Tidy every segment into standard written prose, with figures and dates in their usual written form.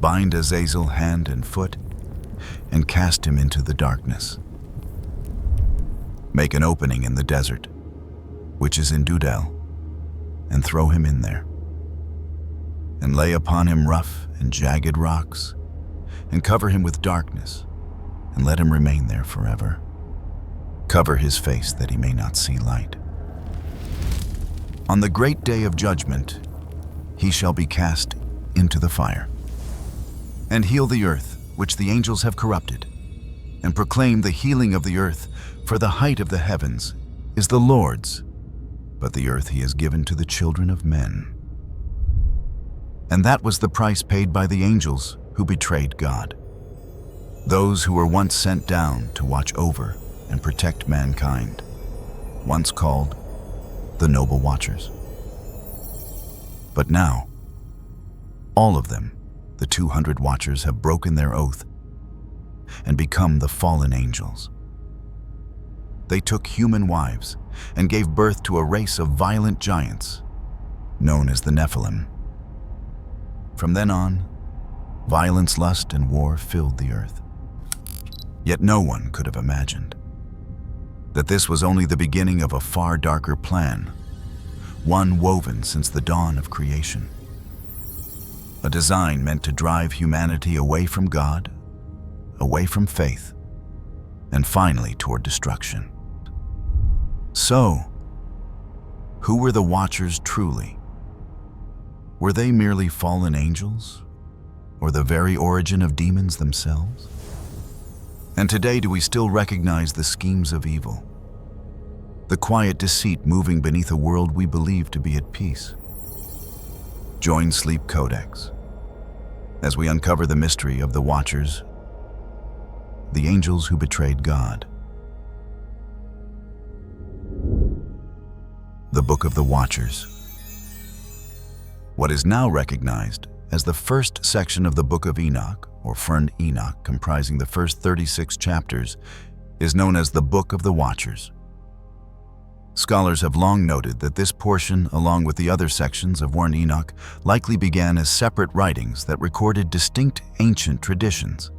Bind Azazel hand and foot, and cast him into the darkness. Make an opening in the desert, which is in Dudel, and throw him in there. And lay upon him rough and jagged rocks, and cover him with darkness, and let him remain there forever. Cover his face that he may not see light. On the great day of judgment, he shall be cast into the fire, and heal the earth which the angels have corrupted, and proclaim the healing of the earth, for the height of the heavens is the Lord's, but the earth he has given to the children of men. And that was the price paid by the angels who betrayed God, those who were once sent down to watch over and protect mankind, once called the noble watchers. But now, all of them, the 200 watchers, have broken their oath and become the fallen angels. They took human wives and gave birth to a race of violent giants known as the Nephilim. From then on, violence, lust, and war filled the earth. Yet no one could have imagined that this was only the beginning of a far darker plan, one woven since the dawn of creation. A design meant to drive humanity away from God, away from faith, and finally toward destruction. So, who were the Watchers truly? Were they merely fallen angels, or the very origin of demons themselves? And today, do we still recognize the schemes of evil, the quiet deceit moving beneath a world we believe to be at peace? Join SleepCodex as we uncover the mystery of the Watchers, the angels who betrayed God. The Book of the Watchers. What is now recognized as the first section of the Book of Enoch, or Fern Enoch, comprising the first 36 chapters, is known as the Book of the Watchers. Scholars have long noted that this portion, along with the other sections of Warren Enoch, likely began as separate writings that recorded distinct ancient traditions.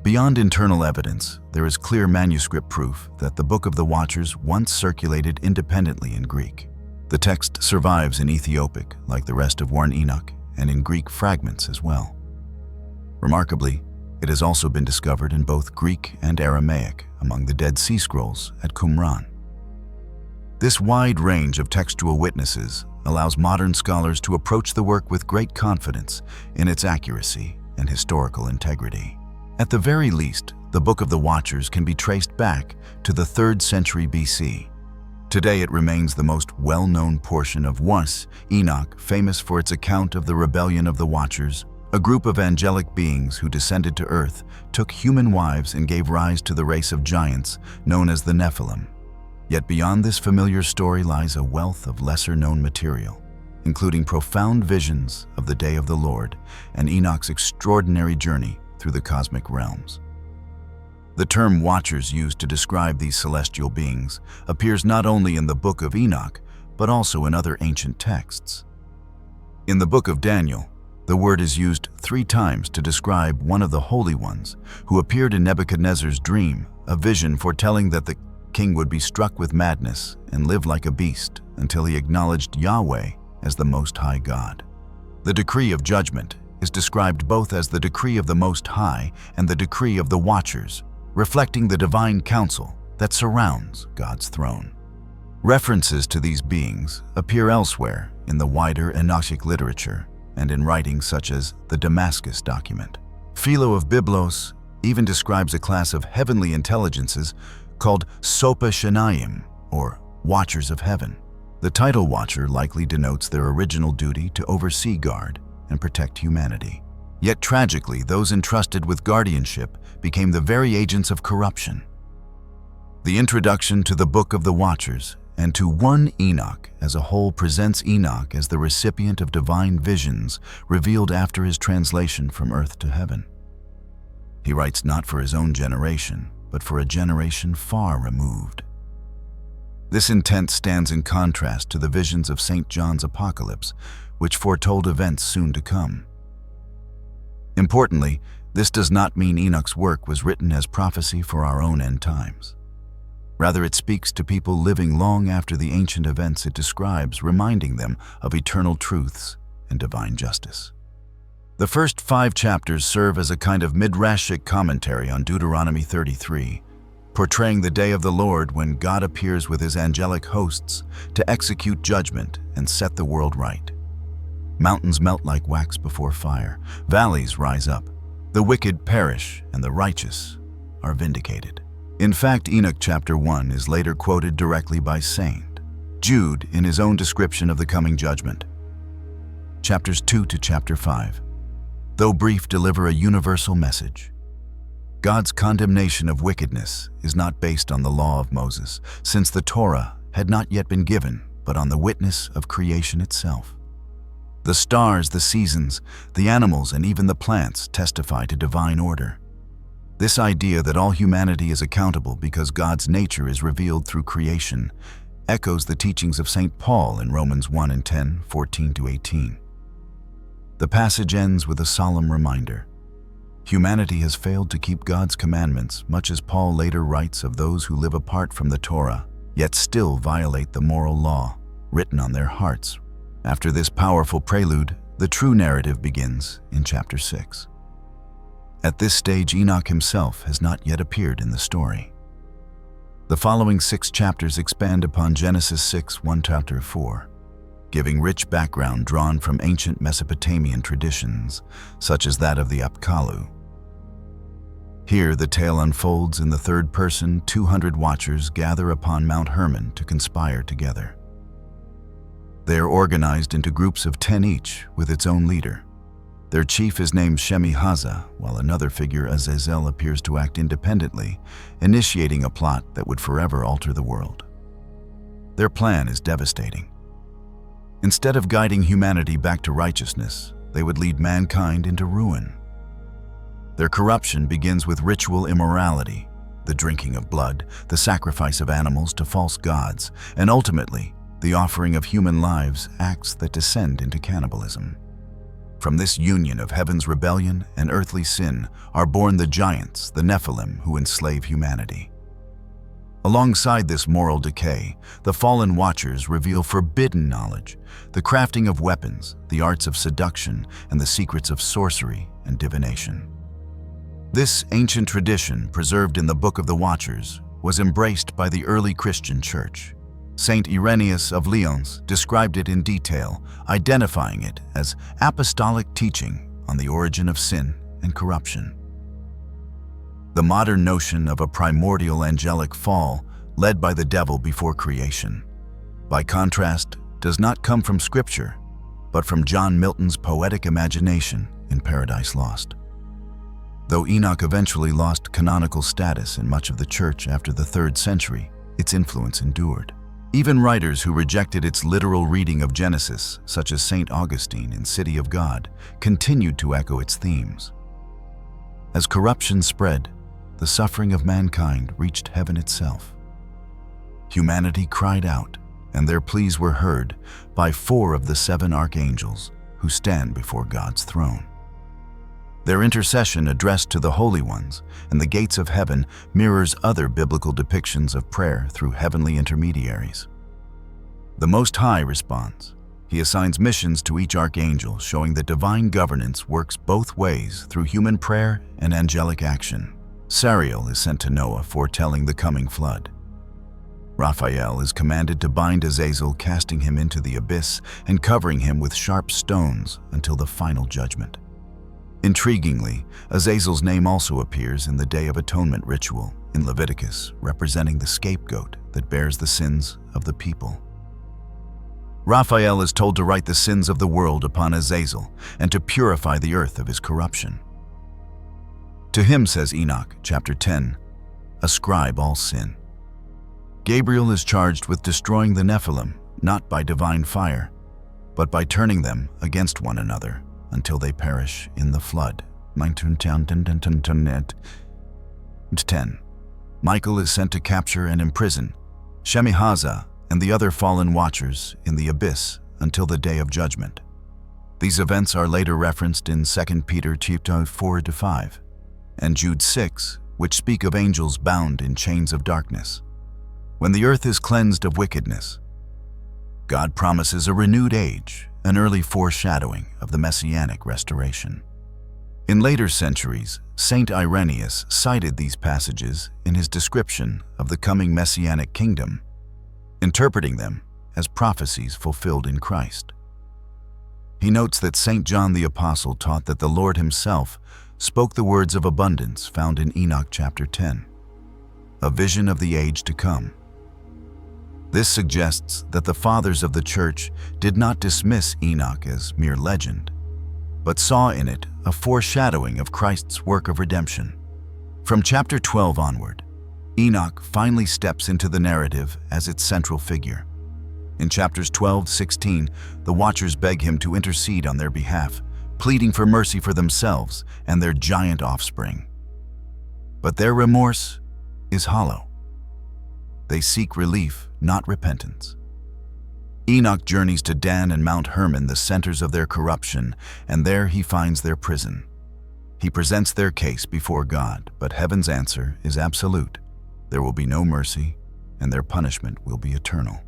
Beyond internal evidence, there is clear manuscript proof that the Book of the Watchers once circulated independently in Greek. The text survives in Ethiopic, like the rest of Warren Enoch, and in Greek fragments as well. Remarkably, it has also been discovered in both Greek and Aramaic among the Dead Sea Scrolls at Qumran. This wide range of textual witnesses allows modern scholars to approach the work with great confidence in its accuracy and historical integrity. At the very least, the Book of the Watchers can be traced back to the 3rd century BC. Today it remains the most well-known portion of Was, Enoch, famous for its account of the rebellion of the Watchers, a group of angelic beings who descended to earth, took human wives, and gave rise to the race of giants known as the Nephilim. Yet beyond this familiar story lies a wealth of lesser-known material, including profound visions of the day of the Lord and Enoch's extraordinary journey through the cosmic realms. The term Watchers used to describe these celestial beings appears not only in the Book of Enoch, but also in other ancient texts. In the Book of Daniel, the word is used 3 times to describe one of the holy ones who appeared in Nebuchadnezzar's dream, a vision foretelling that the king would be struck with madness and live like a beast until he acknowledged Yahweh as the Most High God. The decree of judgment is described both as the decree of the Most High and the decree of the Watchers, reflecting the divine council that surrounds God's throne. References to these beings appear elsewhere in the wider Enochic literature and in writings such as the Damascus document. Philo of Byblos even describes a class of heavenly intelligences called Sopa Shanayim, or Watchers of Heaven. The title Watcher likely denotes their original duty to oversee, guard, and protect humanity. Yet tragically, those entrusted with guardianship became the very agents of corruption. The introduction to the Book of the Watchers and to one Enoch as a whole presents Enoch as the recipient of divine visions revealed after his translation from earth to heaven. He writes not for his own generation, but for a generation far removed. This intent stands in contrast to the visions of St. John's Apocalypse, which foretold events soon to come. Importantly, this does not mean Enoch's work was written as prophecy for our own end times. Rather, it speaks to people living long after the ancient events it describes, reminding them of eternal truths and divine justice. The first 5 chapters serve as a kind of midrashic commentary on Deuteronomy 33, portraying the day of the Lord when God appears with his angelic hosts to execute judgment and set the world right. Mountains melt like wax before fire, valleys rise up, the wicked perish, and the righteous are vindicated. In fact, Enoch chapter 1 is later quoted directly by Saint Jude in his own description of the coming judgment. Chapters 2 to chapter 5, though brief, deliver a universal message. God's condemnation of wickedness is not based on the law of Moses, since the Torah had not yet been given, but on the witness of creation itself. The stars, the seasons, the animals, and even the plants testify to divine order. This idea that all humanity is accountable because God's nature is revealed through creation echoes the teachings of St. Paul in Romans 1 and 10, 14 to 18. The passage ends with a solemn reminder. Humanity has failed to keep God's commandments, much as Paul later writes of those who live apart from the Torah, yet still violate the moral law written on their hearts. After this powerful prelude, the true narrative begins in chapter 6. At this stage, Enoch himself has not yet appeared in the story. The following 6 chapters expand upon Genesis 6, 1 chapter 4, giving rich background drawn from ancient Mesopotamian traditions, such as that of the Apkallu. Here, the tale unfolds in the third person. 200 watchers gather upon Mount Hermon to conspire together. They are organized into groups of 10 each, with its own leader. Their chief is named Semyaza, while another figure, Azazel, appears to act independently, initiating a plot that would forever alter the world. Their plan is devastating. Instead of guiding humanity back to righteousness, they would lead mankind into ruin. Their corruption begins with ritual immorality, the drinking of blood, the sacrifice of animals to false gods, and ultimately, the offering of human lives, acts that descend into cannibalism. From this union of heaven's rebellion and earthly sin are born the giants, the Nephilim, who enslave humanity. Alongside this moral decay, the fallen watchers reveal forbidden knowledge, the crafting of weapons, the arts of seduction, and the secrets of sorcery and divination. This ancient tradition, preserved in the Book of the Watchers, was embraced by the early Christian Church. Saint Irenaeus of Lyons described it in detail, identifying it as apostolic teaching on the origin of sin and corruption. The modern notion of a primordial angelic fall led by the devil before creation, by contrast, does not come from Scripture, but from John Milton's poetic imagination in Paradise Lost. Though Enoch eventually lost canonical status in much of the Church after the 3rd century, its influence endured. Even writers who rejected its literal reading of Genesis, such as St. Augustine in City of God, continued to echo its themes. As corruption spread, the suffering of mankind reached heaven itself. Humanity cried out, and their pleas were heard by 4 of the 7 archangels who stand before God's throne. Their intercession addressed to the holy ones and the gates of heaven mirrors other biblical depictions of prayer through heavenly intermediaries. The Most High responds. He assigns missions to each archangel, showing that divine governance works both ways through human prayer and angelic action. Sariel is sent to Noah, foretelling the coming flood. Raphael is commanded to bind Azazel, casting him into the abyss and covering him with sharp stones until the final judgment. Intriguingly, Azazel's name also appears in the Day of Atonement ritual in Leviticus, representing the scapegoat that bears the sins of the people. Raphael is told to write the sins of the world upon Azazel and to purify the earth of his corruption. To him, says Enoch, chapter 10, ascribe all sin. Gabriel is charged with destroying the Nephilim, not by divine fire, but by turning them against one another until they perish in the flood. 10. Michael is sent to capture and imprison Semyaza and the other fallen watchers in the abyss until the day of judgment. These events are later referenced in 2 Peter chapter 4-5 and Jude 6, which speak of angels bound in chains of darkness. When the earth is cleansed of wickedness, God promises a renewed age, an early foreshadowing of the messianic restoration. In later centuries, Saint Irenaeus cited these passages in his description of the coming messianic kingdom, interpreting them as prophecies fulfilled in Christ. He notes that St. John the Apostle taught that the Lord himself spoke the words of abundance found in Enoch chapter 10, a vision of the age to come. This suggests that the fathers of the Church did not dismiss Enoch as mere legend, but saw in it a foreshadowing of Christ's work of redemption. From chapter 12 onward, Enoch finally steps into the narrative as its central figure. In chapters 12-16, the Watchers beg him to intercede on their behalf, pleading for mercy for themselves and their giant offspring. But their remorse is hollow. They seek relief, not repentance. Enoch journeys to Dan and Mount Hermon, the centers of their corruption, and there he finds their prison. He presents their case before God, but heaven's answer is absolute. There will be no mercy, and their punishment will be eternal.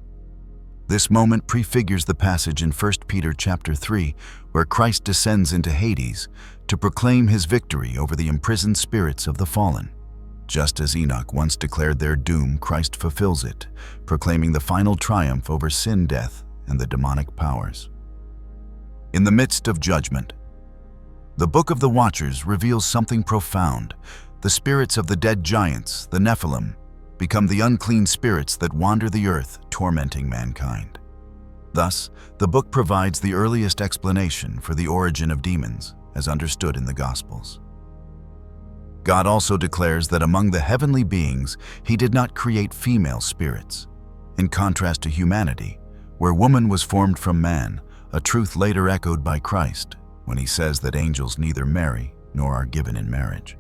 This moment prefigures the passage in 1 Peter chapter 3, where Christ descends into Hades to proclaim his victory over the imprisoned spirits of the fallen. Just as Enoch once declared their doom, Christ fulfills it, proclaiming the final triumph over sin, death, and the demonic powers. In the midst of judgment, the Book of the Watchers reveals something profound. The spirits of the dead giants, the Nephilim, become the unclean spirits that wander the earth, tormenting mankind. Thus, the book provides the earliest explanation for the origin of demons, as understood in the Gospels. God also declares that among the heavenly beings, he did not create female spirits, in contrast to humanity, where woman was formed from man, a truth later echoed by Christ, when he says that angels neither marry nor are given in marriage.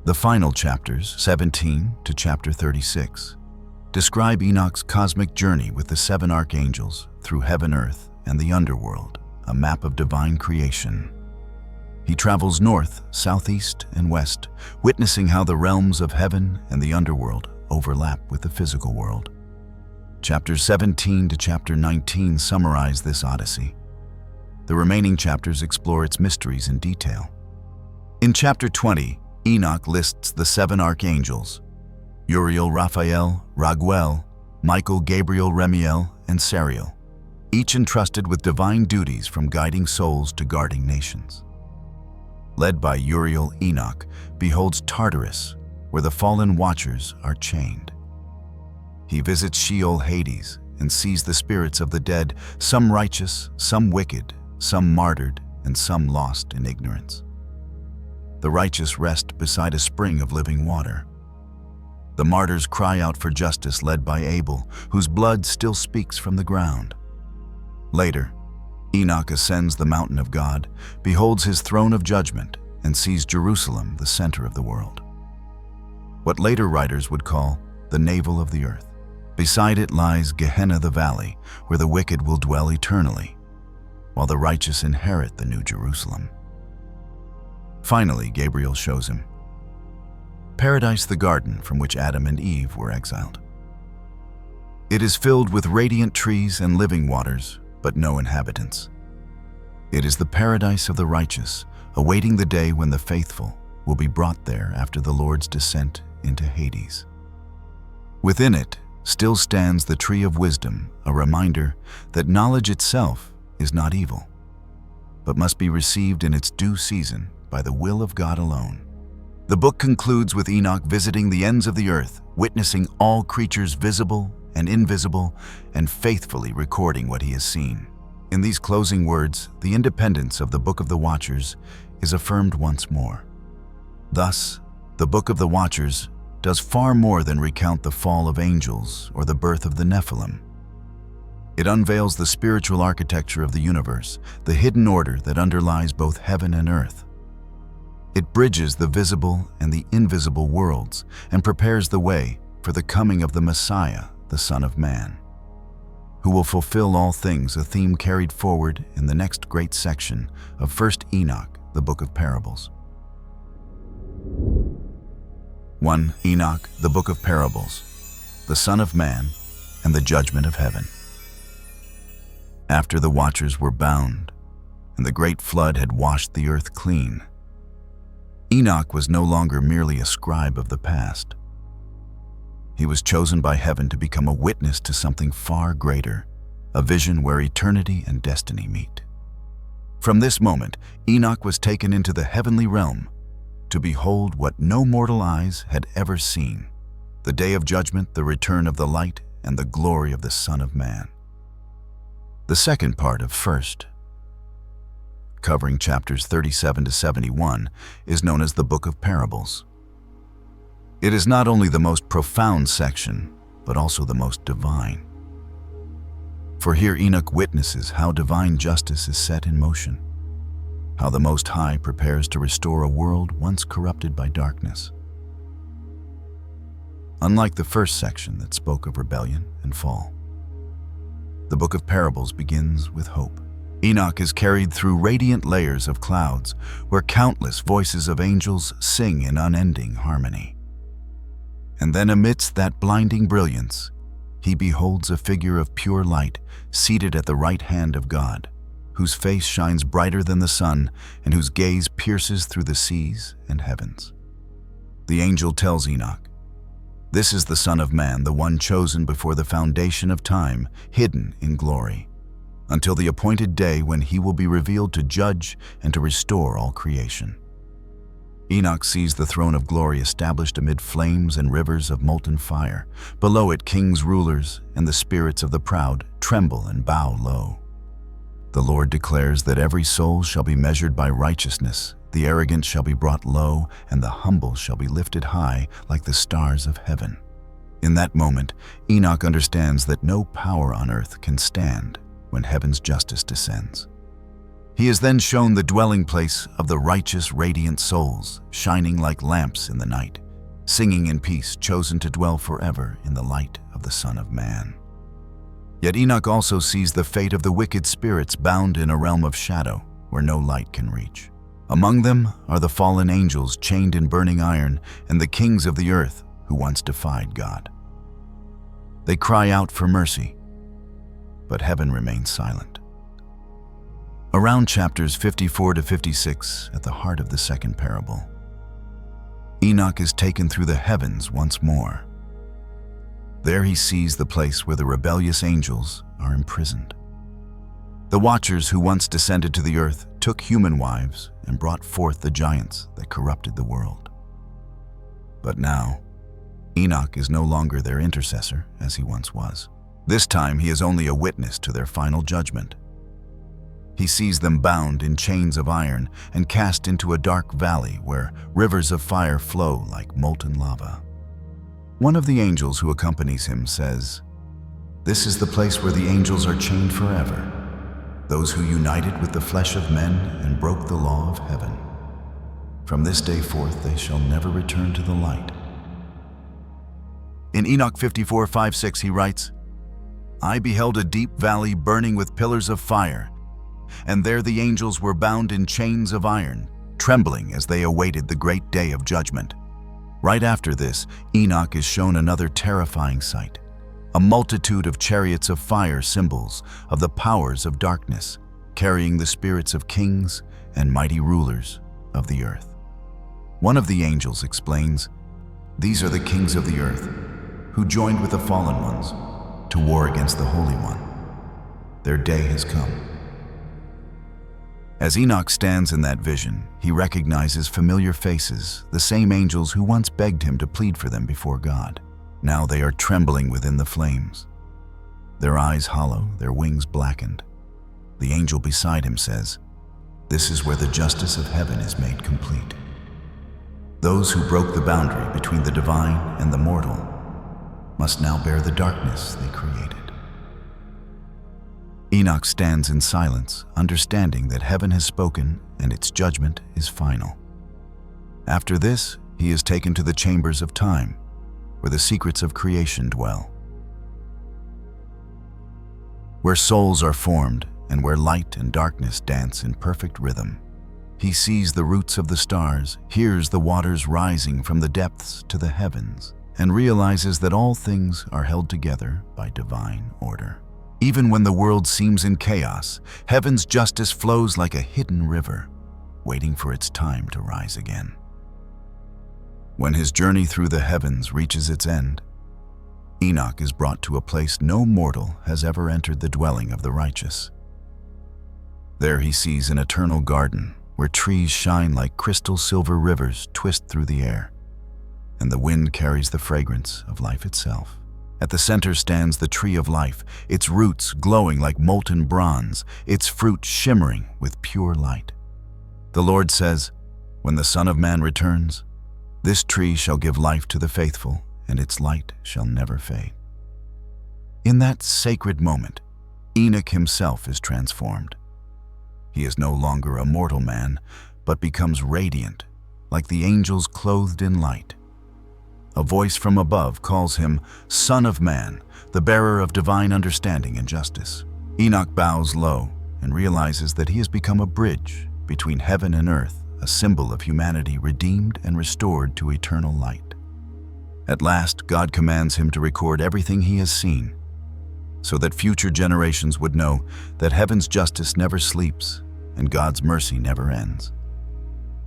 The final chapters, 17 to chapter 36, describe Enoch's cosmic journey with the 7 archangels through heaven, earth, and the underworld, a map of divine creation. He travels north, southeast, and west, witnessing how the realms of heaven and the underworld overlap with the physical world. Chapters 17 to chapter 19 summarize this odyssey. The remaining chapters explore its mysteries in detail. In chapter 20, Enoch lists the 7 archangels: Uriel, Raphael, Raguel, Michael, Gabriel, Remiel, and Sariel, each entrusted with divine duties from guiding souls to guarding nations. Led by Uriel, Enoch beholds Tartarus, where the fallen Watchers are chained. He visits Sheol, Hades, and sees the spirits of the dead, some righteous, some wicked, some martyred, and some lost in ignorance. The righteous rest beside a spring of living water. The martyrs cry out for justice, led by Abel, whose blood still speaks from the ground. Later, Enoch ascends the mountain of God, beholds his throne of judgment, and sees Jerusalem, the center of the world. What later writers would call the navel of the earth. Beside it lies Gehenna, the valley, where the wicked will dwell eternally, while the righteous inherit the New Jerusalem. Finally, Gabriel shows him Paradise, the garden from which Adam and Eve were exiled. It is filled with radiant trees and living waters, but no inhabitants. It is the paradise of the righteous, awaiting the day when the faithful will be brought there after the Lord's descent into Hades. Within it still stands the tree of wisdom, a reminder that knowledge itself is not evil, but must be received in its due season by the will of God alone. The book concludes with Enoch visiting the ends of the earth, witnessing all creatures visible and invisible, and faithfully recording what he has seen. In these closing words, the independence of the Book of the Watchers is affirmed once more. Thus, the Book of the Watchers does far more than recount the fall of angels or the birth of the Nephilim. It unveils the spiritual architecture of the universe, the hidden order that underlies both heaven and earth. It bridges the visible and the invisible worlds and prepares the way for the coming of the Messiah, the Son of Man. who will fulfill all things, a theme carried forward in the next great section of 1st Enoch, the Book of Parables. 1. Enoch, the Book of Parables, the Son of Man, and the Judgment of Heaven. After the watchers were bound, and the great flood had washed the earth clean, Enoch was no longer merely a scribe of the past. He was chosen by heaven to become a witness to something far greater, a vision where eternity and destiny meet. From this moment, Enoch was taken into the heavenly realm to behold what no mortal eyes had ever seen, the day of judgment, the return of the light, and the glory of the Son of Man. The second part of 1st, covering chapters 37 to 71, is known as the Book of Parables. It is not only the most profound section, but also the most divine. For here Enoch witnesses how divine justice is set in motion, how the Most High prepares to restore a world once corrupted by darkness. Unlike the first section that spoke of rebellion and fall, the Book of Parables begins with hope. Enoch is carried through radiant layers of clouds where countless voices of angels sing in unending harmony. And then amidst that blinding brilliance, he beholds a figure of pure light seated at the right hand of God, whose face shines brighter than the sun and whose gaze pierces through the seas and heavens. The angel tells Enoch, "This is the Son of Man, the one chosen before the foundation of time, hidden in glory, until the appointed day when he will be revealed to judge and to restore all creation." Enoch sees the throne of glory established amid flames and rivers of molten fire. Below it, kings, rulers, and the spirits of the proud tremble and bow low. The Lord declares that every soul shall be measured by righteousness, the arrogant shall be brought low, and the humble shall be lifted high like the stars of heaven. In that moment, Enoch understands that no power on earth can stand when heaven's justice descends. He is then shown the dwelling place of the righteous, radiant souls, shining like lamps in the night, singing in peace, chosen to dwell forever in the light of the Son of Man. Yet Enoch also sees the fate of the wicked spirits bound in a realm of shadow where no light can reach. Among them are the fallen angels chained in burning iron and the kings of the earth who once defied God. They cry out for mercy, but heaven remains silent. Around chapters 54 to 56, at the heart of the second parable, Enoch is taken through the heavens once more. There he sees the place where the rebellious angels are imprisoned. The watchers who once descended to the earth took human wives and brought forth the giants that corrupted the world. But now, Enoch is no longer their intercessor as he once was. This time he is only a witness to their final judgment. He sees them bound in chains of iron and cast into a dark valley where rivers of fire flow like molten lava. One of the angels who accompanies him says, "This is the place where the angels are chained forever, those who united with the flesh of men and broke the law of heaven. From this day forth they shall never return to the light." In Enoch 54:5-6 he writes, "I beheld a deep valley burning with pillars of fire, and there the angels were bound in chains of iron, trembling as they awaited the great day of judgment." Right after this, Enoch is shown another terrifying sight, a multitude of chariots of fire, symbols of the powers of darkness, carrying the spirits of kings and mighty rulers of the earth. One of the angels explains, "These are the kings of the earth, who joined with the fallen ones to war against the Holy One. Their day has come." As Enoch stands in that vision, he recognizes familiar faces, the same angels who once begged him to plead for them before God. Now they are trembling within the flames, their eyes hollow, their wings blackened. The angel beside him says, "This is where the justice of heaven is made complete. Those who broke the boundary between the divine and the mortal must now bear the darkness they created." Enoch stands in silence, understanding that heaven has spoken and its judgment is final. After this, he is taken to the chambers of time, where the secrets of creation dwell. where souls are formed and where light and darkness dance in perfect rhythm. He sees the roots of the stars, hears the waters rising from the depths to the heavens, and realizes that all things are held together by divine order. Even when the world seems in chaos, heaven's justice flows like a hidden river, waiting for its time to rise again. When his journey through the heavens reaches its end, Enoch is brought to a place no mortal has ever entered, the dwelling of the righteous. There he sees an eternal garden where trees shine like crystal silver rivers twist through the air, and the wind carries the fragrance of life itself. At the center stands the tree of life, its roots glowing like molten bronze, its fruit shimmering with pure light. The Lord says, "When the Son of Man returns, this tree shall give life to the faithful, and its light shall never fade." In that sacred moment, Enoch himself is transformed. He is no longer a mortal man, but becomes radiant, like the angels clothed in light. A voice from above calls him Son of Man, the bearer of divine understanding and justice. Enoch bows low and realizes that he has become a bridge between heaven and earth, a symbol of humanity redeemed and restored to eternal light. At last, God commands him to record everything he has seen, so that future generations would know that heaven's justice never sleeps and God's mercy never ends.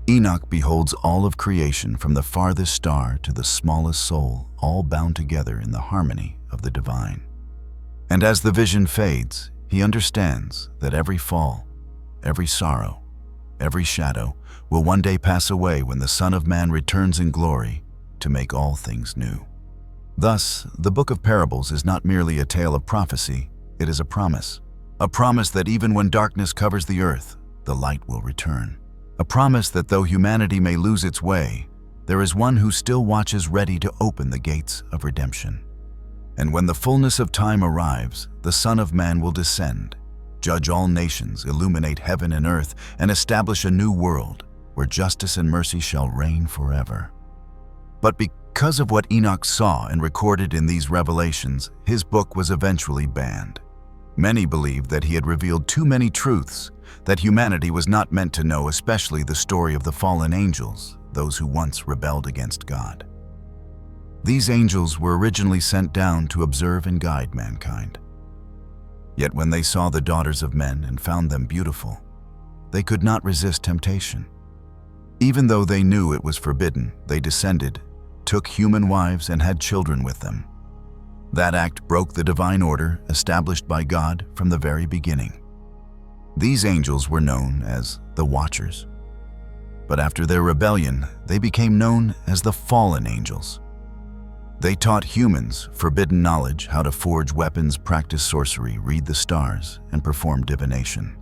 Enoch beholds all of creation from the farthest star to the smallest soul, all bound together in the harmony of the divine. And as the vision fades, he understands that every fall, every sorrow, every shadow will one day pass away when the Son of Man returns in glory to make all things new. Thus, the Book of Parables is not merely a tale of prophecy, it is a promise that even when darkness covers the earth, the light will return. A promise that though humanity may lose its way, there is one who still watches ready to open the gates of redemption. And when the fullness of time arrives, the Son of Man will descend, judge all nations, illuminate heaven and earth, and establish a new world where justice and mercy shall reign forever. But because of what Enoch saw and recorded in these revelations, his book was eventually banned. Many believed that he had revealed too many truths that humanity was not meant to know, especially the story of the fallen angels, those who once rebelled against God. These angels were originally sent down to observe and guide mankind. Yet when they saw the daughters of men and found them beautiful, they could not resist temptation. Even though they knew it was forbidden, they descended, took human wives, and had children with them. That act broke the divine order established by God from the very beginning. These angels were known as the Watchers. But after their rebellion, they became known as the fallen angels. They taught humans forbidden knowledge, how to forge weapons, practice sorcery, read the stars, and perform divination.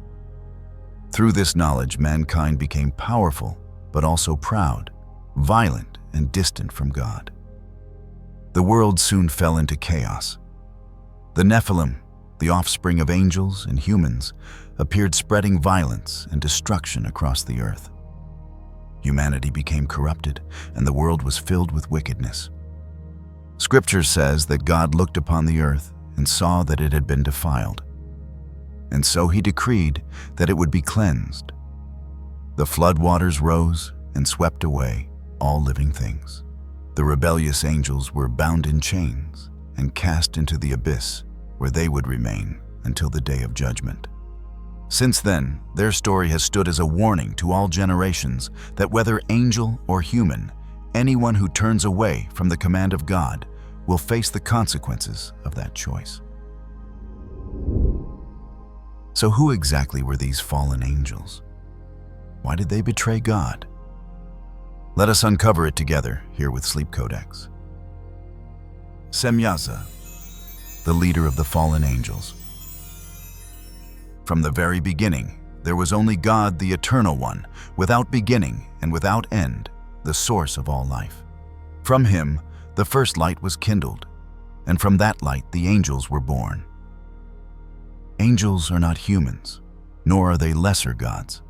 Through this knowledge, mankind became powerful, but also proud, violent, and distant from God. The world soon fell into chaos. The Nephilim, the offspring of angels and humans, appeared, spreading violence and destruction across the earth. Humanity became corrupted, and the world was filled with wickedness. Scripture says that God looked upon the earth and saw that it had been defiled, and so he decreed that it would be cleansed. The flood waters rose and swept away all living things. The rebellious angels were bound in chains and cast into the abyss, where they would remain until the day of judgment. Since then, their story has stood as a warning to all generations that whether angel or human, anyone who turns away from the command of God will face the consequences of that choice. So who exactly were these fallen angels? Why did they betray God? Let us uncover it together here with SleepCodex. Semyaza, the leader of the fallen angels. From the very beginning, there was only God, the Eternal One, without beginning and without end, the source of all life. From him, the first light was kindled, and from that light the angels were born. Angels are not humans, nor are they lesser gods.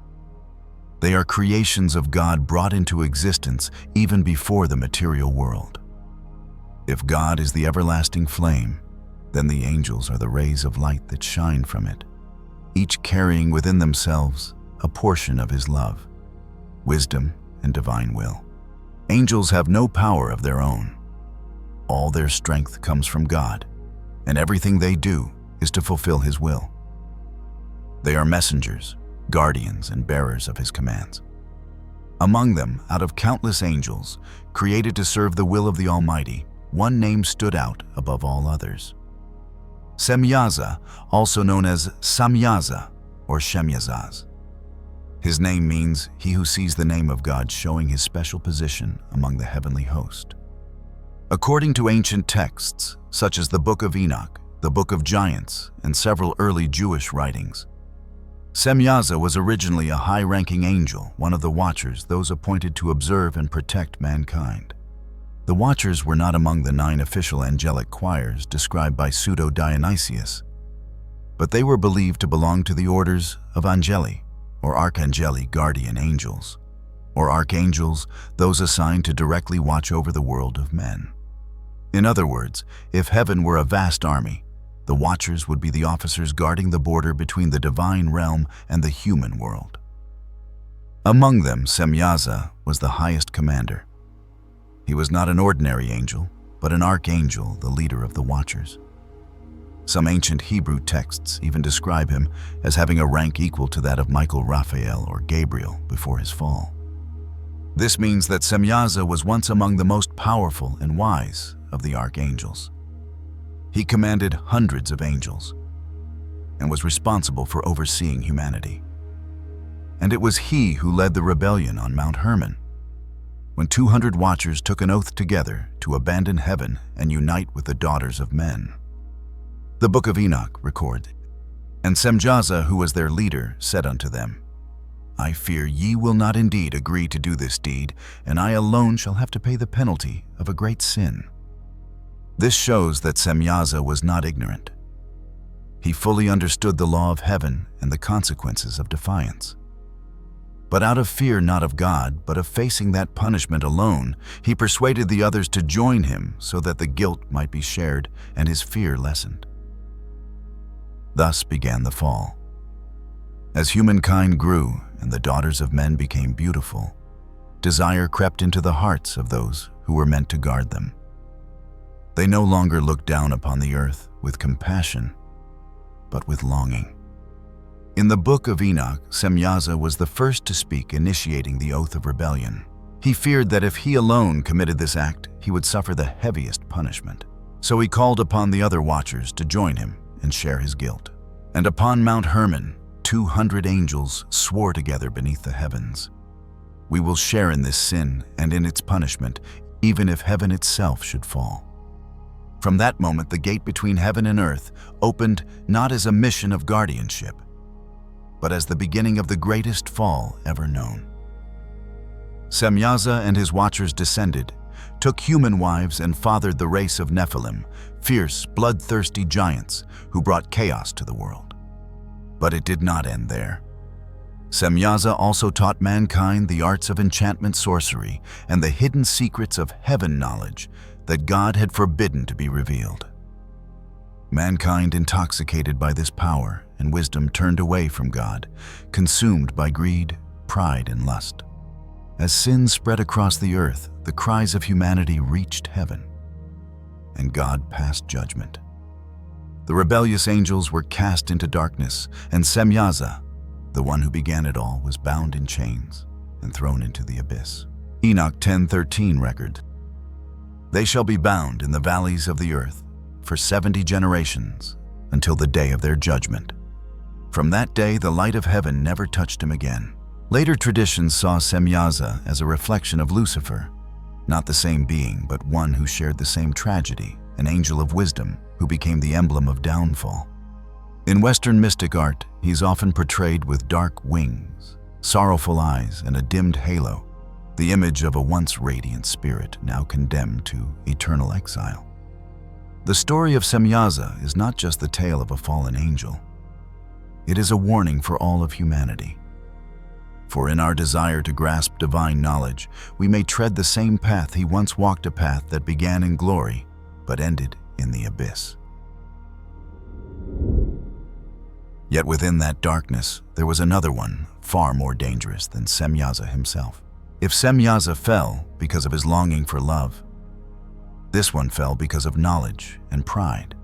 They are creations of God brought into existence even before the material world. If God is the everlasting flame, Then the angels are the rays of light that shine from it, each carrying within themselves a portion of his love, wisdom, and divine will. Angels have no power of their own. All their strength comes from God, and everything they do is to fulfill his will. They are messengers, guardians, and bearers of his commands. Among them, out of countless angels, created to serve the will of the Almighty, one name stood out above all others. Semyaza, also known as Semyaza or Semyaza. His name means he who sees the name of God, showing his special position among the heavenly host. According to ancient texts, such as the Book of Enoch, the Book of Giants, and several early Jewish writings, Semyaza was originally a high-ranking angel, one of the Watchers, those appointed to observe and protect mankind. The Watchers were not among the 9 official angelic choirs described by Pseudo-Dionysius, but they were believed to belong to the orders of Angeli, or Archangeli, guardian angels, or archangels, those assigned to directly watch over the world of men. In other words, if heaven were a vast army, the Watchers would be the officers guarding the border between the divine realm and the human world. Among them, Semyaza was the highest commander. He was not an ordinary angel, but an archangel, the leader of the Watchers. Some ancient Hebrew texts even describe him as having a rank equal to that of Michael, Raphael, or Gabriel before his fall. This means that Semyaza was once among the most powerful and wise of the archangels. He commanded hundreds of angels and was responsible for overseeing humanity. And it was he who led the rebellion on Mount Hermon, when 200 Watchers took an oath together to abandon heaven and unite with the daughters of men. The Book of Enoch records, "And Semyaza, who was their leader, said unto them, I fear ye will not indeed agree to do this deed, and I alone shall have to pay the penalty of a great sin." This shows that Semyaza was not ignorant. He fully understood the law of heaven and the consequences of defiance. But out of fear not of God, but of facing that punishment alone, he persuaded the others to join him so that the guilt might be shared and his fear lessened. Thus began the fall. As humankind grew and the daughters of men became beautiful, desire crept into the hearts of those who were meant to guard them. They no longer looked down upon the earth with compassion, but with longing. In the Book of Enoch, Semyaza was the first to speak, initiating the oath of rebellion. He feared that if he alone committed this act, he would suffer the heaviest punishment. So he called upon the other Watchers to join him and share his guilt. And upon Mount Hermon, 200 angels swore together beneath the heavens, "We will share in this sin and in its punishment, even if heaven itself should fall." From that moment, the gate between heaven and earth opened not as a mission of guardianship, but as the beginning of the greatest fall ever known. Semyaza and his Watchers descended, took human wives, and fathered the race of Nephilim, fierce, bloodthirsty giants who brought chaos to the world. But it did not end there. Semyaza also taught mankind the arts of enchantment, sorcery, and the hidden secrets of heaven knowledge that God had forbidden to be revealed. Mankind, intoxicated by this power and wisdom, turned away from God, consumed by greed, pride, and lust. As sin spread across the earth, the cries of humanity reached heaven, and God passed judgment. The rebellious angels were cast into darkness, and Semyaza, the one who began it all, was bound in chains and thrown into the abyss. Enoch 10:13 record, "They shall be bound in the valleys of the earth for 70 generations until the day of their judgment. From that day the light of heaven never touched him again." Later traditions saw Semyaza as a reflection of Lucifer, not the same being, but one who shared the same tragedy, an angel of wisdom who became the emblem of downfall. In Western mystic art, he's often portrayed with dark wings, sorrowful eyes, and a dimmed halo, the image of a once radiant spirit now condemned to eternal exile. The story of Semyaza is not just the tale of a fallen angel. It is a warning for all of humanity. For in our desire to grasp divine knowledge, we may tread the same path he once walked, a path that began in glory but ended in the abyss. Yet within that darkness, there was another one, far more dangerous than Semyaza himself. If Semyaza fell because of his longing for love, this one fell because of knowledge and pride.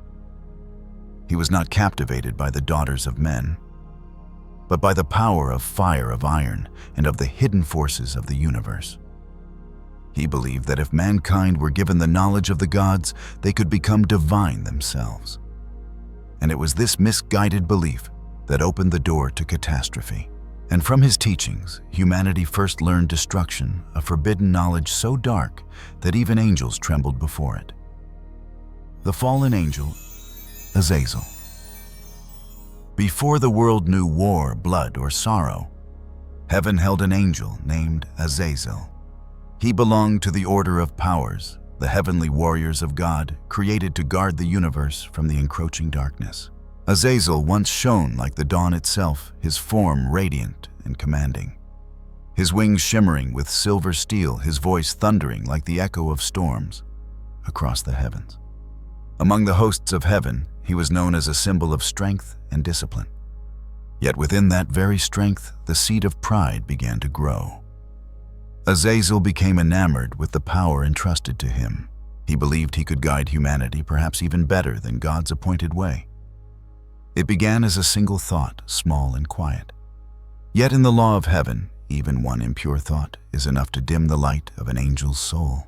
He was not captivated by the daughters of men, but by the power of fire of iron and of the hidden forces of the universe. He believed that if mankind were given the knowledge of the gods, they could become divine themselves. And it was this misguided belief that opened the door to catastrophe. And from his teachings, humanity first learned destruction, a forbidden knowledge so dark that even angels trembled before it. The fallen angel, Azazel. Before the world knew war, blood, or sorrow, heaven held an angel named Azazel. He belonged to the order of powers, the heavenly warriors of God, created to guard the universe from the encroaching darkness. Azazel once shone like the dawn itself, his form radiant and commanding. His wings shimmering with silver steel, his voice thundering like the echo of storms across the heavens. Among the hosts of heaven, he was known as a symbol of strength and discipline. Yet within that very strength, the seed of pride began to grow. Azazel became enamored with the power entrusted to him. He believed he could guide humanity perhaps even better than God's appointed way. It began as a single thought, small and quiet. Yet in the law of heaven, even one impure thought is enough to dim the light of an angel's soul.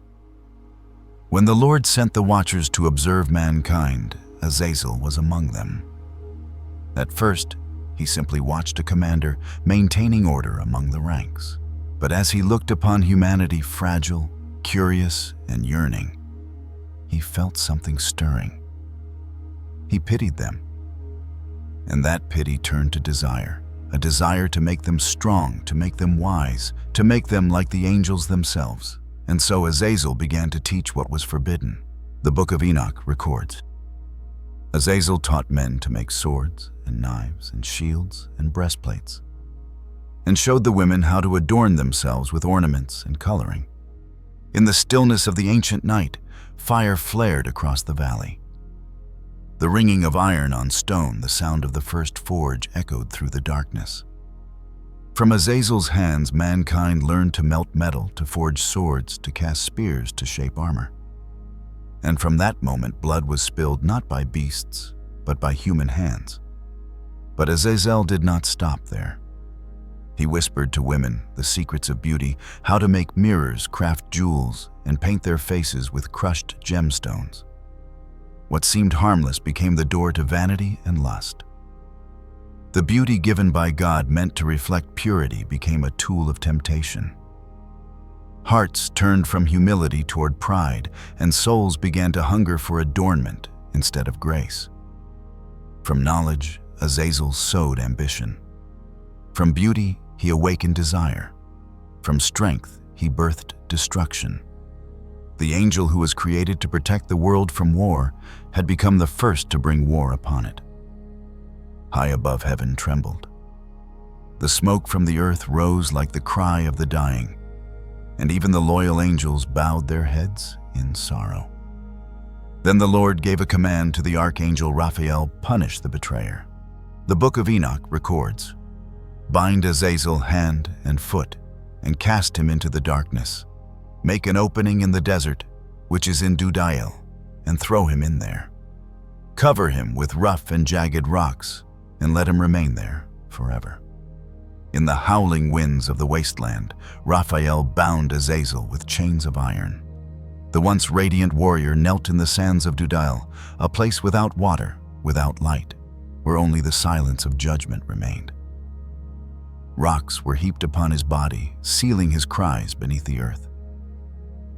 When the Lord sent the watchers to observe mankind, Azazel was among them. At first, he simply watched a commander maintaining order among the ranks. But as he looked upon humanity fragile, curious, and yearning, he felt something stirring. He pitied them. And that pity turned to desire, a desire to make them strong, to make them wise, to make them like the angels themselves. And so Azazel began to teach what was forbidden. The Book of Enoch records, Azazel taught men to make swords and knives and shields and breastplates, and showed the women how to adorn themselves with ornaments and coloring. In the stillness of the ancient night, fire flared across the valley. The ringing of iron on stone, the sound of the first forge echoed through the darkness. From Azazel's hands, mankind learned to melt metal, to forge swords, to cast spears, to shape armor. And from that moment, blood was spilled not by beasts, but by human hands. But Azazel did not stop there. He whispered to women the secrets of beauty, how to make mirrors, craft jewels, and paint their faces with crushed gemstones. What seemed harmless became the door to vanity and lust. The beauty given by God, meant to reflect purity, became a tool of temptation. Hearts turned from humility toward pride, and souls began to hunger for adornment instead of grace. From knowledge, Azazel sowed ambition. From beauty, he awakened desire. From strength, he birthed destruction. The angel who was created to protect the world from war had become the first to bring war upon it. High above heaven trembled. The smoke from the earth rose like the cry of the dying, and even the loyal angels bowed their heads in sorrow. Then the Lord gave a command to the archangel Raphael, punish the betrayer. The Book of Enoch records, bind Azazel hand and foot, and cast him into the darkness. Make an opening in the desert, which is in Dudael, and throw him in there. Cover him with rough and jagged rocks, and let him remain there forever. In the howling winds of the wasteland, Raphael bound Azazel with chains of iron. The once radiant warrior knelt in the sands of Dudael, a place without water, without light, where only the silence of judgment remained. Rocks were heaped upon his body, sealing his cries beneath the earth.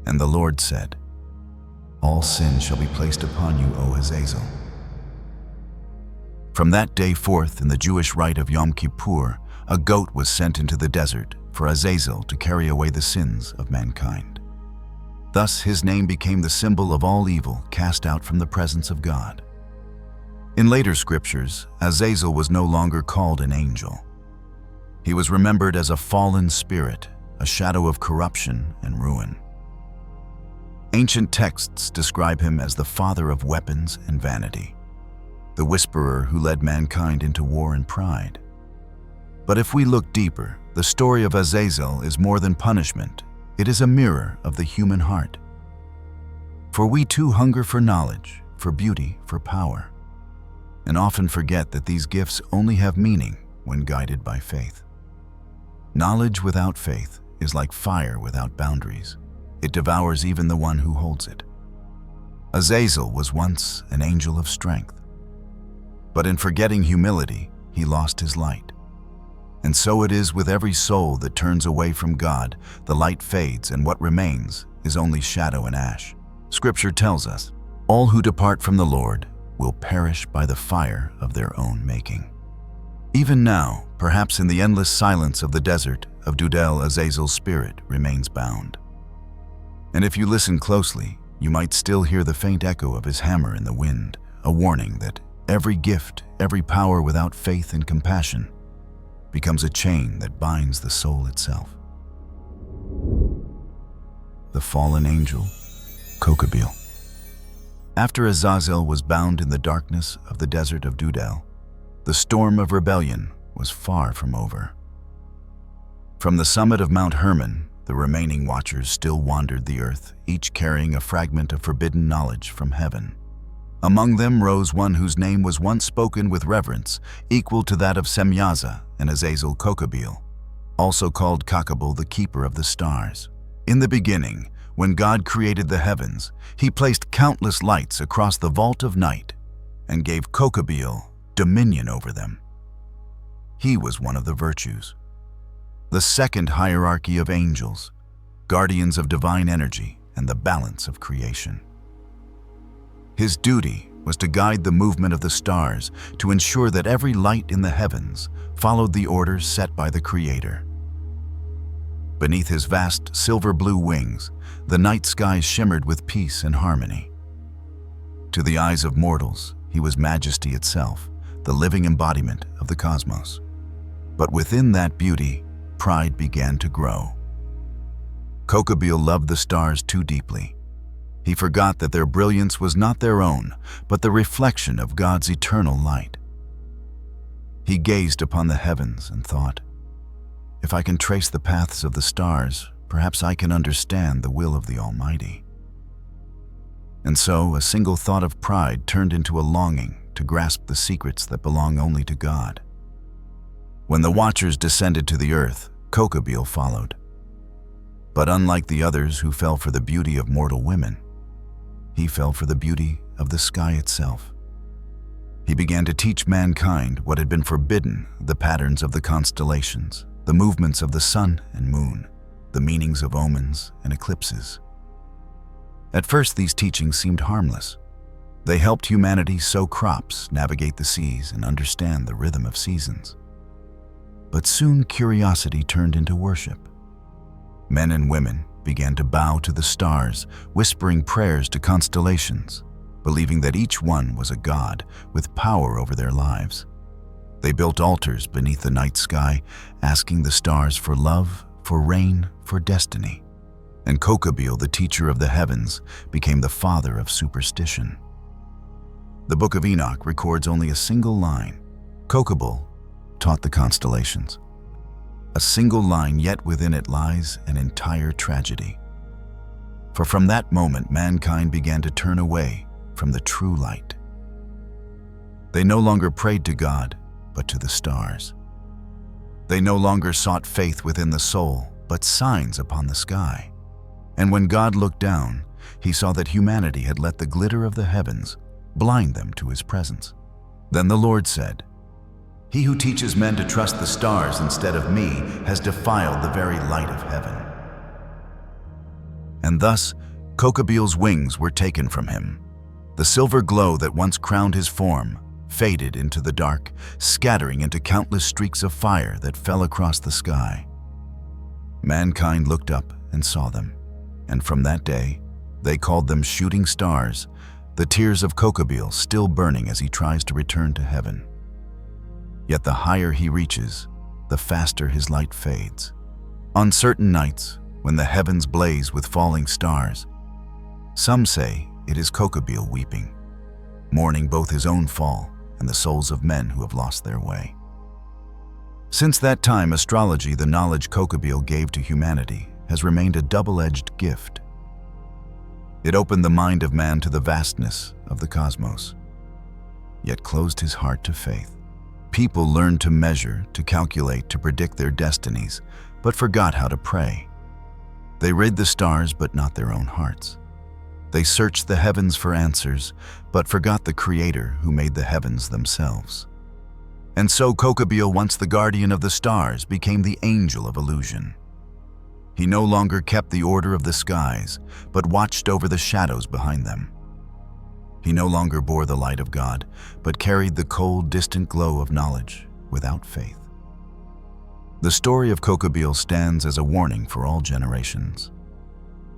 And the Lord said, all sin shall be placed upon you, O Azazel. From that day forth, in the Jewish rite of Yom Kippur, a goat was sent into the desert for Azazel to carry away the sins of mankind. Thus his name became the symbol of all evil cast out from the presence of God. In later scriptures, Azazel was no longer called an angel. He was remembered as a fallen spirit, a shadow of corruption and ruin. Ancient texts describe him as the father of weapons and vanity. the whisperer who led mankind into war and pride. But if we look deeper, the story of Azazel is more than punishment. It is a mirror of the human heart. For we too hunger for knowledge, for beauty, for power, and often forget that these gifts only have meaning when guided by faith. Knowledge without faith is like fire without boundaries. It devours even the one who holds it. Azazel was once an angel of strength, but in forgetting humility, he lost his light. And so it is with every soul that turns away from God. The light fades, and what remains is only shadow and ash. Scripture tells us, all who depart from the Lord will perish by the fire of their own making. Even now, perhaps in the endless silence of the desert of Dudel, Azazel's spirit remains bound. And if you listen closely, you might still hear the faint echo of his hammer in the wind, a warning that every gift, every power without faith and compassion becomes a chain that binds the soul itself. The fallen angel, Kokabiel. After Azazel was bound in the darkness of the desert of Dudel, the storm of rebellion was far from over. From the summit of Mount Hermon, the remaining watchers still wandered the earth, each carrying a fragment of forbidden knowledge from heaven. Among them rose one whose name was once spoken with reverence, equal to that of Semyaza and Azazel, Kokabiel, also called Kokabiel, the keeper of the stars. In the beginning, when God created the heavens, he placed countless lights across the vault of night and gave Kokabiel dominion over them. He was one of the virtues, the second hierarchy of angels, guardians of divine energy and the balance of creation. His duty was to guide the movement of the stars, to ensure that every light in the heavens followed the orders set by the Creator. Beneath his vast silver-blue wings, the night sky shimmered with peace and harmony. To the eyes of mortals, he was majesty itself, the living embodiment of the cosmos. But within that beauty, pride began to grow. Kokabiel loved the stars too deeply. He forgot that their brilliance was not their own, but the reflection of God's eternal light. He gazed upon the heavens and thought, if I can trace the paths of the stars, perhaps I can understand the will of the Almighty. And so a single thought of pride turned into a longing to grasp the secrets that belong only to God. When the watchers descended to the earth, Kokabiel followed. But unlike the others who fell for the beauty of mortal women, he fell for the beauty of the sky itself. He began to teach mankind what had been forbidden, the patterns of the constellations, the movements of the sun and moon, the meanings of omens and eclipses. At first, these teachings seemed harmless. They helped humanity sow crops, navigate the seas, and understand the rhythm of seasons. But soon curiosity turned into worship. Men and women began to bow to the stars, whispering prayers to constellations, believing that each one was a god with power over their lives. They built altars beneath the night sky, asking the stars for love, for rain, for destiny. And Kokabiel, the teacher of the heavens, became the father of superstition. The Book of Enoch records only a single line. Kokabiel taught the constellations. A single line, yet within it lies an entire tragedy. For from that moment, mankind began to turn away from the true light. They no longer prayed to God, but to the stars. They no longer sought faith within the soul, but signs upon the sky. And when God looked down, he saw that humanity had let the glitter of the heavens blind them to his presence. Then the Lord said, "He who teaches men to trust the stars instead of me has defiled the very light of heaven." And thus, Kokabiel's wings were taken from him. The silver glow that once crowned his form faded into the dark, scattering into countless streaks of fire that fell across the sky. Mankind looked up and saw them, and from that day, they called them shooting stars, the tears of Kokabiel still burning as he tries to return to heaven. Yet the higher he reaches, the faster his light fades. On certain nights, when the heavens blaze with falling stars, some say it is Kokabiel weeping, mourning both his own fall and the souls of men who have lost their way. Since that time, astrology, the knowledge Kokabiel gave to humanity, has remained a double-edged gift. It opened the mind of man to the vastness of the cosmos, yet closed his heart to faith. People learned to measure, to calculate, to predict their destinies, but forgot how to pray. They read the stars, but not their own hearts. They searched the heavens for answers, but forgot the Creator who made the heavens themselves. And so Kokabiel, once the guardian of the stars, became the angel of illusion. He no longer kept the order of the skies, but watched over the shadows behind them. He no longer bore the light of God, but carried the cold, distant glow of knowledge without faith. The story of Kokabiel stands as a warning for all generations.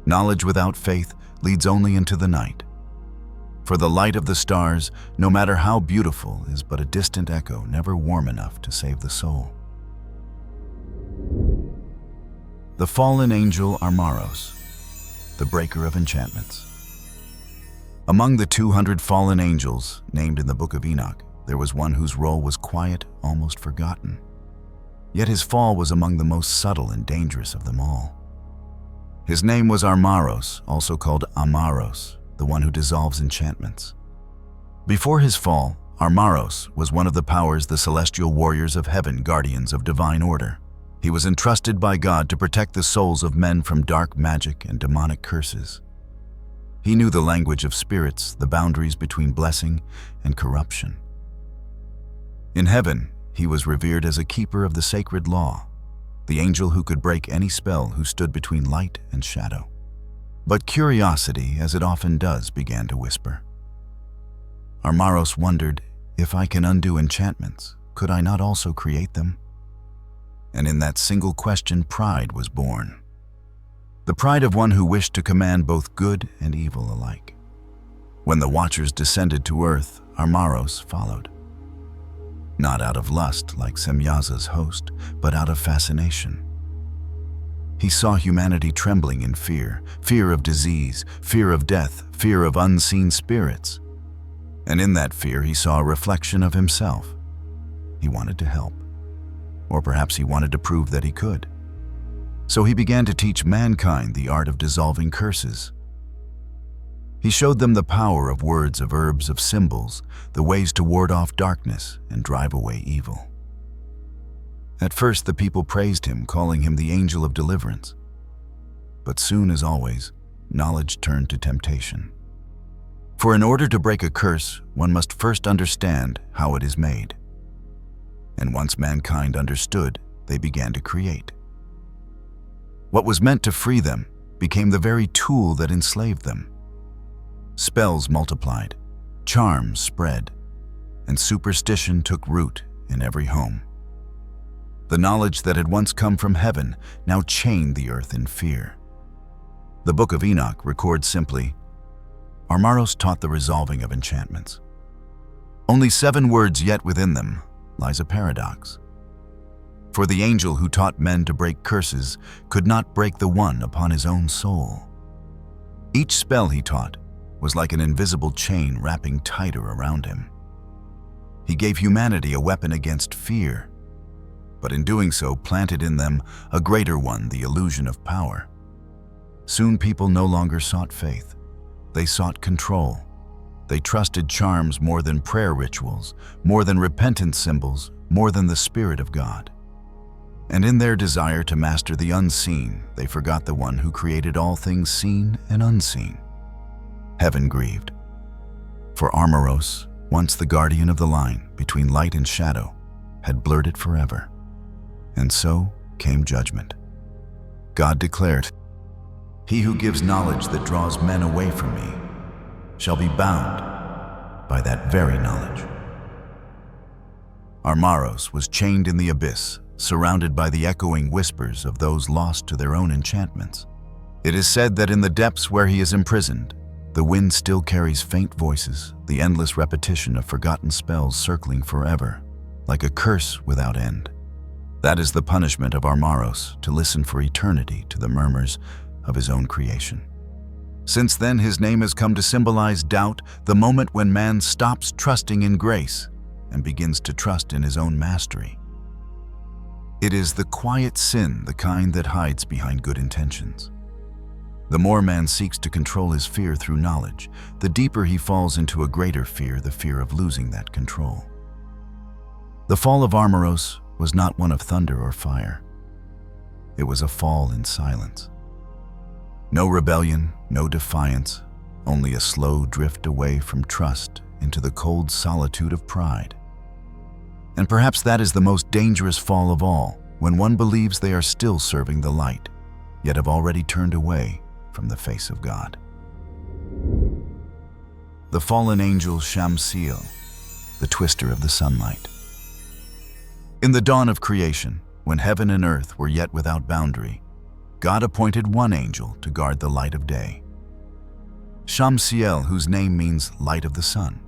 Knowledge without faith leads only into the night. For the light of the stars, no matter how beautiful, is but a distant echo, never warm enough to save the soul. The fallen angel Armaros, the breaker of enchantments. Among the 200 fallen angels named in the Book of Enoch, there was one whose role was quiet, almost forgotten. Yet his fall was among the most subtle and dangerous of them all. His name was Armaros, also called Armaros, the one who dissolves enchantments. Before his fall, Armaros was one of the powers, the celestial warriors of heaven, guardians of divine order. He was entrusted by God to protect the souls of men from dark magic and demonic curses. He knew the language of spirits, the boundaries between blessing and corruption. In heaven, he was revered as a keeper of the sacred law, the angel who could break any spell, who stood between light and shadow. But curiosity, as it often does, began to whisper. Armaros wondered, if I can undo enchantments, could I not also create them? And in that single question, pride was born. The pride of one who wished to command both good and evil alike. When the Watchers descended to earth, Armaros followed. Not out of lust like Semyaza's host, but out of fascination. He saw humanity trembling in fear, fear of disease, fear of death, fear of unseen spirits. And in that fear, he saw a reflection of himself. He wanted to help. Or perhaps he wanted to prove that he could. So he began to teach mankind the art of dissolving curses. He showed them the power of words, of herbs, of symbols, the ways to ward off darkness and drive away evil. At first, the people praised him, calling him the angel of deliverance. But soon, as always, knowledge turned to temptation. For in order to break a curse, one must first understand how it is made. And once mankind understood, they began to create. What was meant to free them became the very tool that enslaved them. Spells multiplied, charms spread, and superstition took root in every home. The knowledge that had once come from heaven now chained the earth in fear. The Book of Enoch records simply, Armaros taught the resolving of enchantments. Only 7 words, yet within them lies a paradox. For the angel who taught men to break curses could not break the one upon his own soul. Each spell he taught was like an invisible chain wrapping tighter around him. He gave humanity a weapon against fear, but in doing so planted in them a greater one, the illusion of power. Soon people no longer sought faith. They sought control. They trusted charms more than prayer rituals, more than repentance symbols, more than the Spirit of God. And in their desire to master the unseen, they forgot the one who created all things seen and unseen. Heaven grieved. For Armaros, once the guardian of the line between light and shadow, had blurred it forever. And so came judgment. God declared, "He who gives knowledge that draws men away from me shall be bound by that very knowledge." Armaros was chained in the abyss, surrounded by the echoing whispers of those lost to their own enchantments. It is said that in the depths where he is imprisoned, the wind still carries faint voices, the endless repetition of forgotten spells circling forever, like a curse without end. That is the punishment of Armaros, to listen for eternity to the murmurs of his own creation. Since then, his name has come to symbolize doubt, the moment when man stops trusting in grace and begins to trust in his own mastery. It is the quiet sin, the kind that hides behind good intentions. The more man seeks to control his fear through knowledge, the deeper he falls into a greater fear, the fear of losing that control. The fall of Armaros was not one of thunder or fire. It was a fall in silence. No rebellion, no defiance, only a slow drift away from trust into the cold solitude of pride. And perhaps that is the most dangerous fall of all, when one believes they are still serving the light, yet have already turned away from the face of God. The fallen angel Shamsiel, the twister of the sunlight. In the dawn of creation, when heaven and earth were yet without boundary, God appointed one angel to guard the light of day. Shamsiel, whose name means light of the sun.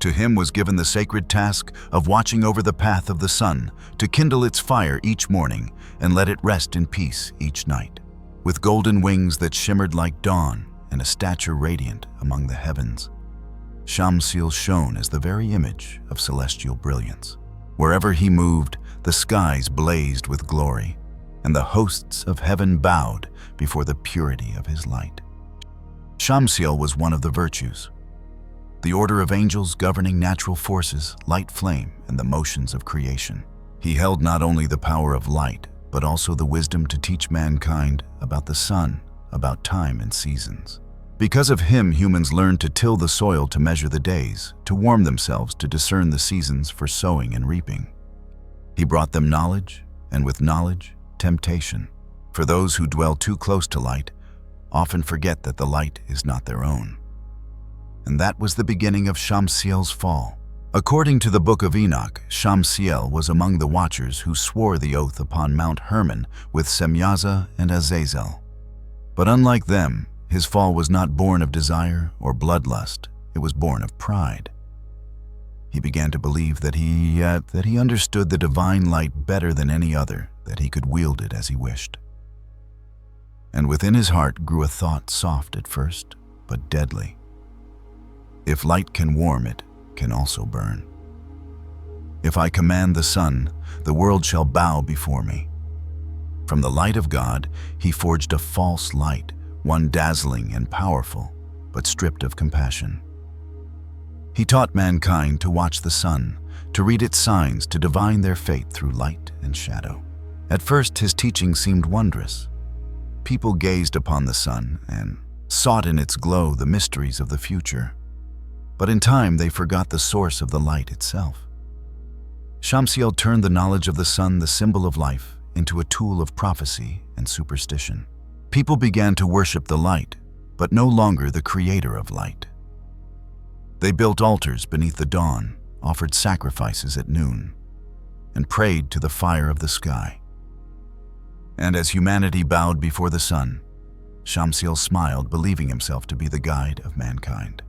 To him was given the sacred task of watching over the path of the sun, to kindle its fire each morning and let it rest in peace each night. With golden wings that shimmered like dawn and a stature radiant among the heavens, Shamsiel shone as the very image of celestial brilliance. Wherever he moved, the skies blazed with glory, and the hosts of heaven bowed before the purity of his light. Shamsiel was one of the virtues, the order of angels governing natural forces, light, flame, and the motions of creation. He held not only the power of light, but also the wisdom to teach mankind about the sun, about time and seasons. Because of him, humans learned to till the soil to measure the days, to warm themselves to discern the seasons for sowing and reaping. He brought them knowledge, and with knowledge, temptation. For those who dwell too close to light often forget that the light is not their own. And that was the beginning of Shamsiel's fall. According to the book of Enoch, Shamsiel was among the watchers who swore the oath upon Mount Hermon with Semyaza and Azazel. But unlike them, his fall was not born of desire or bloodlust, it was born of pride. He began to believe that he understood the divine light better than any other, that he could wield it as he wished. And within his heart grew a thought, soft at first, but deadly. If light can warm, it can also burn. If I command the sun, the world shall bow before me. From the light of God, he forged a false light, one dazzling and powerful, but stripped of compassion. He taught mankind to watch the sun, to read its signs, to divine their fate through light and shadow. At first, his teaching seemed wondrous. People gazed upon the sun and sought in its glow the mysteries of the future. But in time, they forgot the source of the light itself. Shamsiel turned the knowledge of the sun, the symbol of life, into a tool of prophecy and superstition. People began to worship the light, but no longer the creator of light. They built altars beneath the dawn, offered sacrifices at noon, and prayed to the fire of the sky. And as humanity bowed before the sun, Shamsiel smiled, believing himself to be the guide of mankind.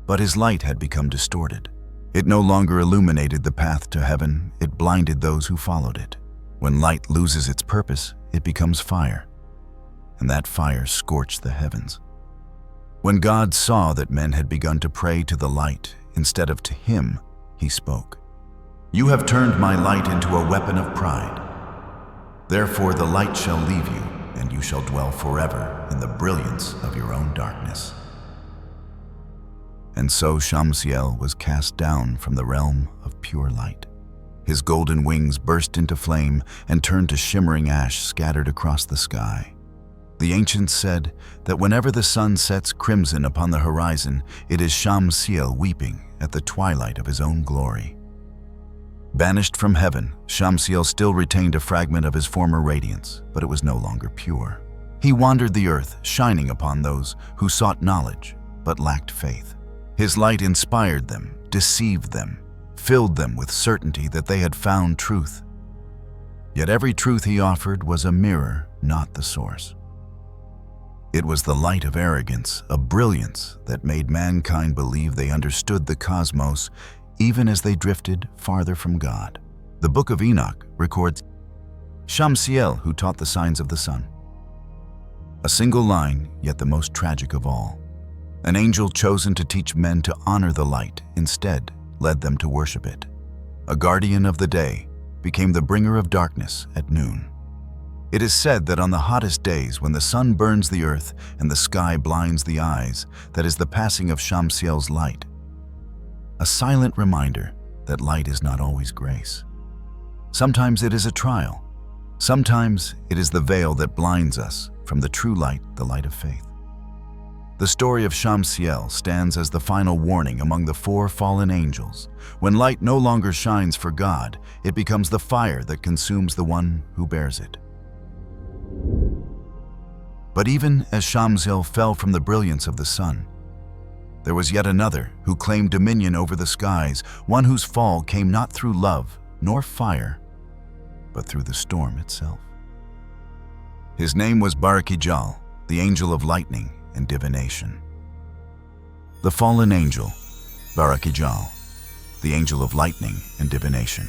But his light had become distorted. It no longer illuminated the path to heaven, it blinded those who followed it. When light loses its purpose, it becomes fire, and that fire scorched the heavens. When God saw that men had begun to pray to the light instead of to him, he spoke. "You have turned my light into a weapon of pride. Therefore the light shall leave you, and you shall dwell forever in the brilliance of your own darkness." And so Shamsiel was cast down from the realm of pure light. His golden wings burst into flame and turned to shimmering ash scattered across the sky. The ancients said that whenever the sun sets crimson upon the horizon, it is Shamsiel weeping at the twilight of his own glory. Banished from heaven, Shamsiel still retained a fragment of his former radiance, but it was no longer pure. He wandered the earth, shining upon those who sought knowledge but lacked faith. His light inspired them, deceived them, filled them with certainty that they had found truth. Yet every truth he offered was a mirror, not the source. It was the light of arrogance, a brilliance that made mankind believe they understood the cosmos even as they drifted farther from God. The book of Enoch records Shamsiel, who taught the signs of the sun. A single line, yet the most tragic of all. An angel chosen to teach men to honor the light instead led them to worship it. A guardian of the day became the bringer of darkness at noon. It is said that on the hottest days, when the sun burns the earth and the sky blinds the eyes, that is the passing of Shamsiel's light. A silent reminder that light is not always grace. Sometimes it is a trial. Sometimes it is the veil that blinds us from the true light, the light of faith. The story of Shamsiel stands as the final warning among the 4 fallen angels. When light no longer shines for God, it becomes the fire that consumes the one who bears it. But even as Shamsiel fell from the brilliance of the sun, there was yet another who claimed dominion over the skies, one whose fall came not through love nor fire, but through the storm itself. His name was Baraqijal, the angel of lightning and divination. The fallen angel, Baraqijal, the angel of lightning and divination.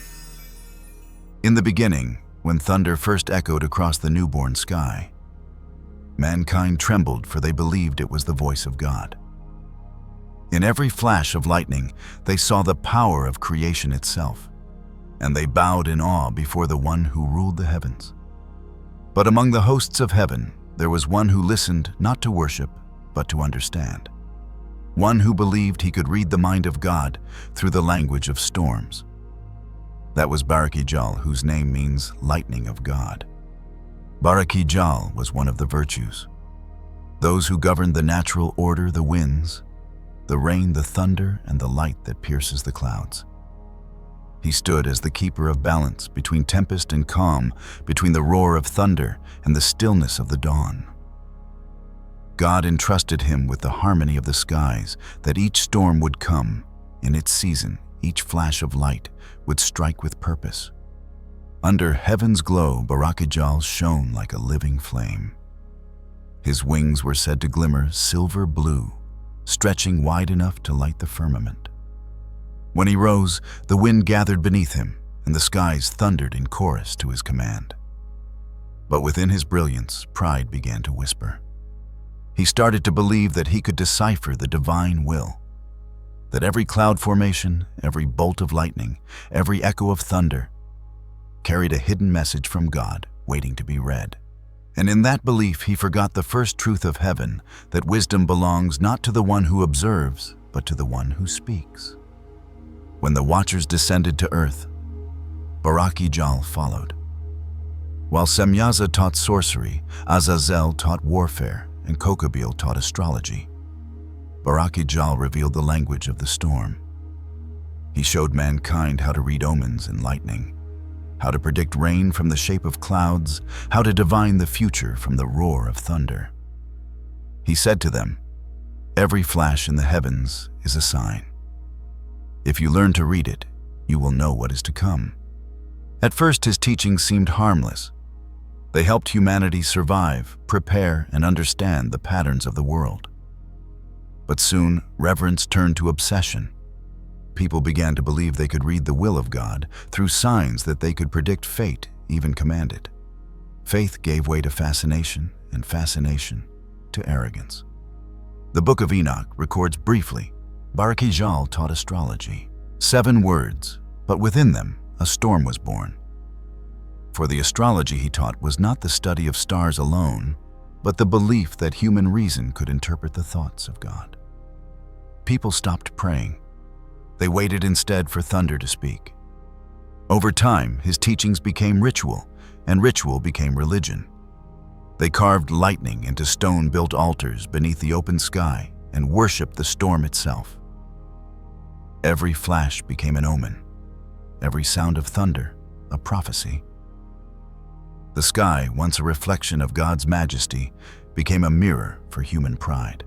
In the beginning, when thunder first echoed across the newborn sky, mankind trembled, for they believed it was the voice of God. In every flash of lightning, they saw the power of creation itself, and they bowed in awe before the one who ruled the heavens. But among the hosts of heaven, there was one who listened not to worship, but to understand. One who believed he could read the mind of God through the language of storms. That was Baraqijal, whose name means lightning of God. Baraqijal was one of the virtues. Those who governed the natural order, the winds, the rain, the thunder, and the light that pierces the clouds. He stood as the keeper of balance between tempest and calm, between the roar of thunder and the stillness of the dawn. God entrusted him with the harmony of the skies, that each storm would come in its season, each flash of light would strike with purpose. Under heaven's glow, Baraqijal shone like a living flame. His wings were said to glimmer silver blue, stretching wide enough to light the firmament. When he rose, the wind gathered beneath him, and the skies thundered in chorus to his command. But within his brilliance, pride began to whisper. He started to believe that he could decipher the divine will, that every cloud formation, every bolt of lightning, every echo of thunder carried a hidden message from God waiting to be read. And in that belief, he forgot the first truth of heaven, that wisdom belongs not to the one who observes, but to the one who speaks. When the watchers descended to earth, Baraqijal followed. While Semyaza taught sorcery, Azazel taught warfare, and Kokabiel taught astrology, Baraqijal revealed the language of the storm. He showed mankind how to read omens and lightning, how to predict rain from the shape of clouds, how to divine the future from the roar of thunder. He said to them, "Every flash in the heavens is a sign. If you learn to read it, you will know what is to come." At first, his teachings seemed harmless. They helped humanity survive, prepare, and understand the patterns of the world. But soon, reverence turned to obsession. People began to believe they could read the will of God through signs, that they could predict fate, even command it. Faith gave way to fascination, and fascination to arrogance. The Book of Enoch records briefly, Baraqijal taught astrology. 7 words, but within them a storm was born. For the astrology he taught was not the study of stars alone, but the belief that human reason could interpret the thoughts of God. People stopped praying. They waited instead for thunder to speak. Over time, his teachings became ritual, and ritual became religion. They carved lightning into stone-built altars beneath the open sky and worshipped the storm itself. Every flash became an omen, every sound of thunder a prophecy. The sky, once a reflection of God's majesty, became a mirror for human pride.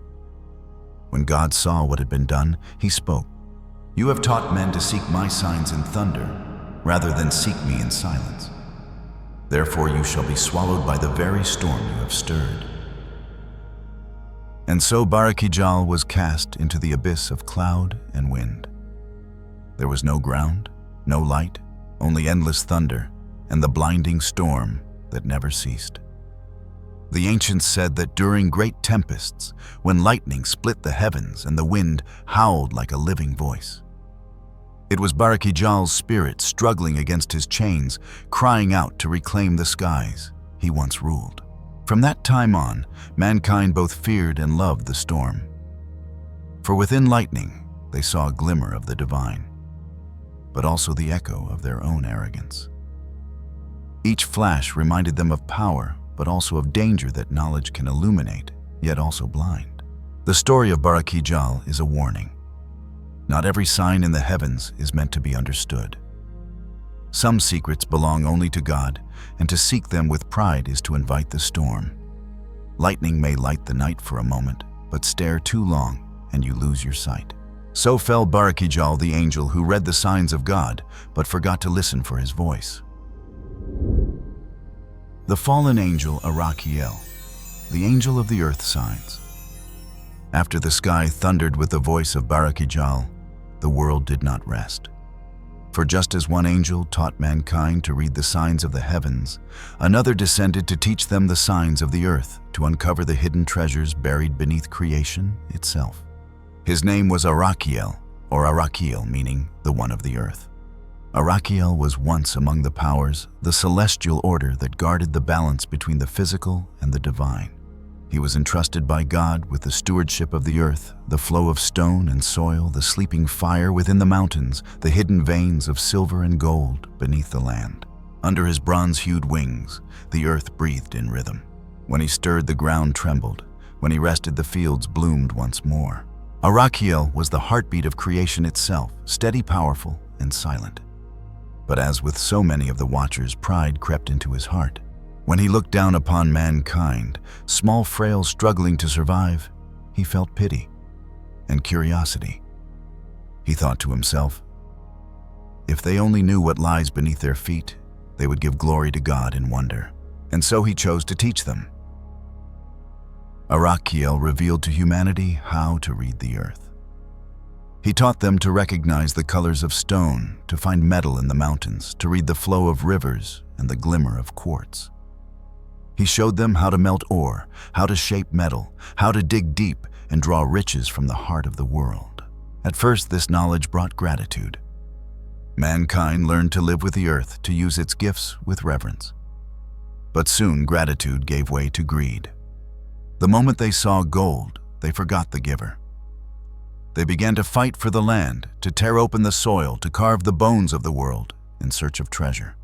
When God saw what had been done, he spoke, "You have taught men to seek my signs in thunder, rather than seek me in silence. Therefore you shall be swallowed by the very storm you have stirred." And so Baraqijal was cast into the abyss of cloud and wind. There was no ground, no light, only endless thunder and the blinding storm that never ceased. The ancients said that during great tempests, when lightning split the heavens and the wind howled like a living voice, It was Baraqijal's spirit struggling against his chains, crying out to reclaim the skies he once ruled. From that time on, mankind both feared and loved the storm. For within lightning, they saw a glimmer of the divine, but also the echo of their own arrogance. Each flash reminded them of power, but also of danger that knowledge can illuminate, yet also blind. The story of Baraqijal is a warning. Not every sign in the heavens is meant to be understood. Some secrets belong only to God, and to seek them with pride is to invite the storm. Lightning may light the night for a moment, but stare too long and you lose your sight. So fell Baraqijal, the angel who read the signs of God, but forgot to listen for his voice. The fallen angel Araqiel, the angel of the earth signs. After the sky thundered with the voice of Baraqijal, the world did not rest. For just as one angel taught mankind to read the signs of the heavens, another descended to teach them the signs of the earth, to uncover the hidden treasures buried beneath creation itself. His name was Araqiel, or Araqiel, meaning the one of the earth. Araqiel was once among the powers, the celestial order that guarded the balance between the physical and the divine. He was entrusted by God with the stewardship of the earth, the flow of stone and soil, the sleeping fire within the mountains, the hidden veins of silver and gold beneath the land. Under his bronze-hued wings, the earth breathed in rhythm. When he stirred, the ground trembled. When he rested, the fields bloomed once more. Araqiel was the heartbeat of creation itself, steady, powerful, and silent. But as with so many of the Watchers, pride crept into his heart. When he looked down upon mankind, small, frail, struggling to survive, he felt pity and curiosity. He thought to himself, if they only knew what lies beneath their feet, they would give glory to God in wonder. And so he chose to teach them. Araqiel revealed to humanity how to read the earth. He taught them to recognize the colors of stone, to find metal in the mountains, to read the flow of rivers and the glimmer of quartz. He showed them how to melt ore, how to shape metal, how to dig deep and draw riches from the heart of the world. At first, this knowledge brought gratitude. Mankind learned to live with the earth, to use its gifts with reverence. But soon, gratitude gave way to greed. The moment they saw gold, they forgot the giver. They began to fight for the land, to tear open the soil, to carve the bones of the world in search of treasure.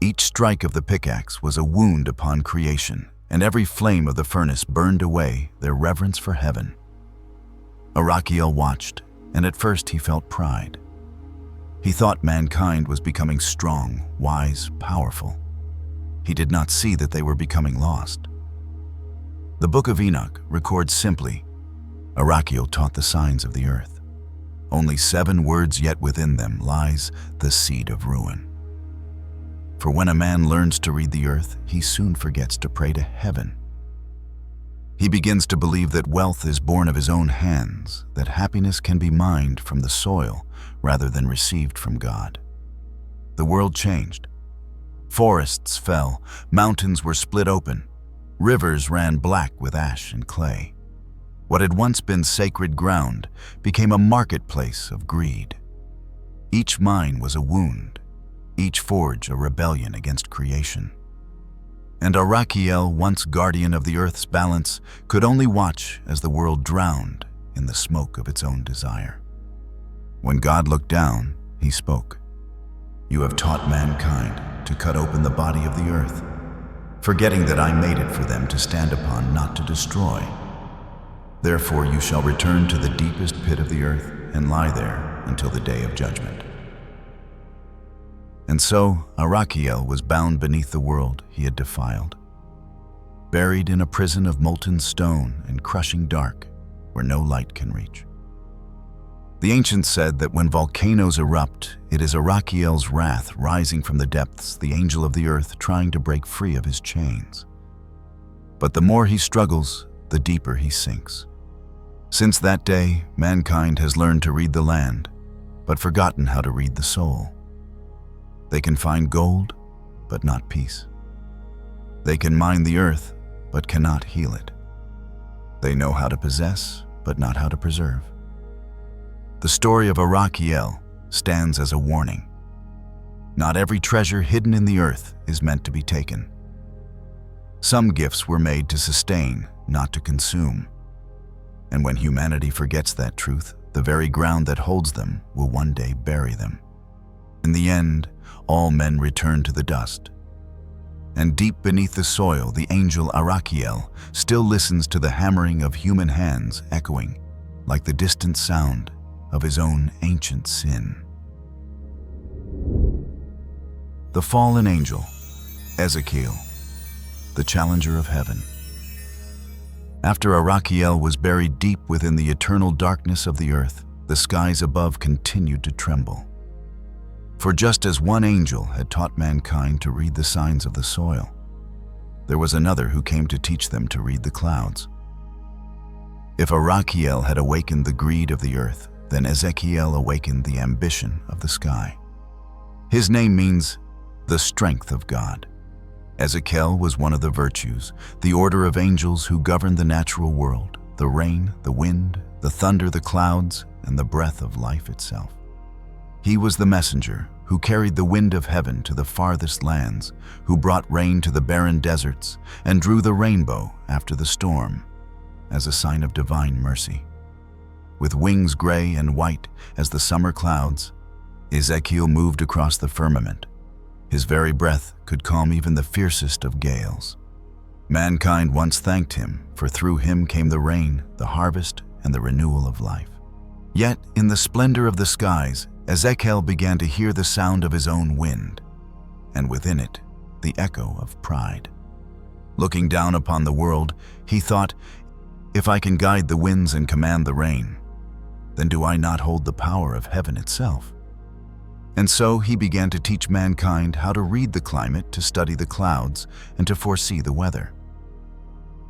Each strike of the pickaxe was a wound upon creation, and every flame of the furnace burned away their reverence for heaven. Araqiel watched, and at first he felt pride. He thought mankind was becoming strong, wise, powerful. He did not see that they were becoming lost. The Book of Enoch records simply, Araqiel taught the signs of the earth. Only 7 words, yet within them lies the seed of ruin. For when a man learns to read the earth, he soon forgets to pray to heaven. He begins to believe that wealth is born of his own hands, that happiness can be mined from the soil rather than received from God. The world changed. Forests fell, mountains were split open, rivers ran black with ash and clay. What had once been sacred ground became a marketplace of greed. Each mine was a wound, each forge a rebellion against creation. And Araqiel, once guardian of the earth's balance, could only watch as the world drowned in the smoke of its own desire. When God looked down, he spoke, "You have taught mankind to cut open the body of the earth, forgetting that I made it for them to stand upon, not to destroy. Therefore you shall return to the deepest pit of the earth and lie there until the day of judgment." And so Araqiel was bound beneath the world he had defiled, buried in a prison of molten stone and crushing dark where no light can reach. The ancients said that when volcanoes erupt, it is Araqiel's wrath rising from the depths, the angel of the earth trying to break free of his chains. But the more he struggles, the deeper he sinks. Since that day, mankind has learned to read the land, but forgotten how to read the soul. They can find gold, but not peace. They can mine the earth, but cannot heal it. They know how to possess, but not how to preserve. The story of Araqiel stands as a warning. Not every treasure hidden in the earth is meant to be taken. Some gifts were made to sustain, not to consume. And when humanity forgets that truth, the very ground that holds them will one day bury them. In the end, all men return to the dust. And deep beneath the soil, the angel Araqiel still listens to the hammering of human hands echoing like the distant sound of his own ancient sin. The fallen angel, Ezeqeel, the challenger of heaven. After Araqiel was buried deep within the eternal darkness of the earth, the skies above continued to tremble. For just as one angel had taught mankind to read the signs of the soil, there was another who came to teach them to read the clouds. If Araqiel had awakened the greed of the earth, then Ezeqeel awakened the ambition of the sky. His name means the strength of God. Ezeqeel was one of the virtues, the order of angels who govern the natural world, the rain, the wind, the thunder, the clouds, and the breath of life itself. He was the messenger who carried the wind of heaven to the farthest lands, who brought rain to the barren deserts, and drew the rainbow after the storm as a sign of divine mercy. With wings gray and white as the summer clouds, Ezeqeel moved across the firmament. His very breath could calm even the fiercest of gales. Mankind once thanked him, for through him came the rain, the harvest, and the renewal of life. Yet, in the splendor of the skies, Ezeqeel began to hear the sound of his own wind, and within it, the echo of pride. Looking down upon the world, he thought, if I can guide the winds and command the rain, then do I not hold the power of heaven itself? And so he began to teach mankind how to read the climate, to study the clouds, and to foresee the weather.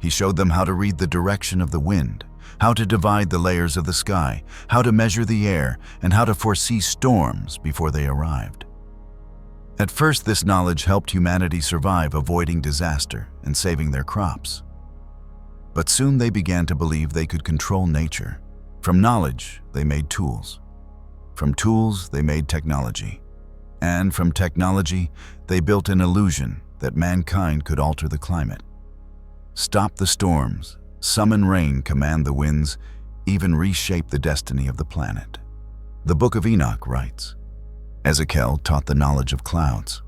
He showed them how to read the direction of the wind, how to divide the layers of the sky, how to measure the air, and how to foresee storms before they arrived. At first, this knowledge helped humanity survive, avoiding disaster and saving their crops. But soon they began to believe they could control nature. From knowledge, they made tools. From tools, they made technology. And from technology, they built an illusion that mankind could alter the climate. Stop the storms, summon rain, command the winds, even reshape the destiny of the planet. The Book of Enoch writes, Ezeqeel taught the knowledge of clouds.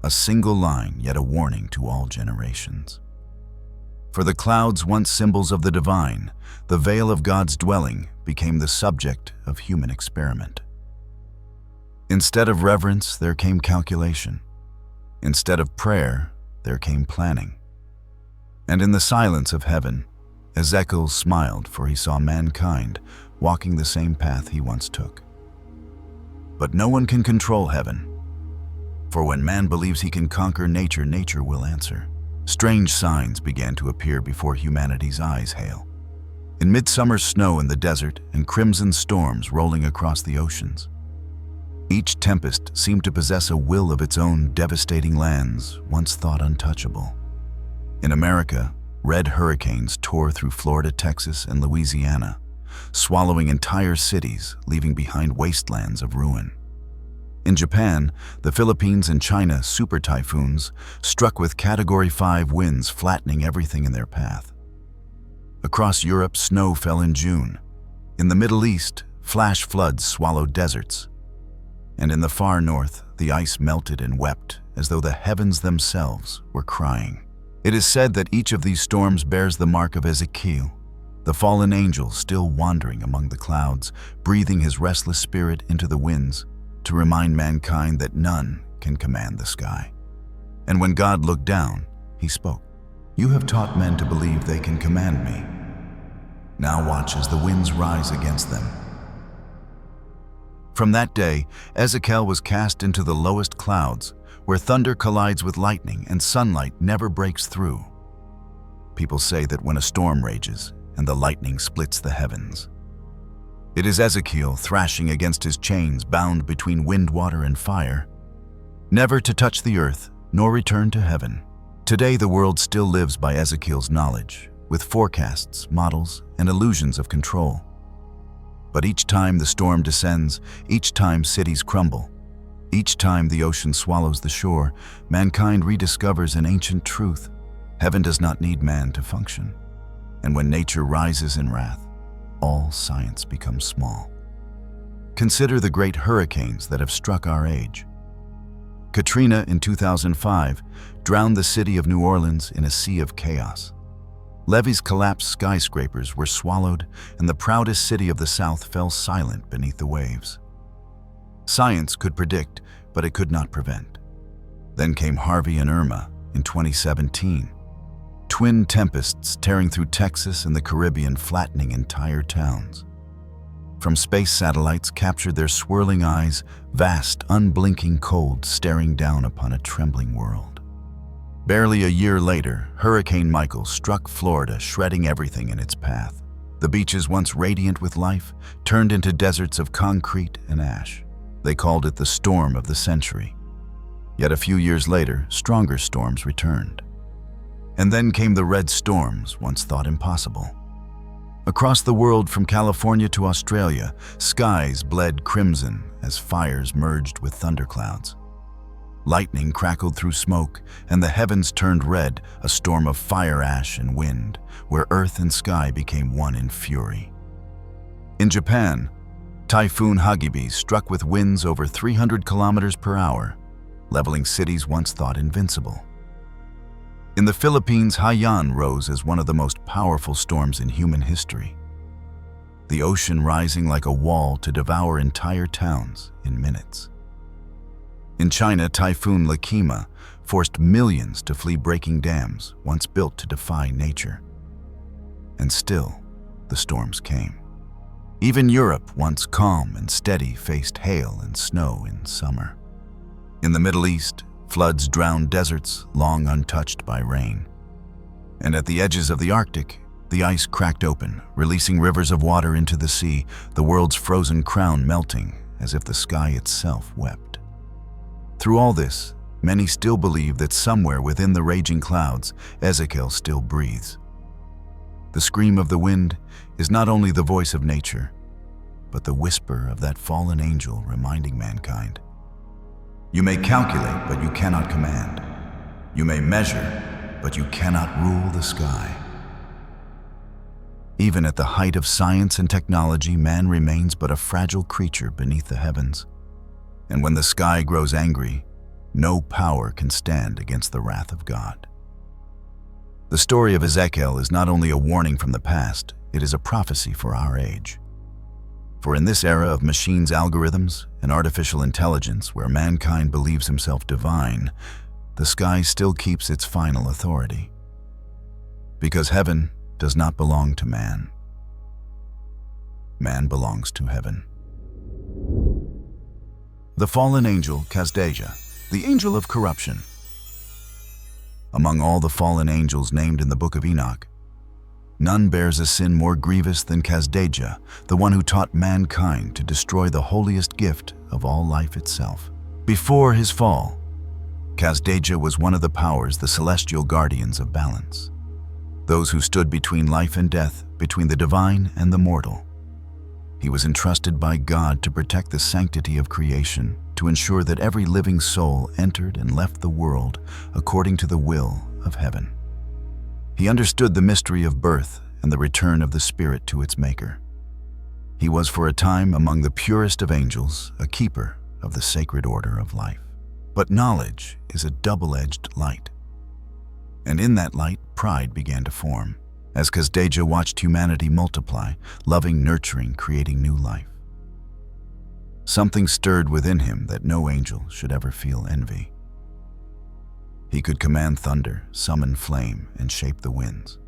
A single line, yet a warning to all generations. For the clouds, once symbols of the divine, the veil of God's dwelling, became the subject of human experiment. Instead of reverence, there came calculation. Instead of prayer, there came planning. And in the silence of heaven, Ezeqeel smiled, for he saw mankind walking the same path he once took. But no one can control heaven. For when man believes he can conquer nature, nature will answer. Strange signs began to appear before humanity's eyes. Hail in midsummer snow in the desert, and crimson storms rolling across the oceans. Each tempest seemed to possess a will of its own, devastating lands once thought untouchable. In America, red hurricanes tore through Florida, Texas, and Louisiana, swallowing entire cities, leaving behind wastelands of ruin. In Japan, the Philippines, and China, super typhoons struck with Category 5 winds, flattening everything in their path. Across Europe, snow fell in June. In the Middle East, flash floods swallowed deserts. And in the far north, the ice melted and wept as though the heavens themselves were crying. It is said that each of these storms bears the mark of Ezeqeel, the fallen angel still wandering among the clouds, breathing his restless spirit into the winds to remind mankind that none can command the sky. And when God looked down, he spoke. You have taught men to believe they can command me. Now watch as the winds rise against them. From that day, Ezeqeel was cast into the lowest clouds, where thunder collides with lightning and sunlight never breaks through. People say that when a storm rages and the lightning splits the heavens, it is Ezeqeel thrashing against his chains, bound between wind, water, and fire, never to touch the earth nor return to heaven. Today, the world still lives by Ezeqeel's knowledge, with forecasts, models, and illusions of control. But each time the storm descends, each time cities crumble, each time the ocean swallows the shore, mankind rediscovers an ancient truth. Heaven does not need man to function. And when nature rises in wrath, all science becomes small. Consider the great hurricanes that have struck our age. Katrina in 2005 drowned the city of New Orleans in a sea of chaos. Levees collapsed, skyscrapers were swallowed, and the proudest city of the South fell silent beneath the waves. Science could predict, but it could not prevent. Then came Harvey and Irma in 2017. Twin tempests tearing through Texas and the Caribbean, flattening entire towns. From space satellites captured their swirling eyes, vast, unblinking cold staring down upon a trembling world. Barely a year later, Hurricane Michael struck Florida, shredding everything in its path. The beaches, once radiant with life, turned into deserts of concrete and ash. They called it the storm of the century. Yet a few years later, stronger storms returned. And then came the red storms, once thought impossible. Across the world, from California to Australia, skies bled crimson as fires merged with thunderclouds. Lightning crackled through smoke, and the heavens turned red, a storm of fire, ash, and wind, where earth and sky became one in fury. In Japan, Typhoon Hagibis struck with winds over 300 kilometers per hour, leveling cities once thought invincible. In the Philippines, Haiyan rose as one of the most powerful storms in human history, the ocean rising like a wall to devour entire towns in minutes. In China, Typhoon Lakima forced millions to flee breaking dams once built to defy nature. And still, the storms came. Even Europe, once calm and steady, faced hail and snow in summer. In the Middle East, floods drowned deserts long untouched by rain. And at the edges of the Arctic, the ice cracked open, releasing rivers of water into the sea, the world's frozen crown melting as if the sky itself wept. Through all this, many still believe that somewhere within the raging clouds, Ezeqeel still breathes. The scream of the wind is not only the voice of nature, but the whisper of that fallen angel reminding mankind. You may calculate, but you cannot command. You may measure, but you cannot rule the sky. Even at the height of science and technology, man remains but a fragile creature beneath the heavens. And when the sky grows angry, no power can stand against the wrath of God. The story of Ezeqeel is not only a warning from the past, it is a prophecy for our age. For in this era of machines, algorithms, and artificial intelligence, where mankind believes himself divine, the sky still keeps its final authority. Because heaven does not belong to man. Man belongs to heaven. The fallen angel Kasdeja, the angel of corruption. Among all the fallen angels named in the book of Enoch, none bears a sin more grievous than Kasdeja, the one who taught mankind to destroy the holiest gift of all life itself. Before his fall, Kasdeja was one of the powers, the celestial guardians of balance, those who stood between life and death, between the divine and the mortal. He was entrusted by God to protect the sanctity of creation, to ensure that every living soul entered and left the world according to the will of heaven. He understood the mystery of birth and the return of the spirit to its maker. He was for a time among the purest of angels, a keeper of the sacred order of life. But knowledge is a double-edged light. And in that light, pride began to form, as Kasdeja watched humanity multiply, loving, nurturing, creating new life. Something stirred within him that no angel should ever feel envy. He could command thunder, summon flame, and shape the winds.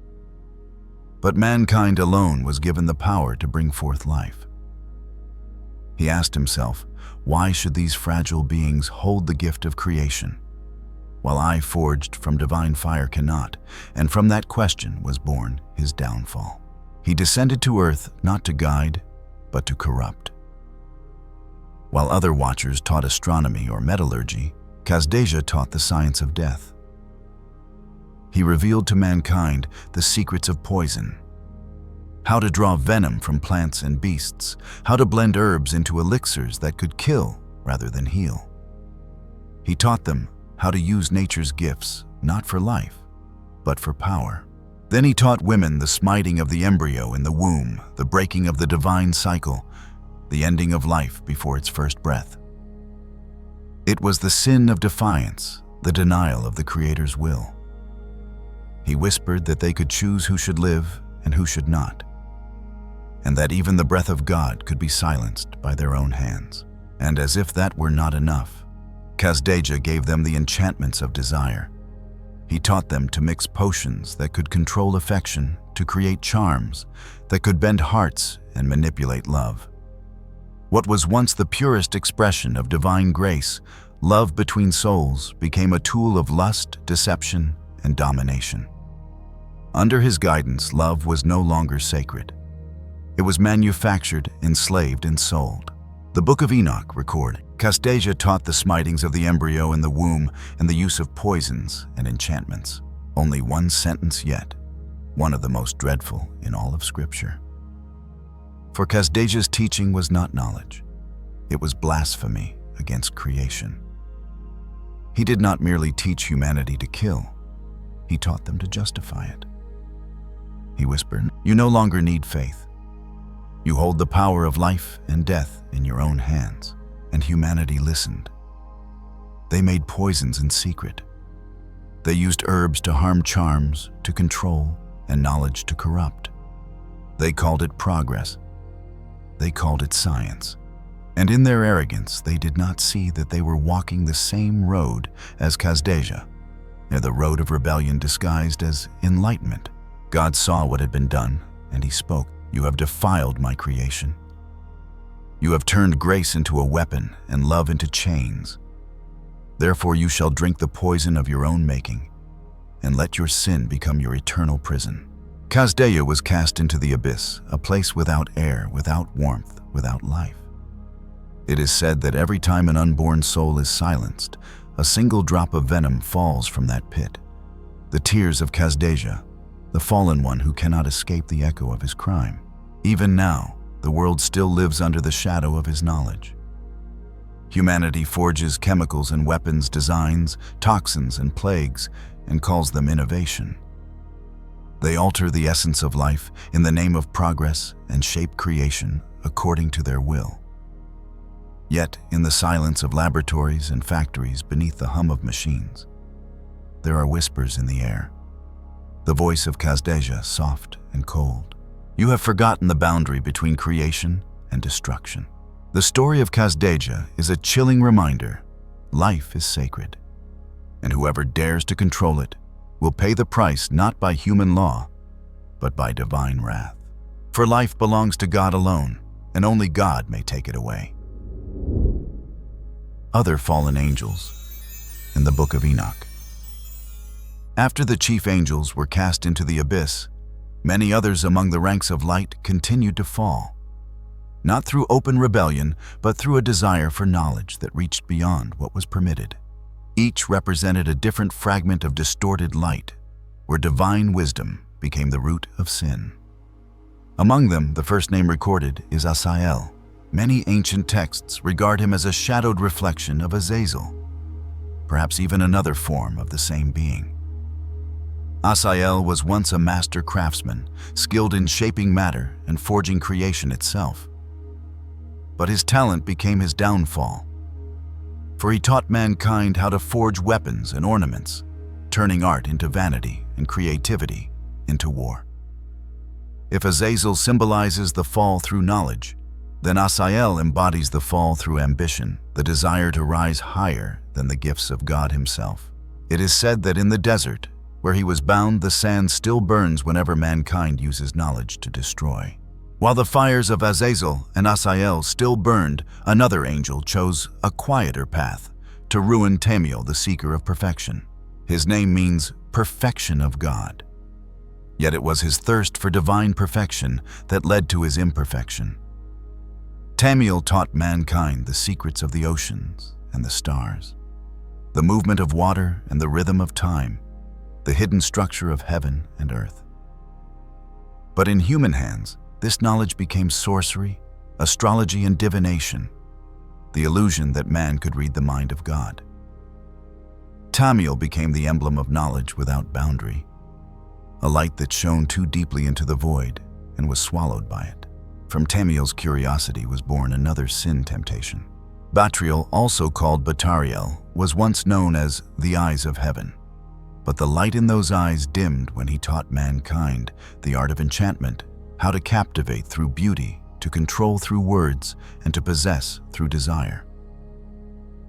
But mankind alone was given the power to bring forth life. He asked himself, why should these fragile beings hold the gift of creation, while I, forged from divine fire, cannot? And from that question was born his downfall. He descended to earth not to guide, but to corrupt. While other watchers taught astronomy or metallurgy, Kasdeja taught the science of death. He revealed to mankind the secrets of poison, how to draw venom from plants and beasts, how to blend herbs into elixirs that could kill rather than heal. He taught them how to use nature's gifts, not for life, but for power. Then he taught women the smiting of the embryo in the womb, the breaking of the divine cycle, the ending of life before its first breath. It was the sin of defiance, the denial of the Creator's will. He whispered that they could choose who should live and who should not, and that even the breath of God could be silenced by their own hands. And as if that were not enough, Kasdeja gave them the enchantments of desire. He taught them to mix potions that could control affection, to create charms that could bend hearts and manipulate love. What was once the purest expression of divine grace, love between souls, became a tool of lust, deception, and domination. Under his guidance, love was no longer sacred. It was manufactured, enslaved, and sold. The Book of Enoch record, Kasdeja taught the smitings of the embryo in the womb and the use of poisons and enchantments. Only one sentence yet, one of the most dreadful in all of Scripture. For Kasdeja's teaching was not knowledge. It was blasphemy against creation. He did not merely teach humanity to kill. He taught them to justify it. He whispered, "You no longer need faith. You hold the power of life and death in your own hands." And humanity listened. They made poisons in secret. They used herbs to harm, charms to control, and knowledge to corrupt. They called it progress. They called it science. And in their arrogance, they did not see that they were walking the same road as Kasdeja, the road of rebellion disguised as enlightenment. God saw what had been done, and he spoke, "You have defiled my creation. You have turned grace into a weapon and love into chains. Therefore you shall drink the poison of your own making, and let your sin become your eternal prison." Kasdeja was cast into the abyss, a place without air, without warmth, without life. It is said that every time an unborn soul is silenced, a single drop of venom falls from that pit. The tears of Kasdeja, the fallen one who cannot escape the echo of his crime. Even now, the world still lives under the shadow of his knowledge. Humanity forges chemicals and weapons, designs, toxins and plagues, and calls them innovation. They alter the essence of life in the name of progress and shape creation according to their will. Yet, in the silence of laboratories and factories beneath the hum of machines, there are whispers in the air. The voice of Kasdeja, soft and cold. "You have forgotten the boundary between creation and destruction." The story of Kasdeja is a chilling reminder: life is sacred, and whoever dares to control it will pay the price not by human law, but by divine wrath. For life belongs to God alone, and only God may take it away. Other fallen angels in the Book of Enoch. After the chief angels were cast into the abyss, many others among the ranks of light continued to fall, not through open rebellion, but through a desire for knowledge that reached beyond what was permitted. Each represented a different fragment of distorted light, where divine wisdom became the root of sin. Among them, the first name recorded is Azazel. Many ancient texts regard him as a shadowed reflection of Azazel, perhaps even another form of the same being. Azazel was once a master craftsman, skilled in shaping matter and forging creation itself. But his talent became his downfall, for he taught mankind how to forge weapons and ornaments, turning art into vanity and creativity into war. If Azazel symbolizes the fall through knowledge, then Azazel embodies the fall through ambition, the desire to rise higher than the gifts of God himself. It is said that in the desert, where he was bound, the sand still burns whenever mankind uses knowledge to destroy. While the fires of Azazel and Azazel still burned, another angel chose a quieter path to ruin Semyaza, the seeker of perfection. His name means perfection of God. Yet it was his thirst for divine perfection that led to his imperfection. Semyaza taught mankind the secrets of the oceans and the stars, the movement of water and the rhythm of time, the hidden structure of heaven and earth. But in human hands, this knowledge became sorcery, astrology, and divination, the illusion that man could read the mind of God. Shamsiel became the emblem of knowledge without boundary, a light that shone too deeply into the void and was swallowed by it. From Shamsiel's curiosity was born another sin temptation. Baraqijal, also called Baraqijal, was once known as the eyes of heaven. But the light in those eyes dimmed when he taught mankind the art of enchantment, how to captivate through beauty, to control through words, and to possess through desire.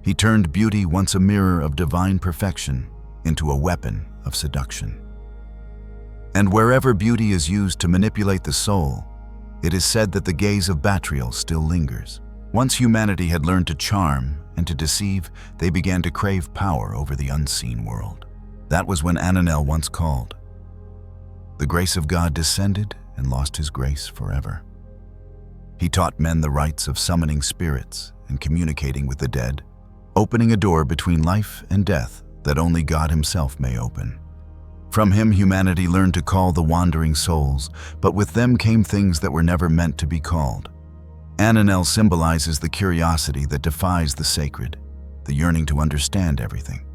He turned beauty, once a mirror of divine perfection, into a weapon of seduction. And wherever beauty is used to manipulate the soul, it is said that the gaze of Baraqijal still lingers. Once humanity had learned to charm and to deceive, they began to crave power over the unseen world. That was when Ananel once called. The grace of God descended and lost his grace forever. He taught men the rights of summoning spirits and communicating with the dead, opening a door between life and death that only God himself may open. From him, humanity learned to call the wandering souls, but with them came things that were never meant to be called. Ananel symbolizes the curiosity that defies the sacred, the yearning to understand everything,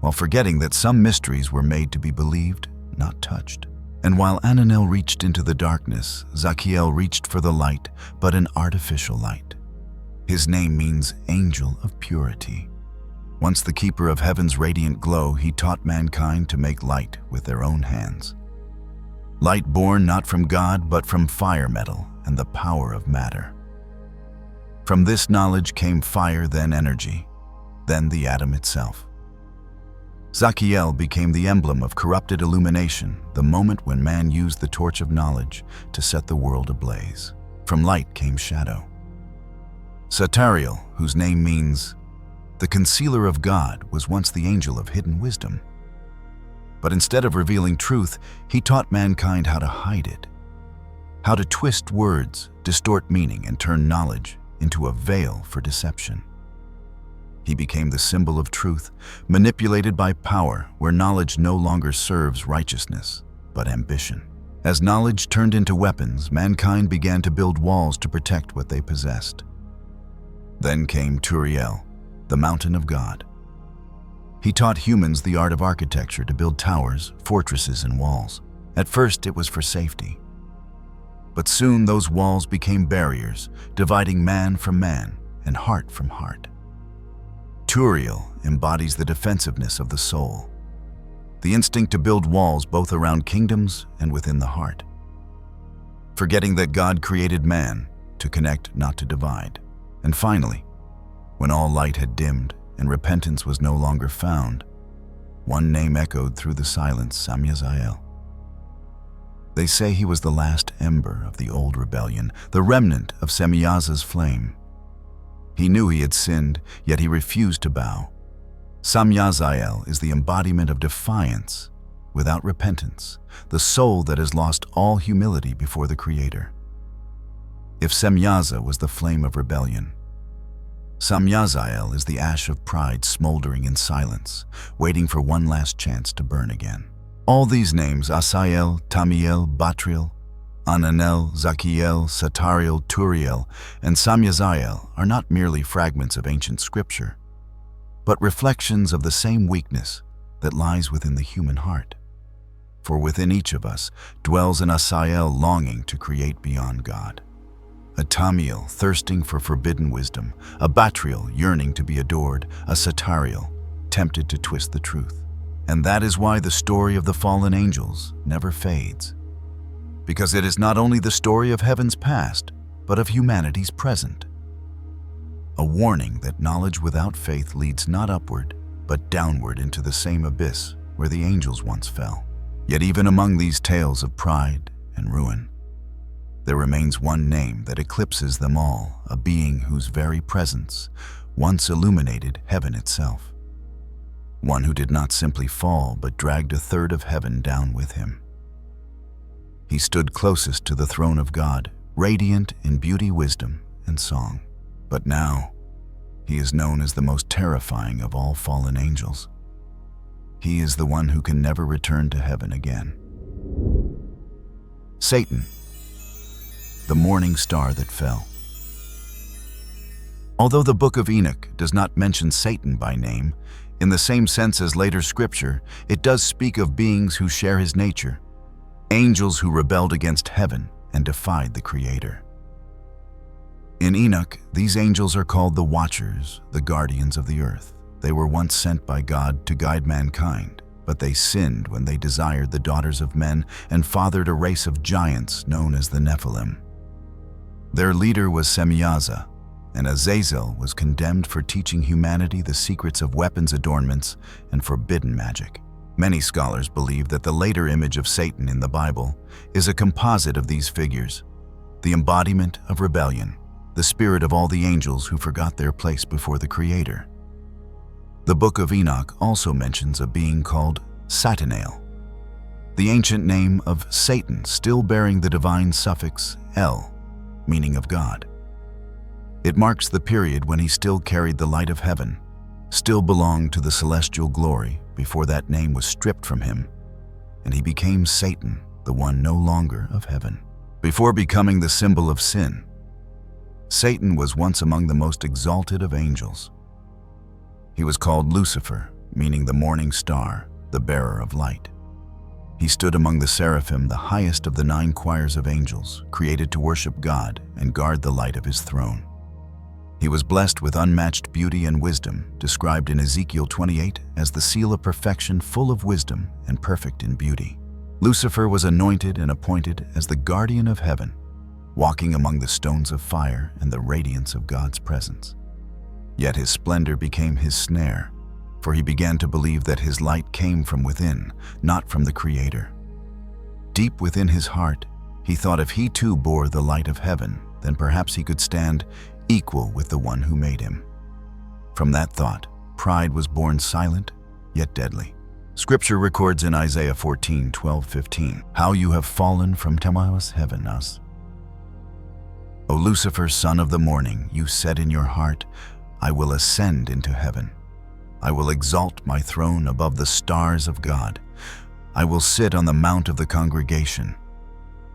while forgetting that some mysteries were made to be believed, not touched. And while Ananel reached into the darkness, Ezeqeel reached for the light, but an artificial light. His name means angel of purity. Once the keeper of heaven's radiant glow, he taught mankind to make light with their own hands. Light born not from God, but from fire metal and the power of matter. From this knowledge came fire, then energy, then the atom itself. Ezeqeel became the emblem of corrupted illumination, the moment when man used the torch of knowledge to set the world ablaze. From light came shadow. Araqiel, whose name means the concealer of God, was once the angel of hidden wisdom. But instead of revealing truth, he taught mankind how to hide it, how to twist words, distort meaning, and turn knowledge into a veil for deception. He became the symbol of truth, manipulated by power, where knowledge no longer serves righteousness, but ambition. As knowledge turned into weapons, mankind began to build walls to protect what they possessed. Then came Turiel, the mountain of God. He taught humans the art of architecture to build towers, fortresses, and walls. At first, it was for safety. But soon those walls became barriers, dividing man from man and heart from heart. Turiel embodies the defensiveness of the soul, the instinct to build walls both around kingdoms and within the heart, forgetting that God created man to connect, not to divide. And finally, when all light had dimmed and repentance was no longer found, one name echoed through the silence: Semyaza. They say he was the last ember of the old rebellion, the remnant of Semyaza's flame. He knew he had sinned, yet he refused to bow. Semyaza is the embodiment of defiance without repentance, the soul that has lost all humility before the Creator. If Semyaza was the flame of rebellion, Semyaza is the ash of pride smoldering in silence, waiting for one last chance to burn again. All these names, Azazel, Shamsiel, Baraqijal, Ananel, Ezeqeel, Araqiel, Turiel, and Semyaza, are not merely fragments of ancient scripture, but reflections of the same weakness that lies within the human heart. For within each of us dwells an Azazel longing to create beyond God, a Shamsiel thirsting for forbidden wisdom, a Baraqijal yearning to be adored, a Araqiel tempted to twist the truth. And that is why the story of the fallen angels never fades, because it is not only the story of heaven's past, but of humanity's present. A warning that knowledge without faith leads not upward, but downward into the same abyss where the angels once fell. Yet even among these tales of pride and ruin, there remains one name that eclipses them all, a being whose very presence once illuminated heaven itself. One who did not simply fall, but dragged a third of heaven down with him. He stood closest to the throne of God, radiant in beauty, wisdom, and song. But now, he is known as the most terrifying of all fallen angels. He is the one who can never return to heaven again. Satan, the morning star that fell. Although the Book of Enoch does not mention Satan by name, in the same sense as later scripture, it does speak of beings who share his nature, angels who rebelled against heaven and defied the Creator. In Enoch, these angels are called the Watchers, the guardians of the earth. They were once sent by God to guide mankind, but they sinned when they desired the daughters of men and fathered a race of giants known as the Nephilim. Their leader was Semyaza, and Azazel was condemned for teaching humanity the secrets of weapons adornments and forbidden magic. Many scholars believe that the later image of Satan in the Bible is a composite of these figures, the embodiment of rebellion, the spirit of all the angels who forgot their place before the Creator. The Book of Enoch also mentions a being called Satanael, the ancient name of Satan, still bearing the divine suffix El, meaning of God. It marks the period when he still carried the light of heaven, still belonged to the celestial glory before that name was stripped from him, and he became Satan, the one no longer of heaven. Before becoming the symbol of sin, Satan was once among the most exalted of angels. He was called Lucifer, meaning the morning star, the bearer of light. He stood among the seraphim, the highest of the 9 choirs of angels, created to worship God and guard the light of his throne. He was blessed with unmatched beauty and wisdom, described in Ezeqeel 28 as the seal of perfection, full of wisdom and perfect in beauty. Lucifer was anointed and appointed as the guardian of heaven, walking among the stones of fire and the radiance of God's presence. Yet his splendor became his snare, for he began to believe that his light came from within, not from the Creator. Deep within his heart, he thought if he too bore the light of heaven, then perhaps he could stand equal with the one who made him. From that thought, pride was born silent, yet deadly. Scripture records in Isaiah 14:12-15, "How you have fallen from Semyaza's heaven, us. O Lucifer, son of the morning, you said in your heart, I will ascend into heaven. I will exalt my throne above the stars of God. I will sit on the mount of the congregation.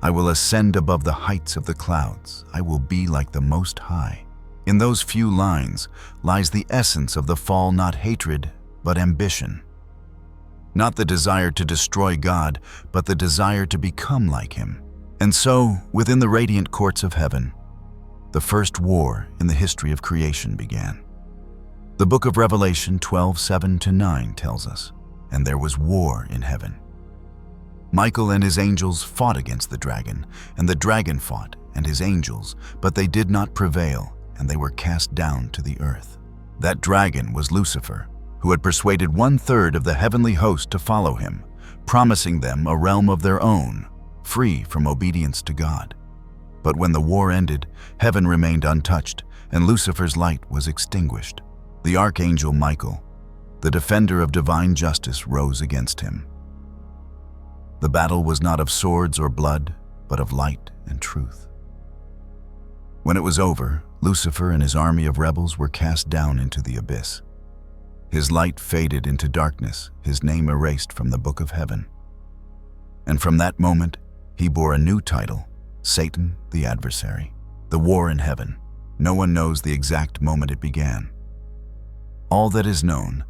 I will ascend above the heights of the clouds. I will be like the Most High." In those few lines lies the essence of the fall, not hatred, but ambition. Not the desire to destroy God, but the desire to become like Him. And so, within the radiant courts of heaven, the first war in the history of creation began. The book of Revelation 12:7-9 tells us, "And there was war in heaven. Michael and his angels fought against the dragon, and the dragon fought and his angels, but they did not prevail, and they were cast down to the earth." That dragon was Lucifer, who had persuaded 1/3 of the heavenly host to follow him, promising them a realm of their own, free from obedience to God. But when the war ended, heaven remained untouched, and Lucifer's light was extinguished. The archangel Michael, the defender of divine justice, rose against him. The battle was not of swords or blood, but of light and truth. When it was over, Lucifer and his army of rebels were cast down into the abyss. His light faded into darkness, his name erased from the book of heaven. And from that moment, he bore a new title, Satan the Adversary. The war in heaven. No one knows the exact moment it began. All that is known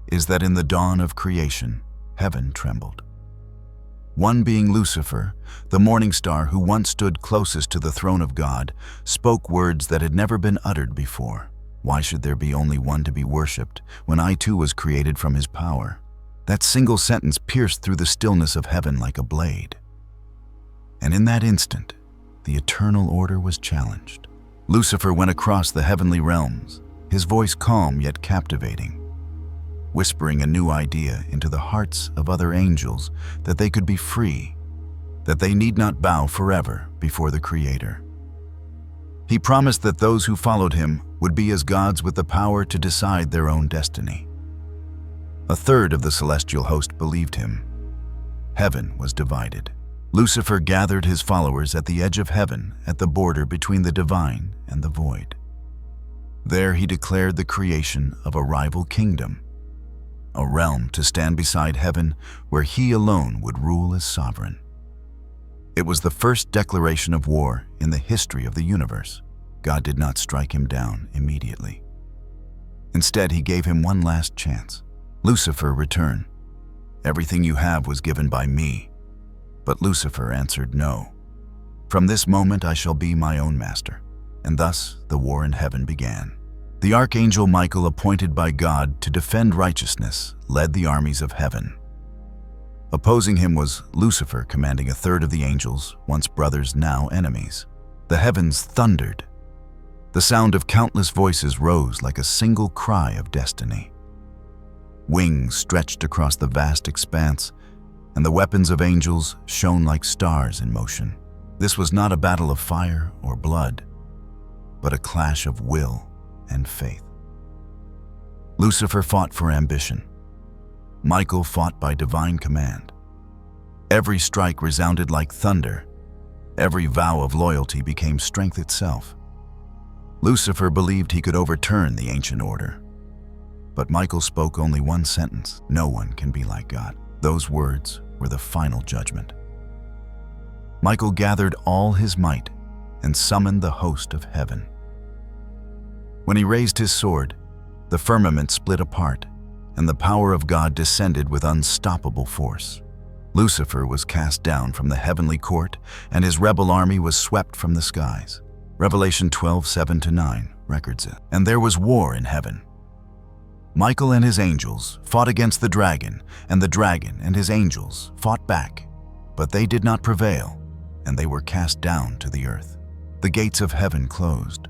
is that in the dawn of creation, heaven trembled. One being Lucifer, the morning star who once stood closest to the throne of God, spoke words that had never been uttered before. "Why should there be only one to be worshipped, when I too was created from his power?" That single sentence pierced through the stillness of heaven like a blade. And in that instant, the eternal order was challenged. Lucifer went across the heavenly realms, his voice calm yet captivating, whispering a new idea into the hearts of other angels, that they could be free, that they need not bow forever before the Creator. He promised that those who followed him would be as gods with the power to decide their own destiny. 1/3 of the celestial host believed him. Heaven was divided. Lucifer gathered his followers at the edge of heaven, at the border between the divine and the void. There he declared the creation of a rival kingdom, a realm to stand beside heaven where he alone would rule as sovereign. It was the first declaration of war in the history of the universe. God did not strike him down immediately. Instead, he gave him one last chance. Lucifer, return. Everything you have was given by me. But Lucifer answered no. From this moment I shall be my own master. And thus the war in heaven began. The archangel Michael, appointed by God to defend righteousness, led the armies of heaven. Opposing him was Lucifer, commanding a third of the angels, once brothers, now enemies. The heavens thundered. The sound of countless voices rose like a single cry of destiny. Wings stretched across the vast expanse, and the weapons of angels shone like stars in motion. This was not a battle of fire or blood, but a clash of will and faith. Lucifer fought for ambition. Michael fought by divine command. Every strike resounded like thunder. Every vow of loyalty became strength itself. Lucifer believed he could overturn the ancient order. But Michael spoke only one sentence: no one can be like God. Those words were the final judgment. Michael gathered all his might and summoned the host of heaven. When he raised his sword, the firmament split apart, and the power of God descended with unstoppable force. Lucifer was cast down from the heavenly court, and his rebel army was swept from the skies. Revelation 12:7-9 records it. And there was war in heaven. Michael and his angels fought against the dragon, and the dragon and his angels fought back. But they did not prevail, and they were cast down to the earth. The gates of heaven closed.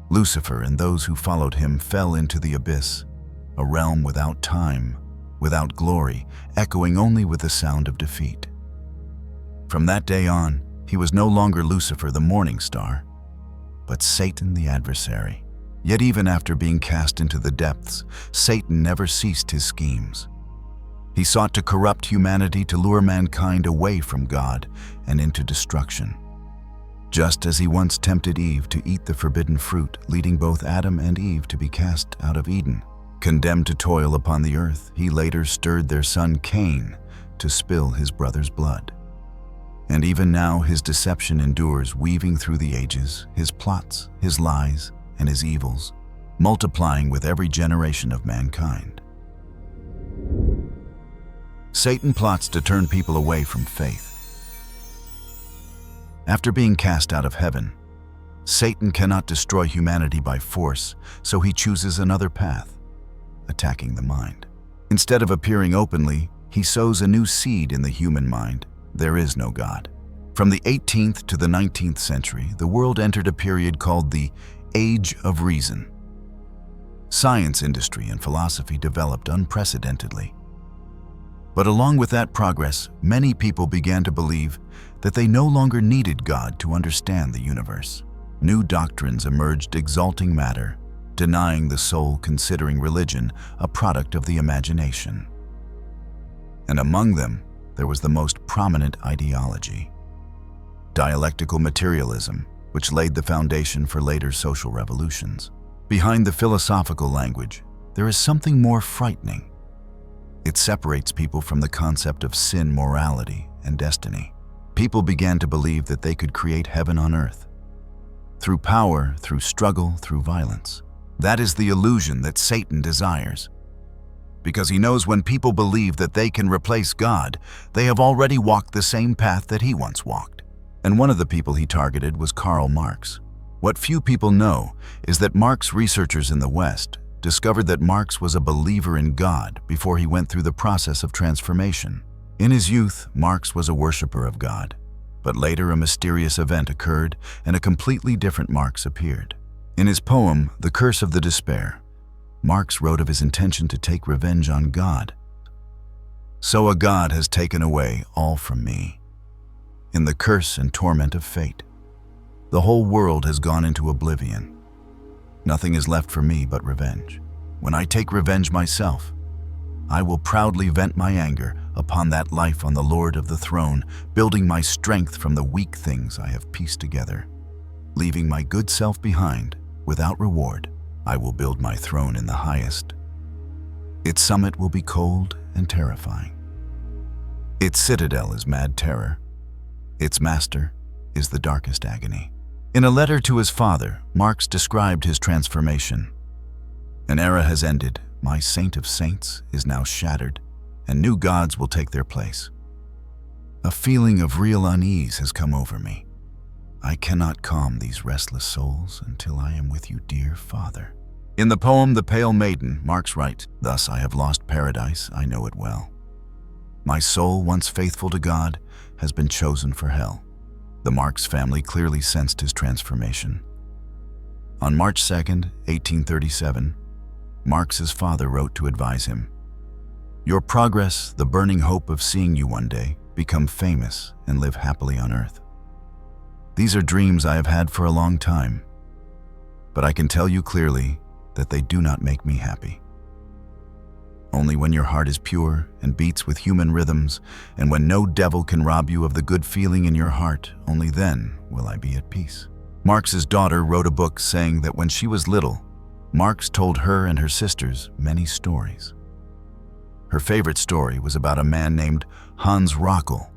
Lucifer and those who followed him fell into the abyss, a realm without time, without glory, echoing only with the sound of defeat. From that day on, he was no longer Lucifer the morning star, but Satan the adversary. Yet even after being cast into the depths, Satan never ceased his schemes. He sought to corrupt humanity, to lure mankind away from God and into destruction. Just as he once tempted Eve to eat the forbidden fruit, leading both Adam and Eve to be cast out of Eden. Condemned to toil upon the earth, he later stirred their son Cain to spill his brother's blood. And even now his deception endures, weaving through the ages, his plots, his lies, and his evils, multiplying with every generation of mankind. Satan plots to turn people away from faith. After being cast out of heaven, Satan cannot destroy humanity by force, so he chooses another path, attacking the mind. Instead of appearing openly, he sows a new seed in the human mind. There is no God. From the 18th to the 19th century, the world entered a period called the Age of Reason. Science, industry, and philosophy developed unprecedentedly. But along with that progress, many people began to believe that they no longer needed God to understand the universe. New doctrines emerged exalting matter, denying the soul, considering religion a product of the imagination. And among them, there was the most prominent ideology: dialectical materialism, which laid the foundation for later social revolutions. Behind the philosophical language, there is something more frightening. It separates people from the concept of sin, morality, and destiny. People began to believe that they could create heaven on earth. Through power, through struggle, through violence. That is the illusion that Satan desires. Because he knows when people believe that they can replace God, they have already walked the same path that he once walked. And one of the people he targeted was Karl Marx. What few people know is that Marx researchers in the West discovered that Marx was a believer in God before he went through the process of transformation. In his youth, Marx was a worshiper of God, but later a mysterious event occurred and a completely different Marx appeared. In his poem, The Curse of the Despair, Marx wrote of his intention to take revenge on God. So a God has taken away all from me. In the curse and torment of fate, the whole world has gone into oblivion. Nothing is left for me but revenge. When I take revenge myself, I will proudly vent my anger upon that life on the Lord of the throne, building my strength from the weak things I have pieced together. Leaving my good self behind, without reward, I will build my throne in the highest. Its summit will be cold and terrifying. Its citadel is mad terror. Its master is the darkest agony. In a letter to his father, Marx described his transformation. An era has ended, my saint of saints is now shattered, and new gods will take their place. A feeling of real unease has come over me. I cannot calm these restless souls until I am with you, dear Father. In the poem The Pale Maiden, Marx writes, "Thus I have lost paradise, I know it well. My soul, once faithful to God, has been chosen for hell." The Marx family clearly sensed his transformation. On March 2nd, 1837, Marx's father wrote to advise him, "Your progress, the burning hope of seeing you one day, become famous and live happily on earth. These are dreams I have had for a long time, but I can tell you clearly that they do not make me happy. Only when your heart is pure and beats with human rhythms, and when no devil can rob you of the good feeling in your heart, only then will I be at peace." Marx's daughter wrote a book saying that when she was little, Marx told her and her sisters many stories. Her favorite story was about a man named Hans Araqiel.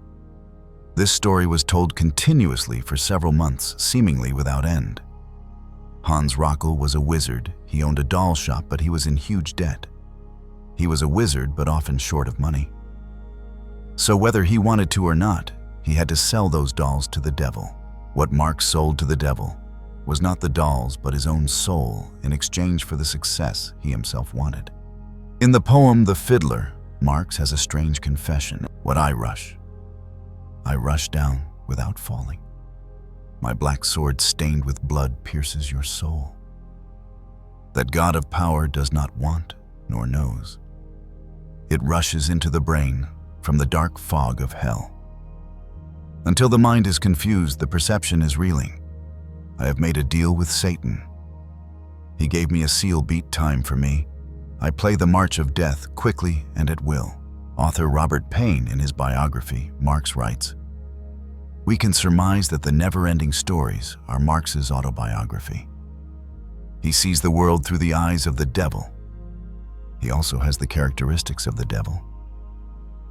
This story was told continuously for several months, seemingly without end. Hans Araqiel was a wizard. He owned a doll shop, but he was in huge debt. He was a wizard, but often short of money. So whether he wanted to or not, he had to sell those dolls to the devil. What Marx sold to the devil was not the dolls, but his own soul in exchange for the success he himself wanted. In the poem The Fiddler, Marx has a strange confession. "What I rush down without falling. My black sword stained with blood pierces your soul. That God of power does not want nor knows. It rushes into the brain from the dark fog of hell. Until the mind is confused, the perception is reeling. I have made a deal with Satan. He gave me a seal beat time for me. I play the march of death quickly and at will." Author Robert Payne, in his biography, Marx writes, "We can surmise that the never-ending stories are Marx's autobiography. He sees the world through the eyes of the devil. He also has the characteristics of the devil.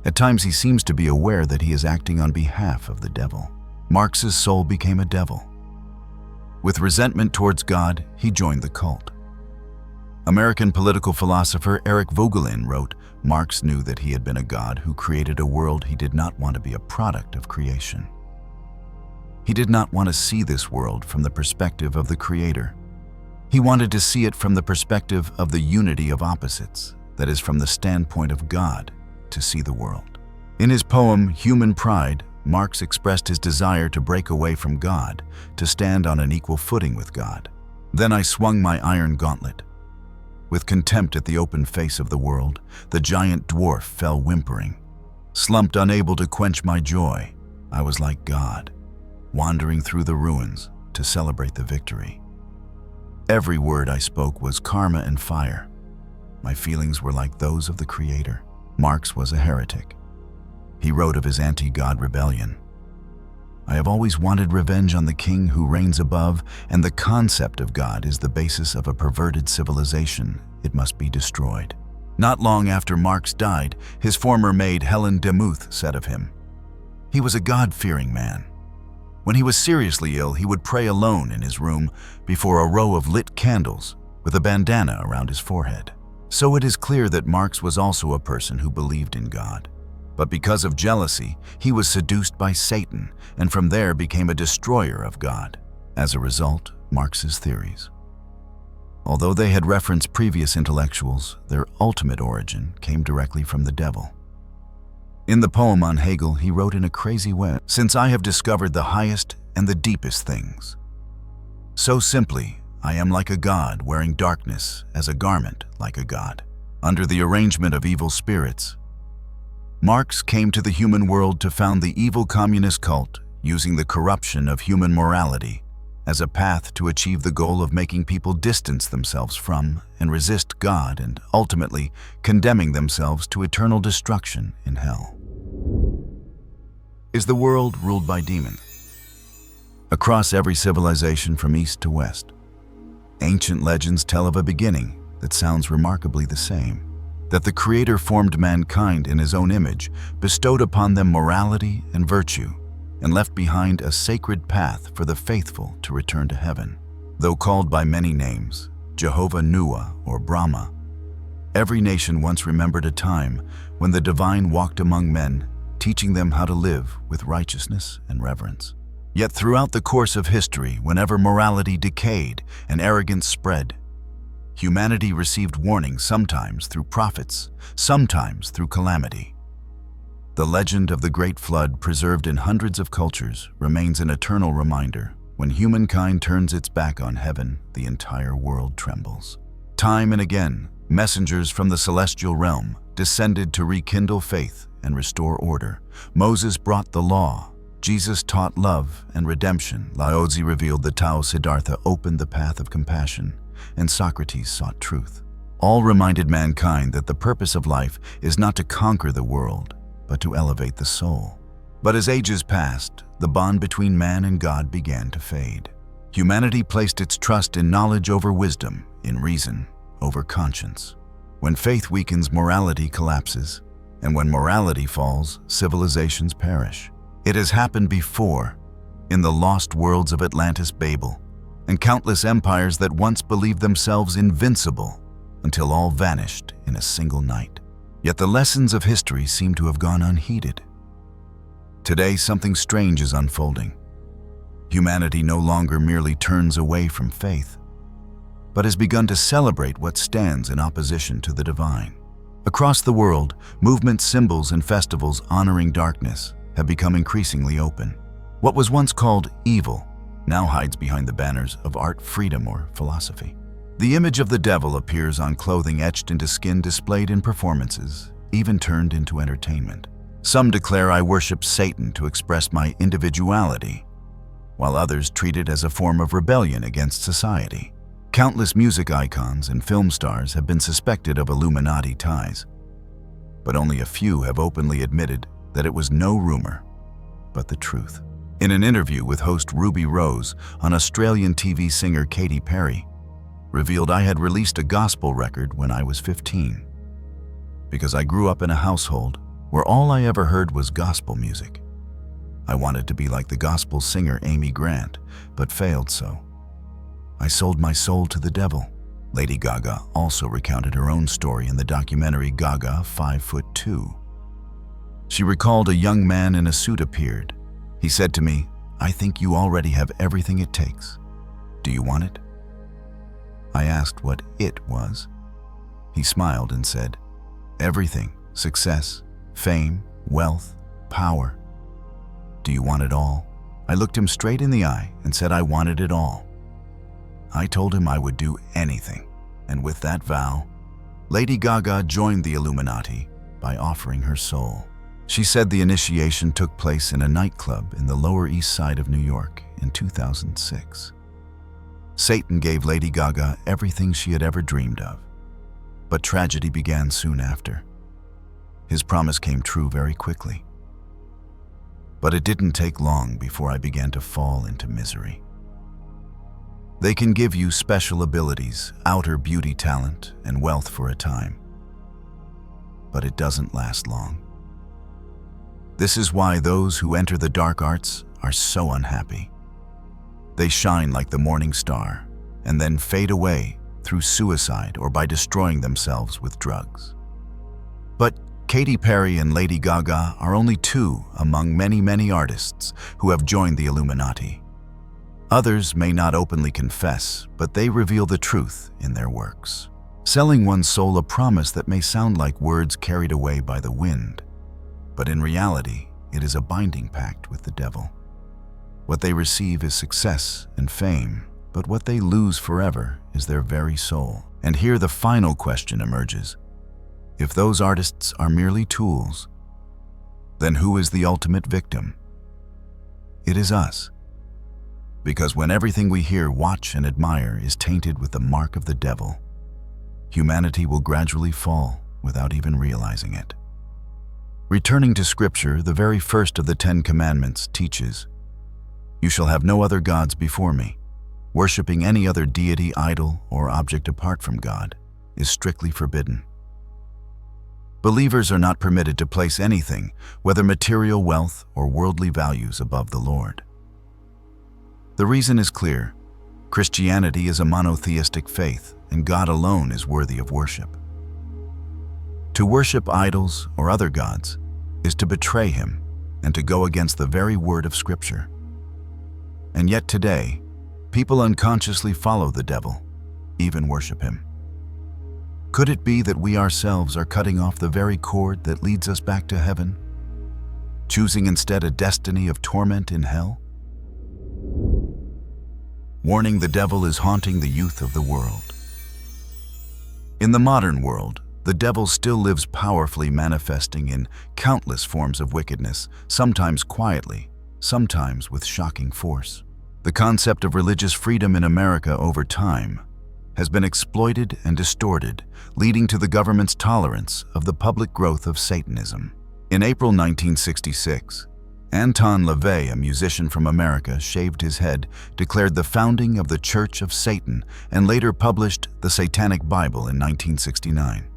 At times he seems to be aware that he is acting on behalf of the devil." Marx's soul became a devil. With resentment towards God, he joined the cult. American political philosopher Eric Vogelin wrote, "Marx knew that he had been a god who created a world he did not want to be a product of creation. He did not want to see this world from the perspective of the Creator. He wanted to see it from the perspective of the unity of opposites, that is, from the standpoint of God, to see the world." In his poem Human Pride, Marx expressed his desire to break away from God, to stand on an equal footing with God. "Then I swung my iron gauntlet. With contempt at the open face of the world, the giant dwarf fell whimpering. Slumped unable to quench my joy, I was like God, wandering through the ruins to celebrate the victory. Every word I spoke was karma and fire. My feelings were like those of the Creator." Marx was a heretic. He wrote of his anti-God rebellion, "I have always wanted revenge on the king who reigns above, and the concept of God is the basis of a perverted civilization. It must be destroyed." Not long after Marx died, his former maid Helen Demuth said of him, "He was a God-fearing man. When he was seriously ill, he would pray alone in his room before a row of lit candles with a bandana around his forehead." So it is clear that Marx was also a person who believed in God. But because of jealousy, he was seduced by Satan, and from there became a destroyer of God. As a result, Marx's theories, although they had referenced previous intellectuals, their ultimate origin came directly from the devil. In the poem on Hegel, he wrote in a crazy way, "Since I have discovered the highest and the deepest things, so simply I am like a god wearing darkness as a garment like a god. Under the arrangement of evil spirits, Marx came to the human world to found the evil communist cult, using the corruption of human morality as a path to achieve the goal of making people distance themselves from and resist God, and ultimately condemning themselves to eternal destruction in hell." Is the world ruled by demons? Across every civilization from east to west, ancient legends tell of a beginning that sounds remarkably the same. That the Creator formed mankind in His own image, bestowed upon them morality and virtue, and left behind a sacred path for the faithful to return to heaven. Though called by many names, Jehovah Nuah or Brahma, every nation once remembered a time when the divine walked among men, teaching them how to live with righteousness and reverence. Yet throughout the course of history, whenever morality decayed and arrogance spread, humanity received warning, sometimes through prophets, sometimes through calamity. The legend of the Great Flood, preserved in hundreds of cultures, remains an eternal reminder. When humankind turns its back on heaven, the entire world trembles. Time and again, messengers from the celestial realm descended to rekindle faith and restore order. Moses brought the law. Jesus taught love and redemption. Lao Tzu revealed the Tao. Siddhartha opened the path of compassion, and Socrates sought truth. All reminded mankind that the purpose of life is not to conquer the world, but to elevate the soul. But as ages passed, the bond between man and God began to fade. Humanity placed its trust in knowledge over wisdom, in reason over conscience. When faith weakens, morality collapses, and when morality falls, civilizations perish. It has happened before, in the lost worlds of Atlantis, Babel, and countless empires that once believed themselves invincible until all vanished in a single night. Yet the lessons of history seem to have gone unheeded. Today, something strange is unfolding. Humanity no longer merely turns away from faith, but has begun to celebrate what stands in opposition to the divine. Across the world, movements, symbols, and festivals honoring darkness have become increasingly open. What was once called evil now hides behind the banners of art, freedom, or philosophy. The image of the devil appears on clothing etched into skin, displayed in performances, even turned into entertainment. Some declare I worship Satan to express my individuality, while others treat it as a form of rebellion against society. Countless music icons and film stars have been suspected of Illuminati ties, but only a few have openly admitted that it was no rumor, but the truth. In an interview with host Ruby Rose on Australian TV singer Katy Perry, revealed I had released a gospel record when I was 15, because I grew up in a household where all I ever heard was gospel music. I wanted to be like the gospel singer Amy Grant, but failed so. I sold my soul to the devil. Lady Gaga also recounted her own story in the documentary Gaga 5'2". She recalled a young man in a suit appeared. He said to me, "I think you already have everything it takes. Do you want it?" I asked what it was. He smiled and said, "Everything, success, fame, wealth, power. Do you want it all?" I looked him straight in the eye and said I wanted it all. I told him I would do anything, and with that vow, Lady Gaga joined the Illuminati by offering her soul. She said the initiation took place in a nightclub in the Lower East Side of New York in 2006. Satan gave Lady Gaga everything she had ever dreamed of, but tragedy began soon after. His promise came true very quickly. But it didn't take long before I began to fall into misery. They can give you special abilities, outer beauty, talent, and wealth for a time, but it doesn't last long. This is why those who enter the dark arts are so unhappy. They shine like the morning star and then fade away through suicide or by destroying themselves with drugs. But Katy Perry and Lady Gaga are only two among many, many artists who have joined the Illuminati. Others may not openly confess, but they reveal the truth in their works, selling one's soul a promise that may sound like words carried away by the wind, but in reality, it is a binding pact with the devil. What they receive is success and fame, but what they lose forever is their very soul. And here the final question emerges. If those artists are merely tools, then who is the ultimate victim? It is us. Because when everything we hear, watch, and admire is tainted with the mark of the devil, humanity will gradually fall without even realizing it. Returning to Scripture, the very first of the 10 Commandments teaches, "You shall have no other gods before me." Worshipping any other deity, idol, or object apart from God is strictly forbidden. Believers are not permitted to place anything, whether material wealth or worldly values, above the Lord. The reason is clear. Christianity is a monotheistic faith, and God alone is worthy of worship. To worship idols or other gods is to betray Him and to go against the very word of Scripture. And yet today, people unconsciously follow the devil, even worship him. Could it be that we ourselves are cutting off the very cord that leads us back to heaven, choosing instead a destiny of torment in hell? Warning: the devil is haunting the youth of the world. In the modern world, the devil still lives powerfully, manifesting in countless forms of wickedness, sometimes quietly, sometimes with shocking force. The concept of religious freedom in America over time has been exploited and distorted, leading to the government's tolerance of the public growth of Satanism. In April 1966, Anton LaVey, a musician from America, shaved his head, declared the founding of the Church of Satan, and later published the Satanic Bible in 1969.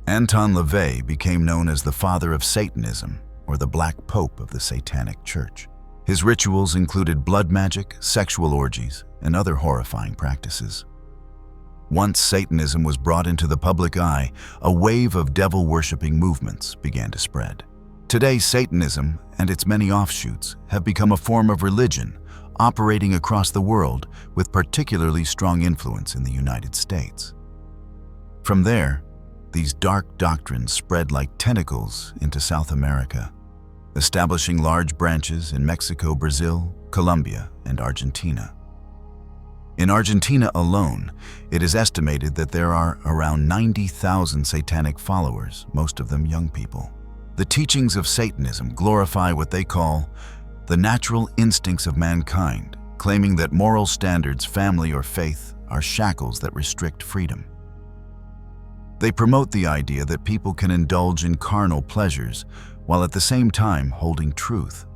Anton LaVey became known as the father of Satanism, or the Black Pope of the Satanic Church. His rituals included blood magic, sexual orgies, and other horrifying practices. Once Satanism was brought into the public eye, a wave of devil-worshipping movements began to spread. Today, Satanism and its many offshoots have become a form of religion operating across the world, with particularly strong influence in the United States. From there, these dark doctrines spread like tentacles into South America, establishing large branches in Mexico, Brazil, Colombia, and Argentina. In Argentina alone, it is estimated that there are around 90,000 satanic followers, most of them young people. The teachings of Satanism glorify what they call the natural instincts of mankind, claiming that moral standards, family, or faith are shackles that restrict freedom. They promote the idea that people can indulge in carnal pleasures while at the same time holding truth.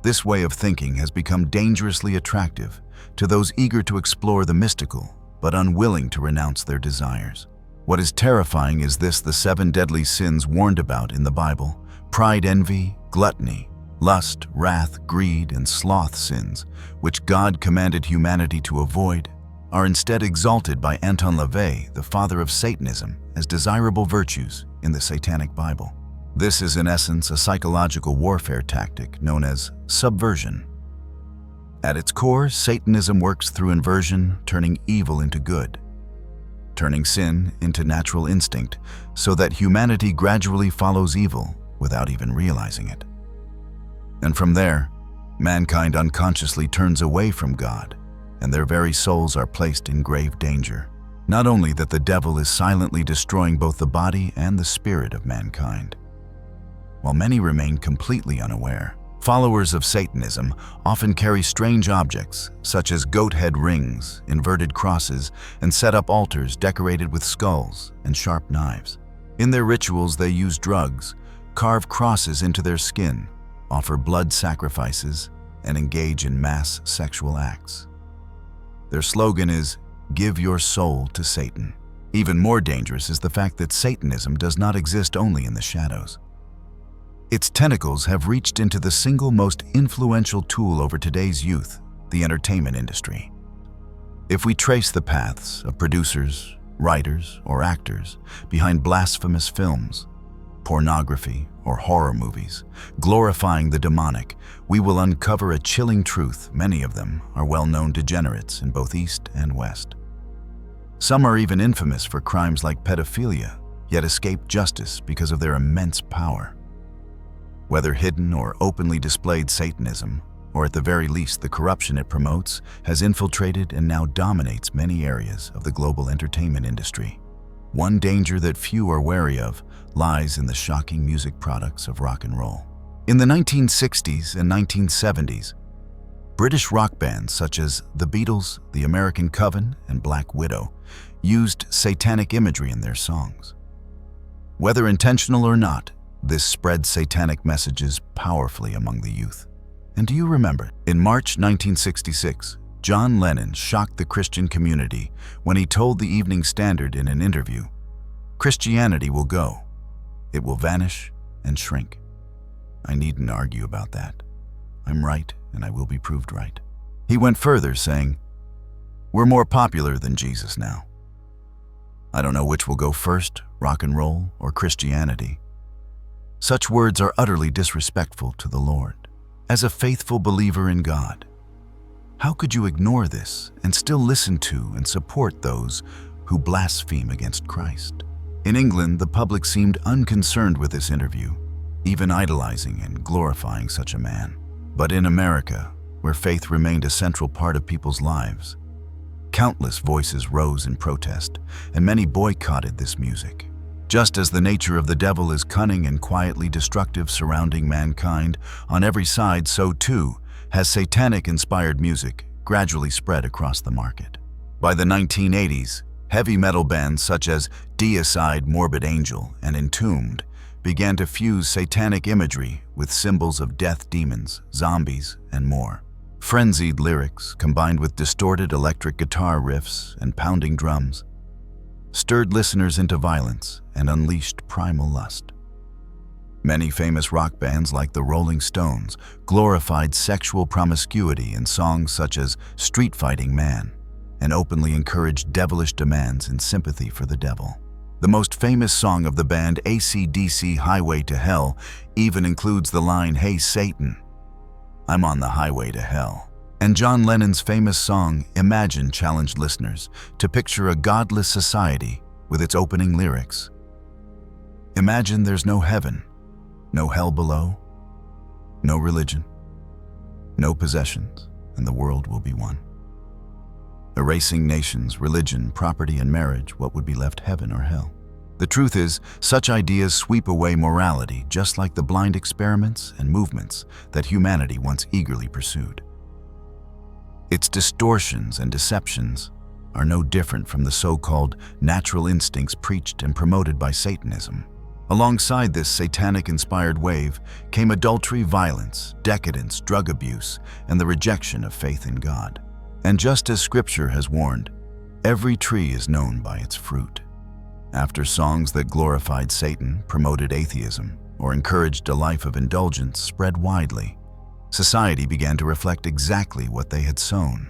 This way of thinking has become dangerously attractive to those eager to explore the mystical but unwilling to renounce their desires. What is terrifying is this: the 7 deadly sins warned about in the Bible, pride, envy, gluttony, lust, wrath, greed, and sloth sins, which God commanded humanity to avoid, are instead exalted by Anton LaVey, the father of Satanism, as desirable virtues in the Satanic Bible. This is in essence a psychological warfare tactic known as subversion. At its core, Satanism works through inversion, turning evil into good, turning sin into natural instinct, so that humanity gradually follows evil without even realizing it. And from there, mankind unconsciously turns away from God, and their very souls are placed in grave danger. Not only that, the devil is silently destroying both the body and the spirit of mankind, while many remain completely unaware. Followers of Satanism often carry strange objects, such as goat head rings, inverted crosses, and set up altars decorated with skulls and sharp knives. In their rituals, they use drugs, carve crosses into their skin, offer blood sacrifices, and engage in mass sexual acts. Their slogan is, "Give your soul to Satan." Even more dangerous is the fact that Satanism does not exist only in the shadows. Its tentacles have reached into the single most influential tool over today's youth, the entertainment industry. If we trace the paths of producers, writers, or actors behind blasphemous films, pornography, or horror movies, glorifying the demonic, we will uncover a chilling truth: many of them are well-known degenerates in both East and West. Some are even infamous for crimes like pedophilia, yet escape justice because of their immense power. Whether hidden or openly displayed, Satanism, or at the very least the corruption it promotes, has infiltrated and now dominates many areas of the global entertainment industry. One danger that few are wary of lies in the shocking music products of rock and roll. In the 1960s and 1970s, British rock bands such as the Beatles, the American Coven, and Black Widow used satanic imagery in their songs. Whether intentional or not, this spread satanic messages powerfully among the youth. And do you remember? In March 1966, John Lennon shocked the Christian community when he told the Evening Standard in an interview, Christianity will go. It will vanish and shrink. I needn't argue about that. I'm right, and I will be proved right. He went further, saying, "We're more popular than Jesus now. I don't know which will go first, rock and roll or Christianity." Such words are utterly disrespectful to the Lord. As a faithful believer in God, how could you ignore this and still listen to and support those who blaspheme against Christ? In England, the public seemed unconcerned with this interview, even idolizing and glorifying such a man. But in America, where faith remained a central part of people's lives, countless voices rose in protest, and many boycotted this music. Just as the nature of the devil is cunning and quietly destructive surrounding mankind on every side, so too has satanic-inspired music gradually spread across the market. By the 1980s, heavy metal bands such as Deicide, Morbid Angel, and Entombed began to fuse satanic imagery with symbols of death demons, zombies, and more. Frenzied lyrics, combined with distorted electric guitar riffs and pounding drums, stirred listeners into violence and unleashed primal lust. Many famous rock bands like the Rolling Stones glorified sexual promiscuity in songs such as Street Fighting Man and openly encouraged devilish demands in sympathy for the devil. The most famous song of the band, AC/DC Highway to Hell, even includes the line, "Hey Satan, I'm on the highway to hell." And John Lennon's famous song, Imagine, challenged listeners to picture a godless society with its opening lyrics. Imagine there's no heaven, no hell below, no religion, no possessions, and the world will be one. Erasing nations, religion, property, and marriage, what would be left, heaven or hell? The truth is, such ideas sweep away morality, just like the blind experiments and movements that humanity once eagerly pursued. Its distortions and deceptions are no different from the so-called natural instincts preached and promoted by Satanism. Alongside this satanic-inspired wave came adultery, violence, decadence, drug abuse, and the rejection of faith in God. And just as Scripture has warned, every tree is known by its fruit. After songs that glorified Satan, promoted atheism, or encouraged a life of indulgence spread widely, society began to reflect exactly what they had sown.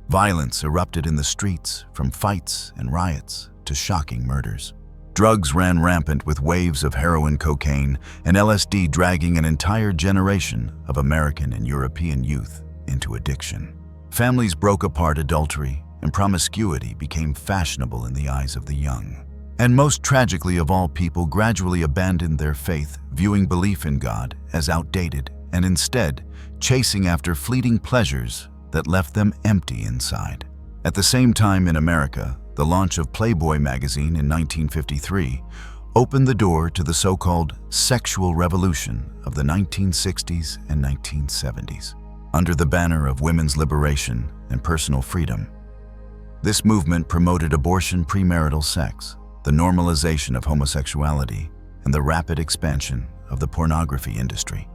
Violence erupted in the streets, from fights and riots to shocking murders. Drugs ran rampant, with waves of heroin, cocaine, and LSD dragging an entire generation of American and European youth into addiction. Families broke apart, adultery and promiscuity became fashionable in the eyes of the young. And most tragically of all, people gradually abandoned their faith, viewing belief in God as outdated, and instead chasing after fleeting pleasures that left them empty inside. At the same time, in America, the launch of Playboy magazine in 1953 opened the door to the so-called sexual revolution of the 1960s and 1970s. Under the banner of women's liberation and personal freedom, this movement promoted abortion, premarital sex, the normalization of homosexuality, and the rapid expansion of the pornography industry.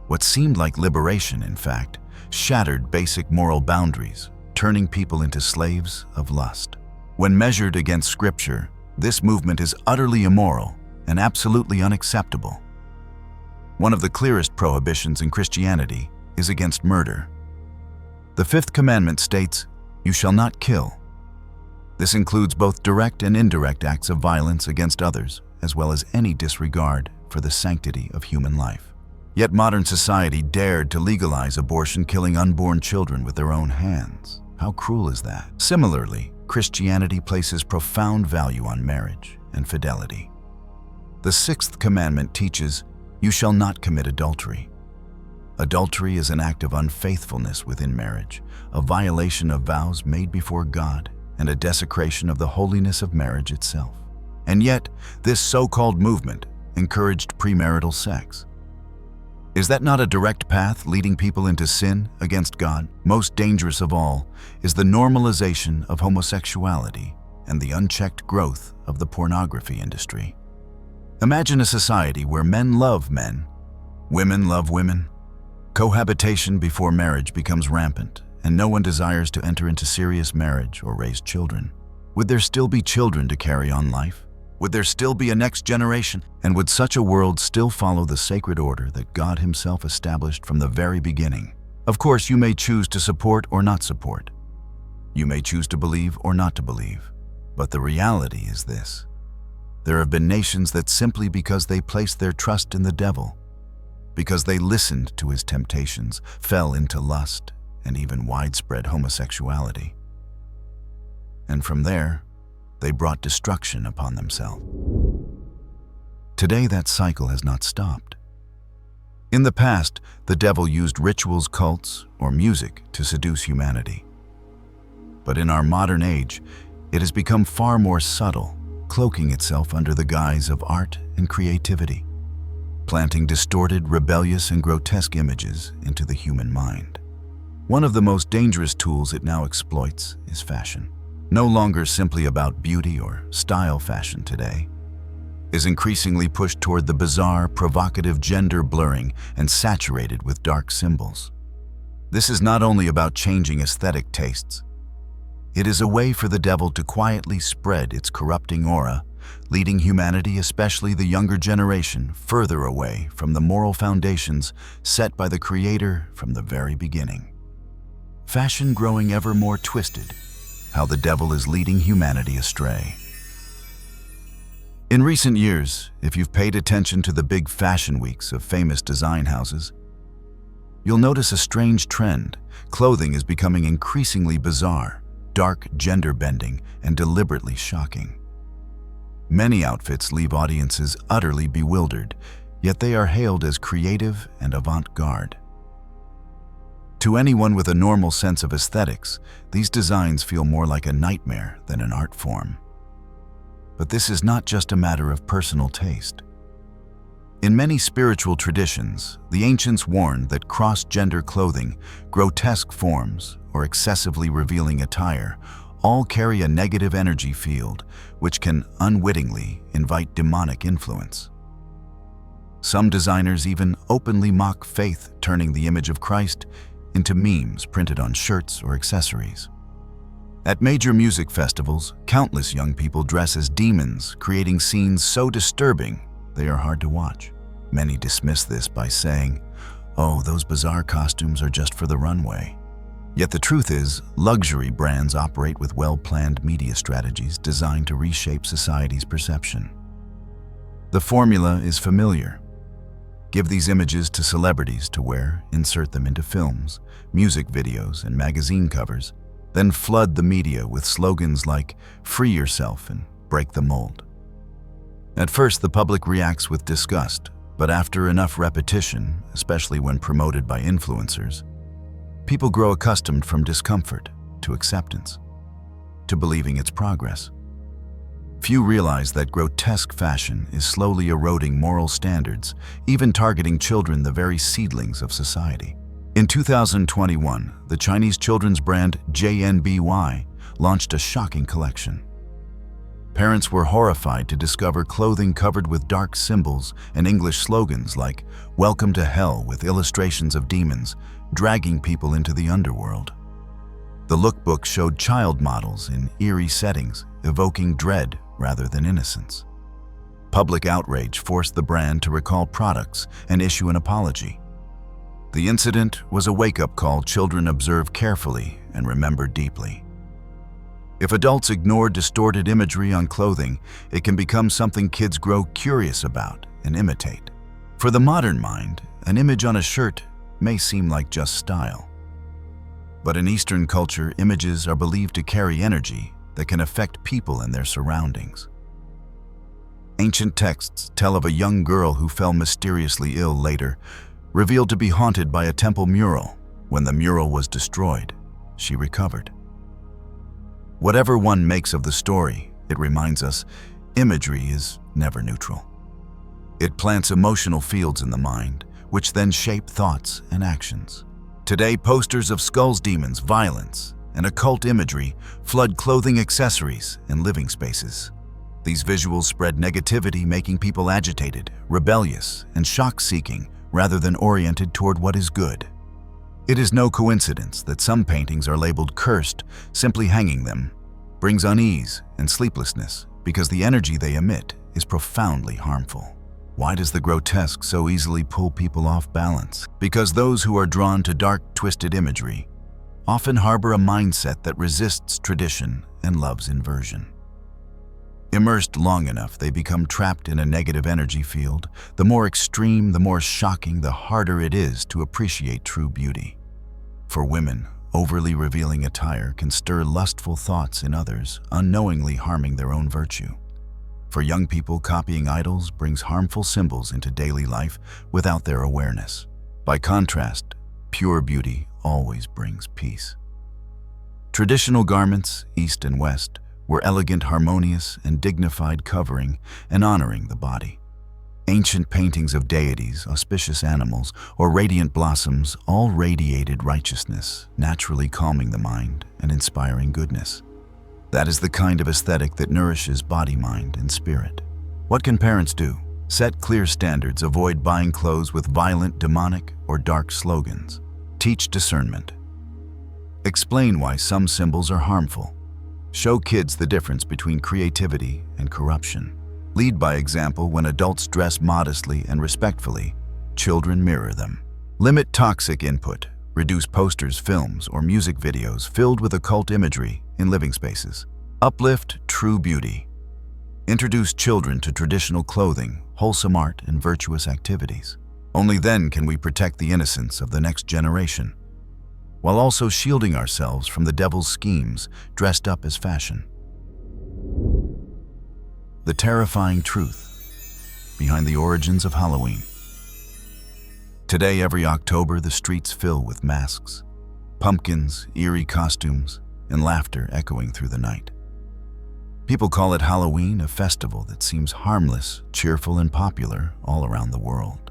What seemed like liberation, in fact, shattered basic moral boundaries, turning people into slaves of lust. When measured against Scripture, this movement is utterly immoral and absolutely unacceptable. One of the clearest prohibitions in Christianity is against murder. The fifth commandment states, "You shall not kill." This includes both direct and indirect acts of violence against others, as well as any disregard for the sanctity of human life. Yet modern society dared to legalize abortion, killing unborn children with their own hands. How cruel is that? Similarly, Christianity places profound value on marriage and fidelity. The sixth commandment teaches, "You shall not commit adultery." Adultery is an act of unfaithfulness within marriage, a violation of vows made before God, and a desecration of the holiness of marriage itself. And yet, this so-called movement encouraged premarital sex. Is that not a direct path leading people into sin against God? Most dangerous of all is the normalization of homosexuality and the unchecked growth of the pornography industry. Imagine a society where men love men, women love women. Cohabitation before marriage becomes rampant, and no one desires to enter into serious marriage or raise children. Would there still be children to carry on life? Would there still be a next generation? And would such a world still follow the sacred order that God himself established from the very beginning? Of course, you may choose to support or not support. You may choose to believe or not to believe. But the reality is this. There have been nations that simply because they placed their trust in the devil, because they listened to his temptations, fell into lust and even widespread homosexuality. And from there, they brought destruction upon themselves. Today, that cycle has not stopped. In the past, the devil used rituals, cults, or music to seduce humanity. But in our modern age, it has become far more subtle, cloaking itself under the guise of art and creativity, planting distorted, rebellious, and grotesque images into the human mind. One of the most dangerous tools it now exploits is fashion. No longer simply about beauty or style, fashion today is increasingly pushed toward the bizarre, provocative gender blurring and saturated with dark symbols. This is not only about changing aesthetic tastes. It is a way for the devil to quietly spread its corrupting aura, leading humanity, especially the younger generation, further away from the moral foundations set by the Creator from the very beginning. Fashion growing ever more twisted, how the devil is leading humanity astray. In recent years, if you've paid attention to the big fashion weeks of famous design houses, you'll notice a strange trend. Clothing is becoming increasingly bizarre, dark, gender-bending, and deliberately shocking. Many outfits leave audiences utterly bewildered, yet they are hailed as creative and avant-garde. To anyone with a normal sense of aesthetics, these designs feel more like a nightmare than an art form. But this is not just a matter of personal taste. In many spiritual traditions, the ancients warned that cross-gender clothing, grotesque forms, or excessively revealing attire all carry a negative energy field which can unwittingly invite demonic influence. Some designers even openly mock faith, turning the image of Christ into memes printed on shirts or accessories. At major music festivals, countless young people dress as demons, creating scenes so disturbing they are hard to watch. Many dismiss this by saying, "Oh, those bizarre costumes are just for the runway." Yet the truth is, luxury brands operate with well-planned media strategies designed to reshape society's perception. The formula is familiar. Give these images to celebrities to wear, insert them into films, music videos, and magazine covers, then flood the media with slogans like "free yourself" and "break the mold." At first, the public reacts with disgust, but after enough repetition, especially when promoted by influencers, people grow accustomed from discomfort to acceptance, to believing it's progress. Few realize that grotesque fashion is slowly eroding moral standards, even targeting children, the very seedlings of society. In 2021, the Chinese children's brand JNBY launched a shocking collection. Parents were horrified to discover clothing covered with dark symbols and English slogans like "Welcome to Hell" with illustrations of demons, dragging people into the underworld. The lookbook showed child models in eerie settings, evoking dread rather than innocence. Public outrage forced the brand to recall products and issue an apology. The incident was a wake-up call children observe carefully and remember deeply. If adults ignore distorted imagery on clothing, it can become something kids grow curious about and imitate. For the modern mind, an image on a shirt may seem like just style. But in Eastern culture, images are believed to carry energy that can affect people and their surroundings. Ancient texts tell of a young girl who fell mysteriously ill later, revealed to be haunted by a temple mural. When the mural was destroyed, she recovered. Whatever one makes of the story, it reminds us imagery is never neutral. It plants emotional fields in the mind, which then shape thoughts and actions. Today, posters of skulls, demons, violence, and occult imagery flood clothing, accessories, and living spaces. These visuals spread negativity, making people agitated, rebellious, and shock-seeking rather than oriented toward what is good. It is no coincidence that some paintings are labeled cursed. Simply hanging them brings unease and sleeplessness, because the energy they emit is profoundly harmful. Why does the grotesque so easily pull people off balance? Because those who are drawn to dark, twisted imagery often harbor a mindset that resists tradition and loves inversion. Immersed long enough, they become trapped in a negative energy field. The more extreme, the more shocking, the harder it is to appreciate true beauty. For women, overly revealing attire can stir lustful thoughts in others, unknowingly harming their own virtue. For young people, copying idols brings harmful symbols into daily life without their awareness. By contrast, pure beauty always brings peace. Traditional garments, East and West, were elegant, harmonious, and dignified, covering and honoring the body. Ancient paintings of deities, auspicious animals, or radiant blossoms all radiated righteousness, naturally calming the mind and inspiring goodness. That is the kind of aesthetic that nourishes body, mind, and spirit. What can parents do? Set clear standards, avoid buying clothes with violent, demonic, or dark slogans. Teach discernment. Explain why some symbols are harmful. Show kids the difference between creativity and corruption. Lead by example. When adults dress modestly and respectfully, children mirror them. Limit toxic input. Reduce posters, films, or music videos filled with occult imagery in living spaces. Uplift true beauty. Introduce children to traditional clothing, wholesome art, and virtuous activities. Only then can we protect the innocence of the next generation, while also shielding ourselves from the devil's schemes dressed up as fashion. The terrifying truth behind the origins of Halloween. Today, every October, the streets fill with masks, pumpkins, eerie costumes, and laughter echoing through the night. People call it Halloween, a festival that seems harmless, cheerful, and popular all around the world.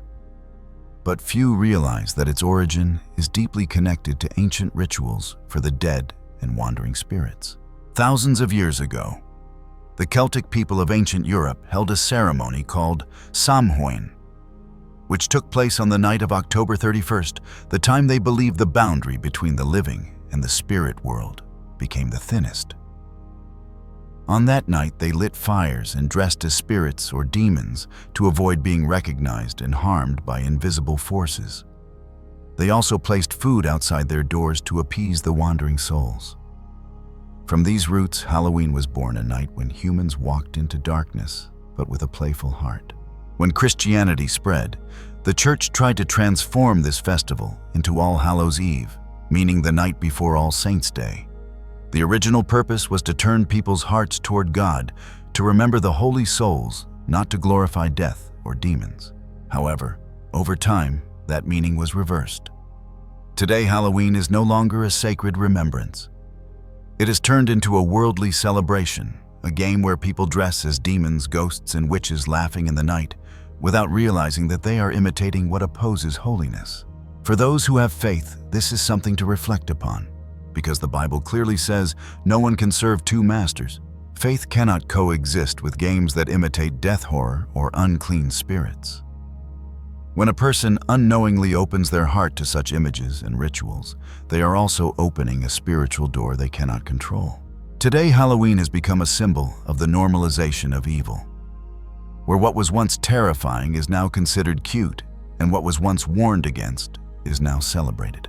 But few realize that its origin is deeply connected to ancient rituals for the dead and wandering spirits. Thousands of years ago, the Celtic people of ancient Europe held a ceremony called Samhain, which took place on the night of October 31st, the time they believed the boundary between the living and the spirit world became the thinnest. On that night, they lit fires and dressed as spirits or demons to avoid being recognized and harmed by invisible forces. They also placed food outside their doors to appease the wandering souls. From these roots, Halloween was born, a night when humans walked into darkness, but with a playful heart. When Christianity spread, the church tried to transform this festival into All Hallows' Eve, meaning the night before All Saints' Day. The original purpose was to turn people's hearts toward God, to remember the holy souls, not to glorify death or demons. However, over time, that meaning was reversed. Today, Halloween is no longer a sacred remembrance. It has turned into a worldly celebration, a game where people dress as demons, ghosts, and witches, laughing in the night, without realizing that they are imitating what opposes holiness. For those who have faith, this is something to reflect upon, because the Bible clearly says no one can serve two masters. Faith cannot coexist with games that imitate death horror or unclean spirits. When a person unknowingly opens their heart to such images and rituals, they are also opening a spiritual door they cannot control. Today, Halloween has become a symbol of the normalization of evil, where what was once terrifying is now considered cute, and what was once warned against is now celebrated.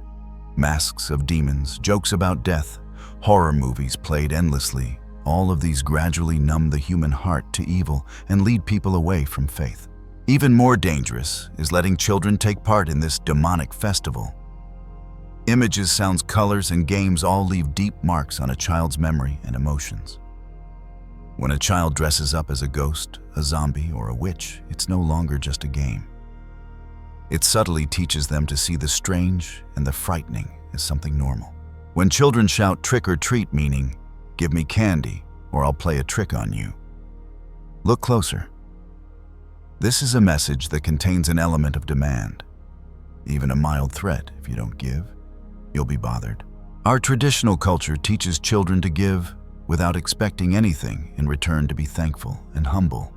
Masks of demons, jokes about death, horror movies played endlessly, all of these gradually numb the human heart to evil and lead people away from faith. Even more dangerous is letting children take part in this demonic festival. Images, sounds, colors, and games all leave deep marks on a child's memory and emotions. When a child dresses up as a ghost, a zombie, or a witch, it's no longer just a game. It subtly teaches them to see the strange and the frightening as something normal. When children shout trick or treat, meaning, "Give me candy or I'll play a trick on you," look closer. This is a message that contains an element of demand, even a mild threat. If you don't give, you'll be bothered. Our traditional culture teaches children to give without expecting anything in return, to be thankful and humble.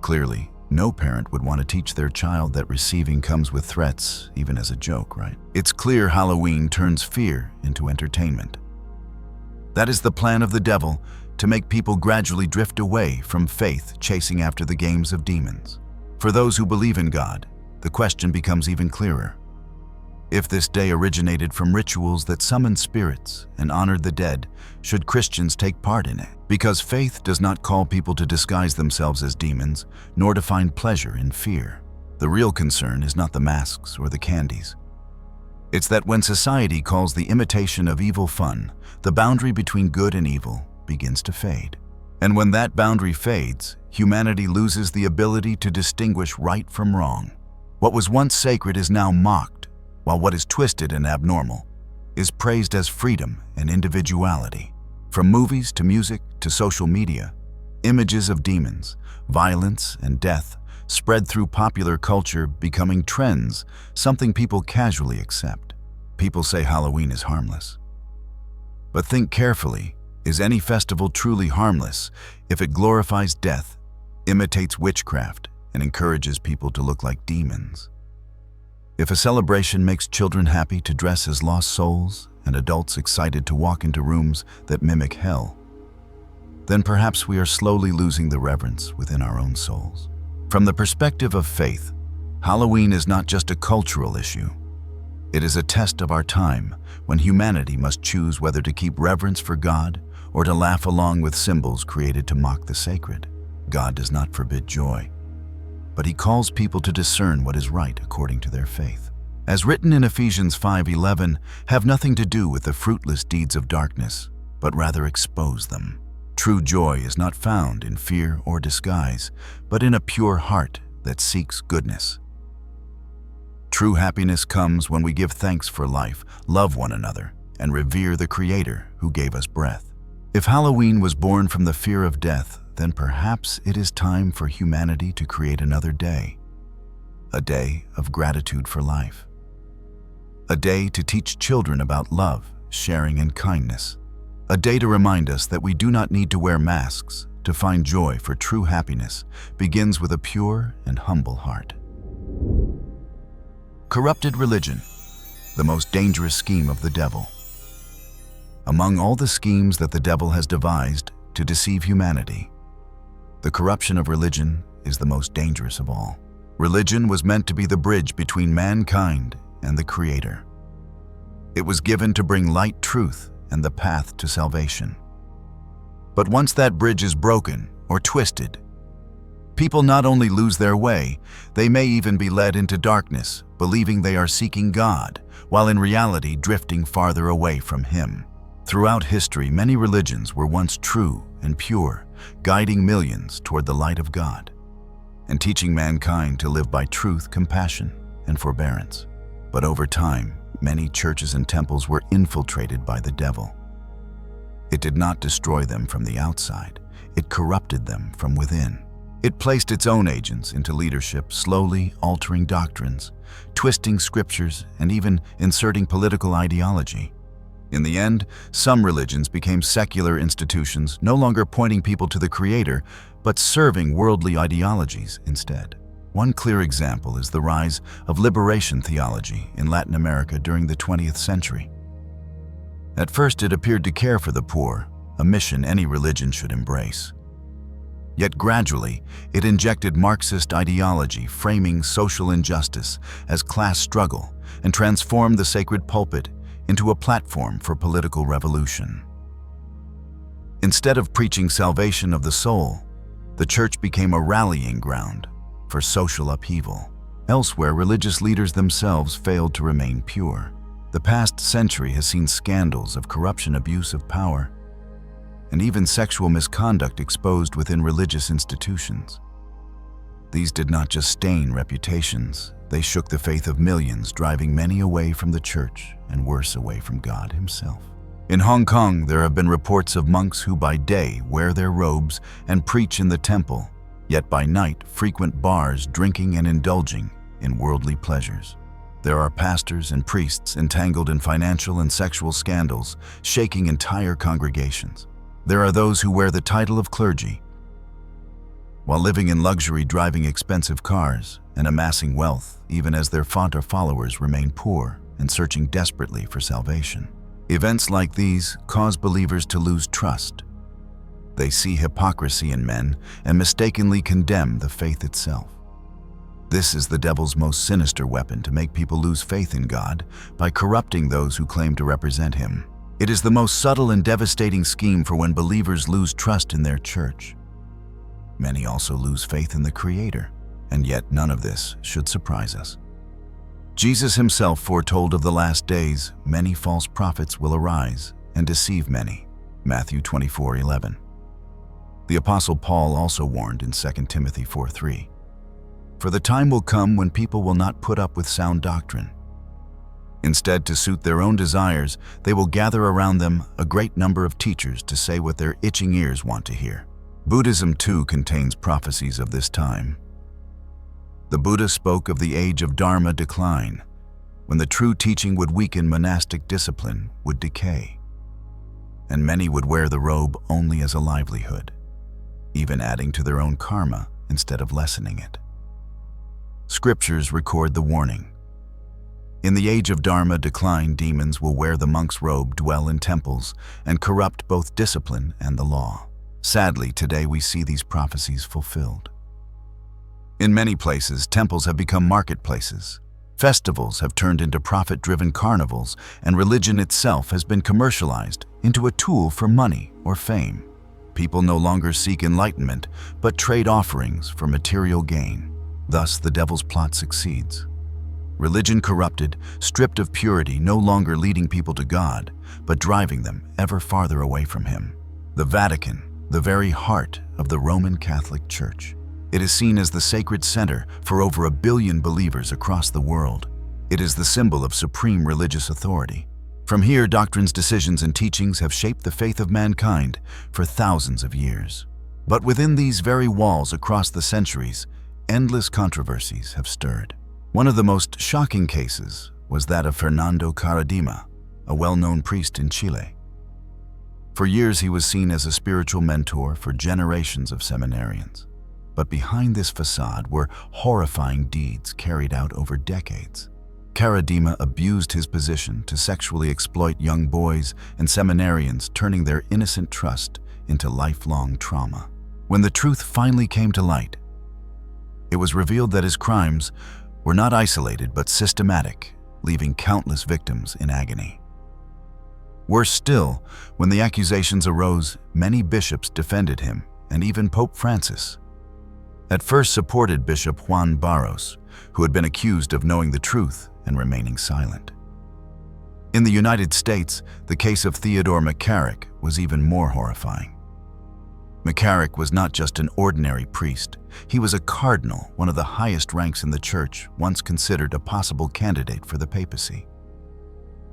Clearly, no parent would want to teach their child that receiving comes with threats, even as a joke, right? It's clear Halloween turns fear into entertainment. That is the plan of the devil, to make people gradually drift away from faith, chasing after the games of demons. For those who believe in God, the question becomes even clearer. If this day originated from rituals that summoned spirits and honored the dead, should Christians take part in it? Because faith does not call people to disguise themselves as demons, nor to find pleasure in fear. The real concern is not the masks or the candies. It's that when society calls the imitation of evil fun, the boundary between good and evil begins to fade. And when that boundary fades, humanity loses the ability to distinguish right from wrong. What was once sacred is now mocked, while what is twisted and abnormal is praised as freedom and individuality. From movies to music to social media, images of demons, violence, and death spread through popular culture, becoming trends, something people casually accept. People say Halloween is harmless. But think carefully, is any festival truly harmless if it glorifies death, imitates witchcraft, and encourages people to look like demons? If a celebration makes children happy to dress as lost souls and adults excited to walk into rooms that mimic hell, then perhaps we are slowly losing the reverence within our own souls. From the perspective of faith, Halloween is not just a cultural issue. It is a test of our time when humanity must choose whether to keep reverence for God or to laugh along with symbols created to mock the sacred. God does not forbid joy, but He calls people to discern what is right according to their faith. As written in Ephesians 5:11, have nothing to do with the fruitless deeds of darkness, but rather expose them. True joy is not found in fear or disguise, but in a pure heart that seeks goodness. True happiness comes when we give thanks for life, love one another, and revere the Creator who gave us breath. If Halloween was born from the fear of death, then perhaps it is time for humanity to create another day. A day of gratitude for life. A day to teach children about love, sharing, and kindness. A day to remind us that we do not need to wear masks to find joy, for true happiness begins with a pure and humble heart. Corrupted religion, the most dangerous scheme of the devil. Among all the schemes that the devil has devised to deceive humanity, the corruption of religion is the most dangerous of all. Religion was meant to be the bridge between mankind and the Creator. It was given to bring light, truth, and the path to salvation. But once that bridge is broken or twisted, people not only lose their way, they may even be led into darkness, believing they are seeking God, while in reality drifting farther away from Him. Throughout history, many religions were once true and pure, guiding millions toward the light of God, and teaching mankind to live by truth, compassion, and forbearance. But over time, many churches and temples were infiltrated by the devil. It did not destroy them from the outside, it corrupted them from within. It placed its own agents into leadership, slowly altering doctrines, twisting scriptures, and even inserting political ideology. In the end, some religions became secular institutions, no longer pointing people to the Creator, but serving worldly ideologies instead. One clear example is the rise of liberation theology in Latin America during the 20th century. At first, it appeared to care for the poor, a mission any religion should embrace. Yet gradually, it injected Marxist ideology, framing social injustice as class struggle, and transformed the sacred pulpit into a platform for political revolution. Instead of preaching salvation of the soul, the church became a rallying ground for social upheaval. Elsewhere, religious leaders themselves failed to remain pure. The past century has seen scandals of corruption, abuse of power, and even sexual misconduct exposed within religious institutions. These did not just stain reputations, they shook the faith of millions, driving many away from the church and worse, away from God Himself. In Hong Kong, there have been reports of monks who by day wear their robes and preach in the temple, yet by night frequent bars, drinking and indulging in worldly pleasures. There are pastors and priests entangled in financial and sexual scandals, shaking entire congregations. There are those who wear the title of clergy, while living in luxury, driving expensive cars, and amassing wealth, even as their followers remain poor and searching desperately for salvation. Events like these cause believers to lose trust, They see hypocrisy in men and mistakenly condemn the faith itself. This is the devil's most sinister weapon to make people lose faith in God by corrupting those who claim to represent him. It is the most subtle and devastating scheme for when believers lose trust in their church. Many also lose faith in the Creator, and yet none of this should surprise us. Jesus himself foretold of the last days, many false prophets will arise and deceive many. Matthew 24:11. The Apostle Paul also warned in 2 Timothy 4:3. For the time will come when people will not put up with sound doctrine. Instead, to suit their own desires, they will gather around them a great number of teachers to say what their itching ears want to hear. Buddhism too contains prophecies of this time. The Buddha spoke of the age of Dharma decline, when the true teaching would weaken, monastic discipline would decay, and many would wear the robe only as a livelihood, even adding to their own karma instead of lessening it. Scriptures record the warning. In the age of Dharma decline, demons will wear the monk's robe, dwell in temples, and corrupt both discipline and the law. Sadly, today we see these prophecies fulfilled. In many places, temples have become marketplaces. Festivals have turned into profit-driven carnivals, and religion itself has been commercialized into a tool for money or fame. People no longer seek enlightenment, but trade offerings for material gain. Thus, the devil's plot succeeds. Religion corrupted, stripped of purity, no longer leading people to God, but driving them ever farther away from him. The Vatican, the very heart of the Roman Catholic Church. It is seen as the sacred center for over 1 billion believers across the world. It is the symbol of supreme religious authority. From here, doctrines, decisions, and teachings have shaped the faith of mankind for thousands of years. But within these very walls across the centuries, endless controversies have stirred. One of the most shocking cases was that of Fernando Karadima, a well-known priest in Chile. For years, he was seen as a spiritual mentor for generations of seminarians. But behind this facade were horrifying deeds carried out over decades. Karadima abused his position to sexually exploit young boys and seminarians, turning their innocent trust into lifelong trauma. When the truth finally came to light, it was revealed that his crimes were not isolated but systematic, leaving countless victims in agony. Worse still, when the accusations arose, many bishops defended him, and even Pope Francis at first supported Bishop Juan Barros, who had been accused of knowing the truth and remaining silent. In the United States, the case of Theodore McCarrick was even more horrifying. McCarrick was not just an ordinary priest. He was a cardinal, one of the highest ranks in the church, once considered a possible candidate for the papacy.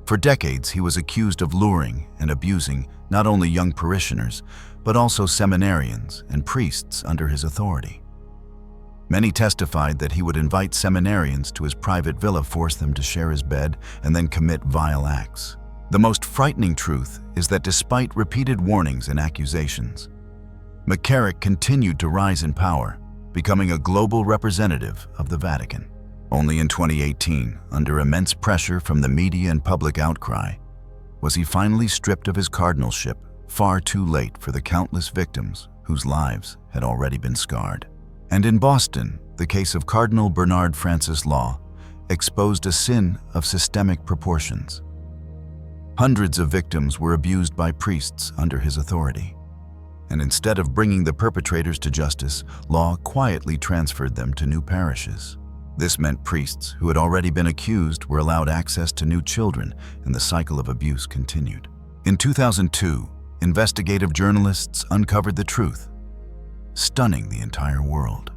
For decades, he was accused of luring and abusing not only young parishioners, but also seminarians and priests under his authority. Many testified that he would invite seminarians to his private villa, force them to share his bed, and then commit vile acts. The most frightening truth is that despite repeated warnings and accusations, McCarrick continued to rise in power, becoming a global representative of the Vatican. Only in 2018, under immense pressure from the media and public outcry, was he finally stripped of his cardinalship, far too late for the countless victims whose lives had already been scarred. And in Boston, the case of Cardinal Bernard Francis Law exposed a sin of systemic proportions. Hundreds of victims were abused by priests under his authority. And instead of bringing the perpetrators to justice, Law quietly transferred them to new parishes. This meant priests who had already been accused were allowed access to new children, and the cycle of abuse continued. In 2002, investigative journalists uncovered the truth, stunning the entire world.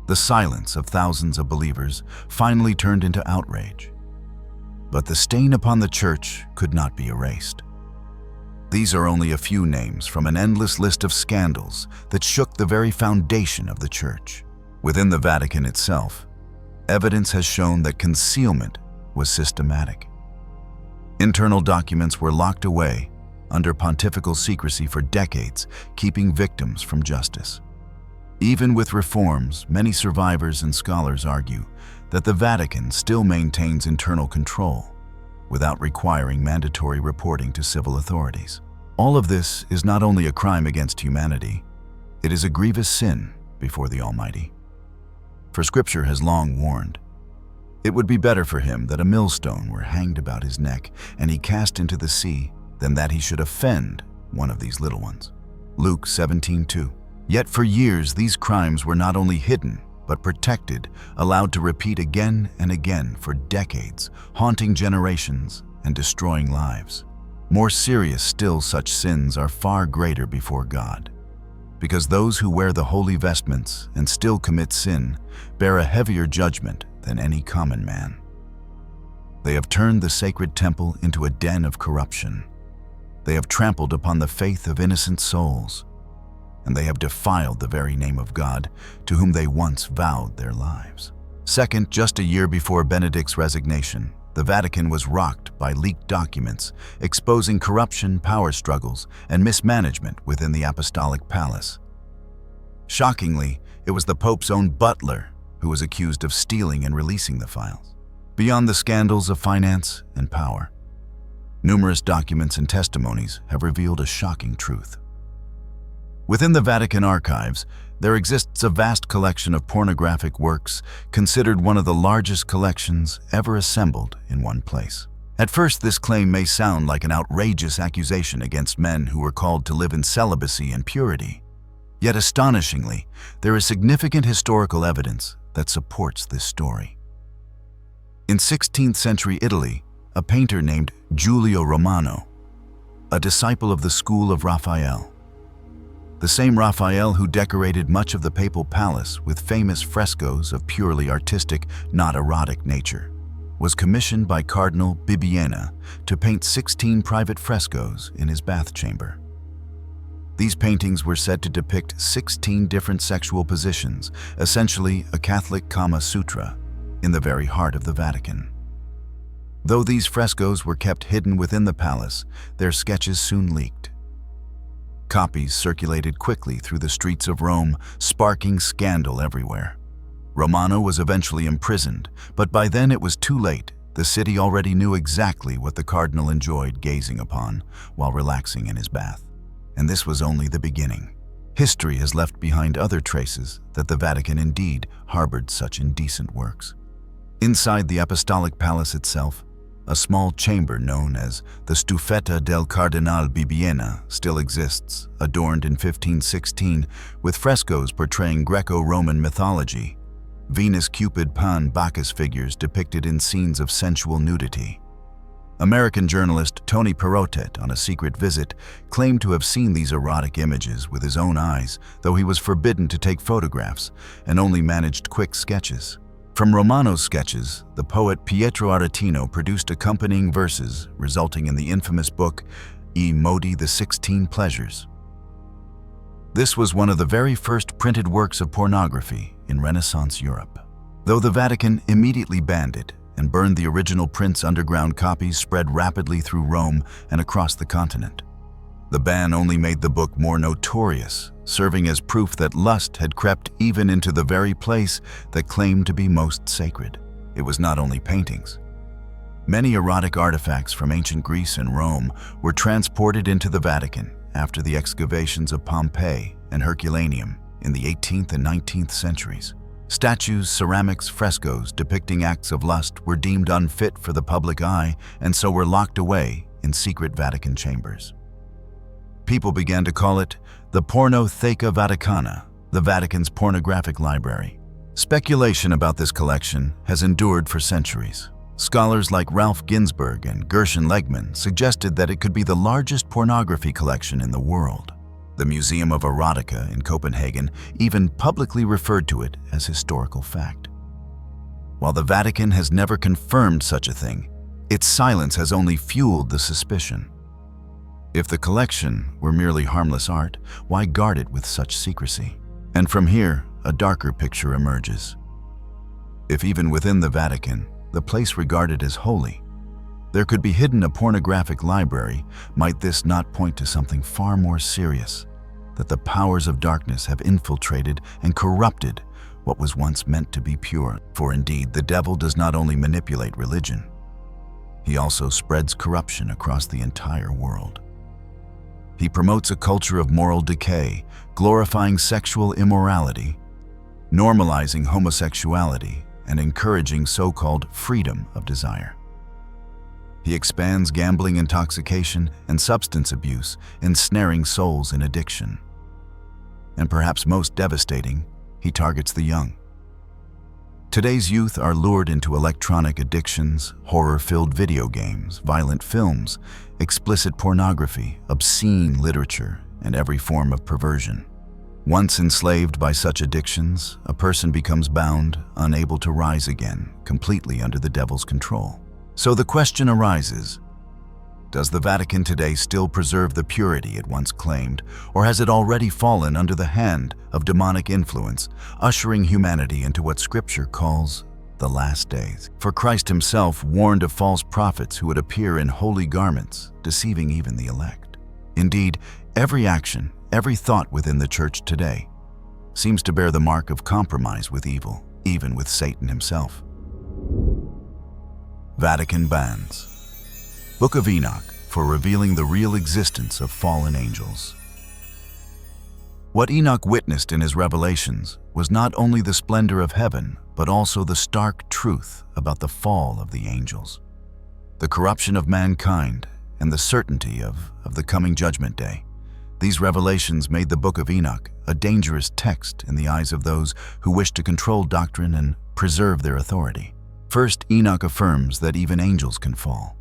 The silence of thousands of believers finally turned into outrage. But the stain upon the church could not be erased. These are only a few names from an endless list of scandals that shook the very foundation of the church. Within the Vatican itself, evidence has shown that concealment was systematic. Internal documents were locked away under pontifical secrecy for decades, keeping victims from justice. Even with reforms, many survivors and scholars argue that the Vatican still maintains internal control without requiring mandatory reporting to civil authorities. All of this is not only a crime against humanity, it is a grievous sin before the Almighty. For Scripture has long warned, it would be better for him that a millstone were hanged about his neck and he cast into the sea than that he should offend one of these little ones. Luke 17:2. Yet for years these crimes were not only hidden, but protected, allowed to repeat again and again for decades, haunting generations and destroying lives. More serious still, such sins are far greater before God, because those who wear the holy vestments and still commit sin bear a heavier judgment than any common man. They have turned the sacred temple into a den of corruption. They have trampled upon the faith of innocent souls, and they have defiled the very name of God, to whom they once vowed their lives. Second, just a year before Benedict's resignation, the Vatican was rocked by leaked documents exposing corruption, power struggles, and mismanagement within the Apostolic Palace. Shockingly, it was the Pope's own butler who was accused of stealing and releasing the files. Beyond the scandals of finance and power, numerous documents and testimonies have revealed a shocking truth. Within the Vatican archives, there exists a vast collection of pornographic works, considered one of the largest collections ever assembled in one place. At first, this claim may sound like an outrageous accusation against men who were called to live in celibacy and purity. Yet astonishingly, there is significant historical evidence that supports this story. In 16th century Italy, a painter named Giulio Romano, a disciple of the school of Raphael, the same Raphael who decorated much of the papal palace with famous frescoes of purely artistic, not erotic nature, was commissioned by Cardinal Bibbiena to paint 16 private frescoes in his bath chamber. These paintings were said to depict 16 different sexual positions, essentially a Catholic Kama Sutra, in the very heart of the Vatican. Though these frescoes were kept hidden within the palace, their sketches soon leaked. Copies circulated quickly through the streets of Rome, sparking scandal everywhere. Romano was eventually imprisoned, but by then it was too late. The city already knew exactly what the cardinal enjoyed gazing upon while relaxing in his bath. And this was only the beginning. History has left behind other traces that the Vatican indeed harbored such indecent works. Inside the Apostolic Palace itself, a small chamber known as the Stufetta del Cardinal Bibbiena still exists, adorned in 1516 with frescoes portraying Greco-Roman mythology, Venus, Cupid, Pan, Bacchus figures depicted in scenes of sensual nudity. American journalist Tony Perotet, on a secret visit, claimed to have seen these erotic images with his own eyes, though he was forbidden to take photographs and only managed quick sketches. From Romano's sketches, the poet Pietro Aretino produced accompanying verses, resulting in the infamous book I Modi, the 16 Pleasures. This was one of the very first printed works of pornography in Renaissance Europe. Though the Vatican immediately banned it and burned the original prints, underground copies spread rapidly through Rome and across the continent. The ban only made the book more notorious, serving as proof that lust had crept even into the very place that claimed to be most sacred. It was not only paintings. Many erotic artifacts from ancient Greece and Rome were transported into the Vatican after the excavations of Pompeii and Herculaneum in the 18th and 19th centuries. Statues, ceramics, frescoes depicting acts of lust were deemed unfit for the public eye and so were locked away in secret Vatican chambers. People began to call it the Pornotheca Vaticana, the Vatican's pornographic library. Speculation about this collection has endured for centuries. Scholars like Ralph Ginzburg and Gershon Legman suggested that it could be the largest pornography collection in the world. The Museum of Erotica in Copenhagen even publicly referred to it as historical fact. While the Vatican has never confirmed such a thing, its silence has only fueled the suspicion. If the collection were merely harmless art, why guard it with such secrecy? And from here, a darker picture emerges. If even within the Vatican, the place regarded as holy, there could be hidden a pornographic library, might this not point to something far more serious? That the powers of darkness have infiltrated and corrupted what was once meant to be pure. For indeed, the devil does not only manipulate religion, he also spreads corruption across the entire world. He promotes a culture of moral decay, glorifying sexual immorality, normalizing homosexuality, and encouraging so-called freedom of desire. He expands gambling, intoxication, and substance abuse, ensnaring souls in addiction. And perhaps most devastating, he targets the young. Today's youth are lured into electronic addictions, horror-filled video games, violent films, explicit pornography, obscene literature, and every form of perversion. Once enslaved by such addictions, a person becomes bound, unable to rise again, completely under the devil's control. So the question arises, does the Vatican today still preserve the purity it once claimed, or has it already fallen under the hand of demonic influence, ushering humanity into what Scripture calls the last days? For Christ himself warned of false prophets who would appear in holy garments, deceiving even the elect. Indeed, every action, every thought within the Church today seems to bear the mark of compromise with evil, even with Satan himself. Vatican bans. Book of Enoch for revealing the real existence of fallen angels. What Enoch witnessed in his revelations was not only the splendor of heaven, but also the stark truth about the fall of the angels, the corruption of mankind, and the certainty of the coming judgment day. These revelations made the Book of Enoch a dangerous text in the eyes of those who wish to control doctrine and preserve their authority. First, Enoch affirms that even angels can fall.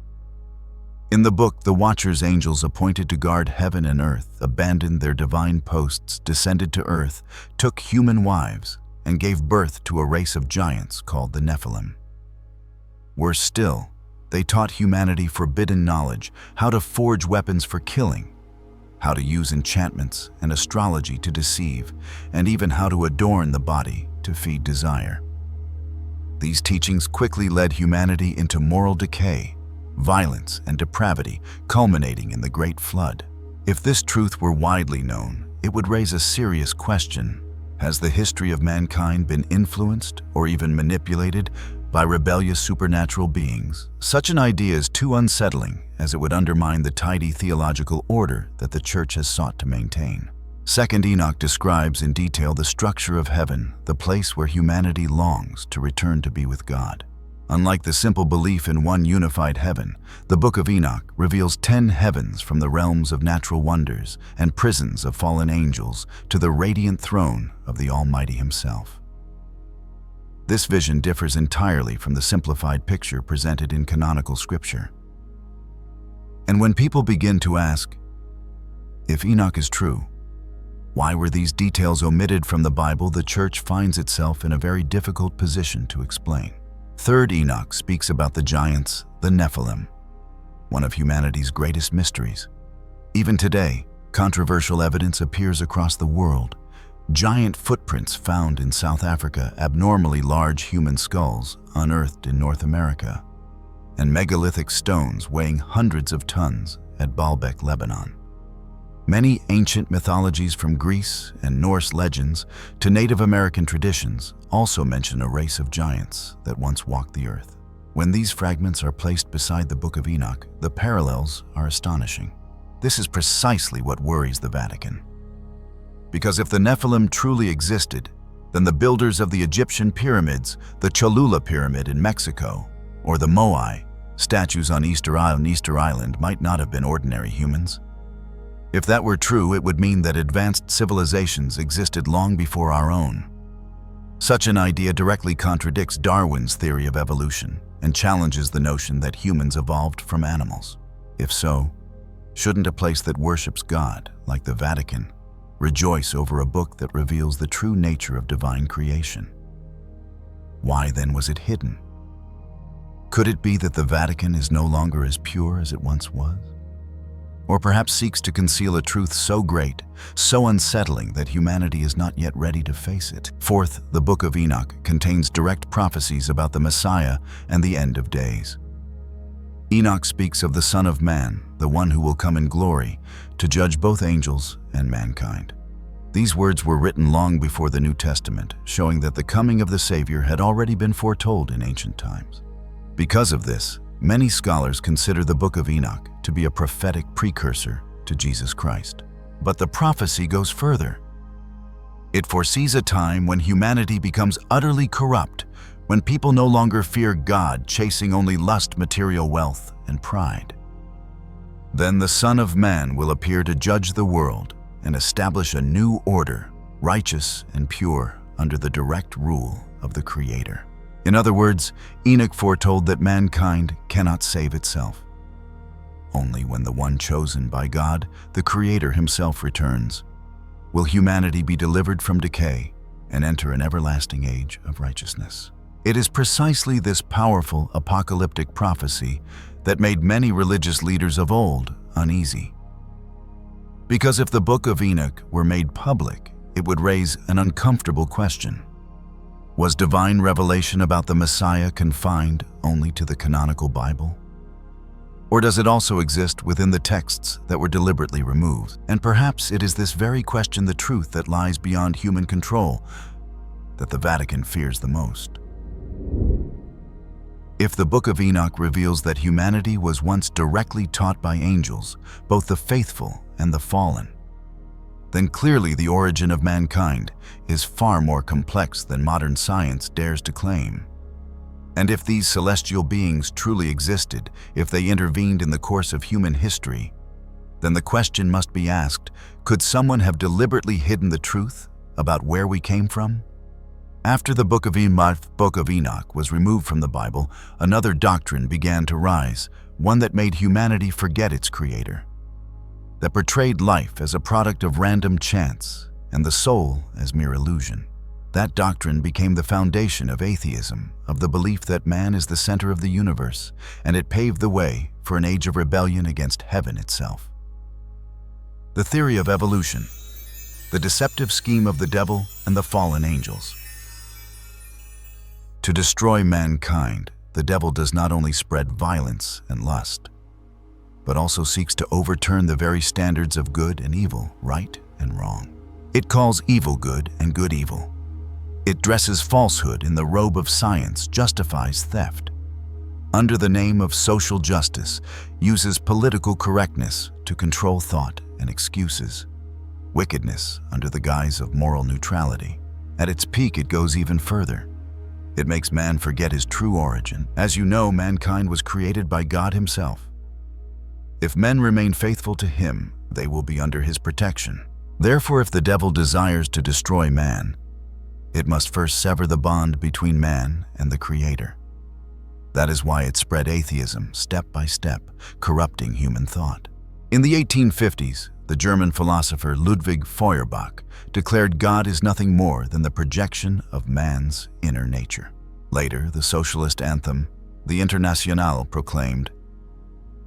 In the book, the Watchers angels appointed to guard heaven and earth abandoned their divine posts, descended to earth, took human wives, and gave birth to a race of giants called the Nephilim. Worse still, they taught humanity forbidden knowledge, how to forge weapons for killing, how to use enchantments and astrology to deceive, and even how to adorn the body to feed desire. These teachings quickly led humanity into moral decay, violence, and depravity, culminating in the Great Flood. If this truth were widely known, it would raise a serious question. Has the history of mankind been influenced or even manipulated by rebellious supernatural beings? Such an idea is too unsettling, as it would undermine the tidy theological order that the Church has sought to maintain. Second, Enoch describes in detail the structure of heaven, the place where humanity longs to return to be with God. Unlike the simple belief in one unified heaven, the Book of Enoch reveals 10 heavens from the realms of natural wonders and prisons of fallen angels to the radiant throne of the Almighty himself. This vision differs entirely from the simplified picture presented in canonical scripture. And when people begin to ask, if Enoch is true, why were these details omitted from the Bible? The Church finds itself in a very difficult position to explain. Third, Enoch speaks about the giants, the Nephilim, one of humanity's greatest mysteries. Even today, controversial evidence appears across the world. Giant footprints found in South Africa, abnormally large human skulls unearthed in North America, and megalithic stones weighing hundreds of tons at Baalbek, Lebanon. Many ancient mythologies from Greece and Norse legends to Native American traditions also mention a race of giants that once walked the earth. When these fragments are placed beside the Book of Enoch, the parallels are astonishing. This is precisely what worries the Vatican. Because if the Nephilim truly existed, then the builders of the Egyptian pyramids, the Cholula Pyramid in Mexico, or the Moai, statues on Easter Island, might not have been ordinary humans. If that were true, it would mean that advanced civilizations existed long before our own. Such an idea directly contradicts Darwin's theory of evolution and challenges the notion that humans evolved from animals. If so, shouldn't a place that worships God, like the Vatican, rejoice over a book that reveals the true nature of divine creation? Why then was it hidden? Could it be that the Vatican is no longer as pure as it once was? Or perhaps seeks to conceal a truth so great, so unsettling that humanity is not yet ready to face it? Fourth, the Book of Enoch contains direct prophecies about the Messiah and the end of days. Enoch speaks of the Son of Man, the one who will come in glory, to judge both angels and mankind. These words were written long before the New Testament, showing that the coming of the Savior had already been foretold in ancient times. Because of this, many scholars consider the Book of Enoch to be a prophetic precursor to Jesus Christ. But the prophecy goes further. It foresees a time when humanity becomes utterly corrupt, when people no longer fear God, chasing only lust, material wealth, and pride. Then the Son of Man will appear to judge the world and establish a new order, righteous and pure, under the direct rule of the Creator. In other words, Enoch foretold that mankind cannot save itself. Only when the one chosen by God, the Creator himself, returns, will humanity be delivered from decay and enter an everlasting age of righteousness. It is precisely this powerful apocalyptic prophecy that made many religious leaders of old uneasy. Because if the book of Enoch were made public, it would raise an uncomfortable question. Was divine revelation about the Messiah confined only to the canonical Bible? Or does it also exist within the texts that were deliberately removed? And perhaps it is this very question, the truth that lies beyond human control, that the Vatican fears the most. If the book of Enoch reveals that humanity was once directly taught by angels, both the faithful and the fallen, then clearly the origin of mankind is far more complex than modern science dares to claim. And if these celestial beings truly existed, if they intervened in the course of human history, then the question must be asked, could someone have deliberately hidden the truth about where we came from? After the book of Enoch was removed from the Bible, another doctrine began to rise, one that made humanity forget its Creator, that portrayed life as a product of random chance and the soul as mere illusion. That doctrine became the foundation of atheism, of the belief that man is the center of the universe, and it paved the way for an age of rebellion against heaven itself. The theory of evolution, the deceptive scheme of the devil and the fallen angels. To destroy mankind, the devil does not only spread violence and lust, but also seeks to overturn the very standards of good and evil, right and wrong. It calls evil good and good evil. It dresses falsehood in the robe of science, justifies theft. Under the name of social justice, uses political correctness to control thought and excuses. Wickedness under the guise of moral neutrality. At its peak, it goes even further. It makes man forget his true origin. As you know, mankind was created by God himself. If men remain faithful to him, they will be under his protection. Therefore, if the devil desires to destroy man, it must first sever the bond between man and the Creator. That is why it spread atheism step by step, corrupting human thought. In the 1850s, the German philosopher Ludwig Feuerbach declared God is nothing more than the projection of man's inner nature. Later, the socialist anthem, the Internationale, proclaimed,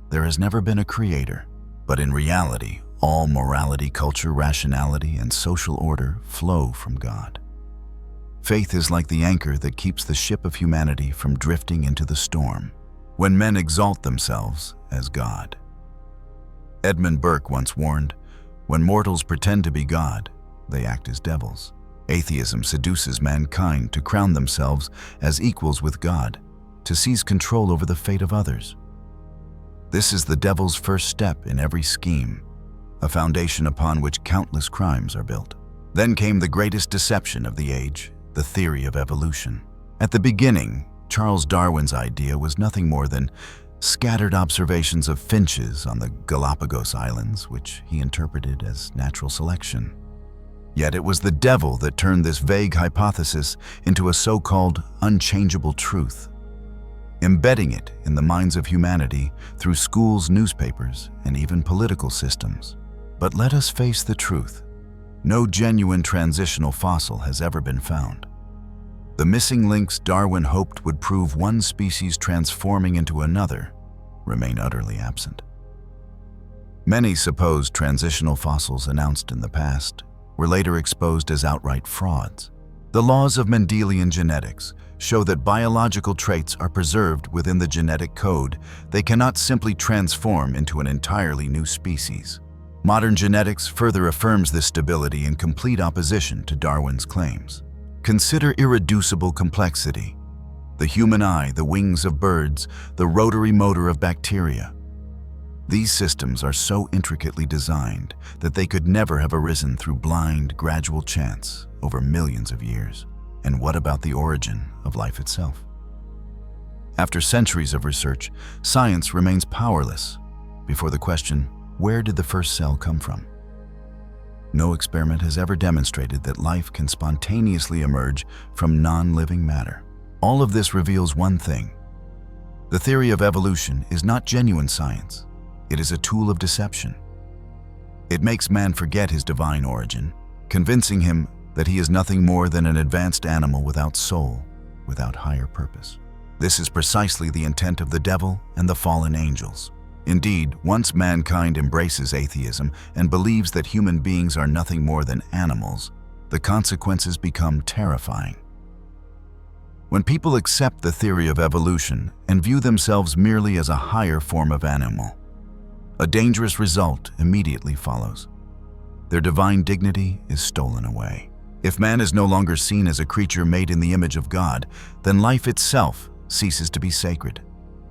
"There has never been a creator, but in reality, all morality, culture, rationality, and social order flow from God." Faith is like the anchor that keeps the ship of humanity from drifting into the storm, when men exalt themselves as God. Edmund Burke once warned, "When mortals pretend to be God, they act as devils." Atheism seduces mankind to crown themselves as equals with God, to seize control over the fate of others. This is the devil's first step in every scheme, a foundation upon which countless crimes are built. Then came the greatest deception of the age, the theory of evolution. At the beginning, Charles Darwin's idea was nothing more than scattered observations of finches on the Galapagos Islands, which he interpreted as natural selection. Yet it was the devil that turned this vague hypothesis into a so-called unchangeable truth, embedding it in the minds of humanity through schools, newspapers, and even political systems. But let us face the truth. No genuine transitional fossil has ever been found. The missing links Darwin hoped would prove one species transforming into another remain utterly absent. Many supposed transitional fossils announced in the past were later exposed as outright frauds. The laws of Mendelian genetics show that biological traits are preserved within the genetic code. They cannot simply transform into an entirely new species. Modern genetics further affirms this stability in complete opposition to Darwin's claims. Consider irreducible complexity. The human eye, the wings of birds, the rotary motor of bacteria. These systems are so intricately designed that they could never have arisen through blind, gradual chance over millions of years. And what about the origin of life itself? After centuries of research, science remains powerless before the question, where did the first cell come from? No experiment has ever demonstrated that life can spontaneously emerge from non-living matter. All of this reveals one thing. The theory of evolution is not genuine science. It is a tool of deception. It makes man forget his divine origin, convincing him that he is nothing more than an advanced animal without soul, without higher purpose. This is precisely the intent of the devil and the fallen angels. Indeed, once mankind embraces atheism and believes that human beings are nothing more than animals, the consequences become terrifying. When people accept the theory of evolution and view themselves merely as a higher form of animal, a dangerous result immediately follows. Their divine dignity is stolen away. If man is no longer seen as a creature made in the image of God, then life itself ceases to be sacred.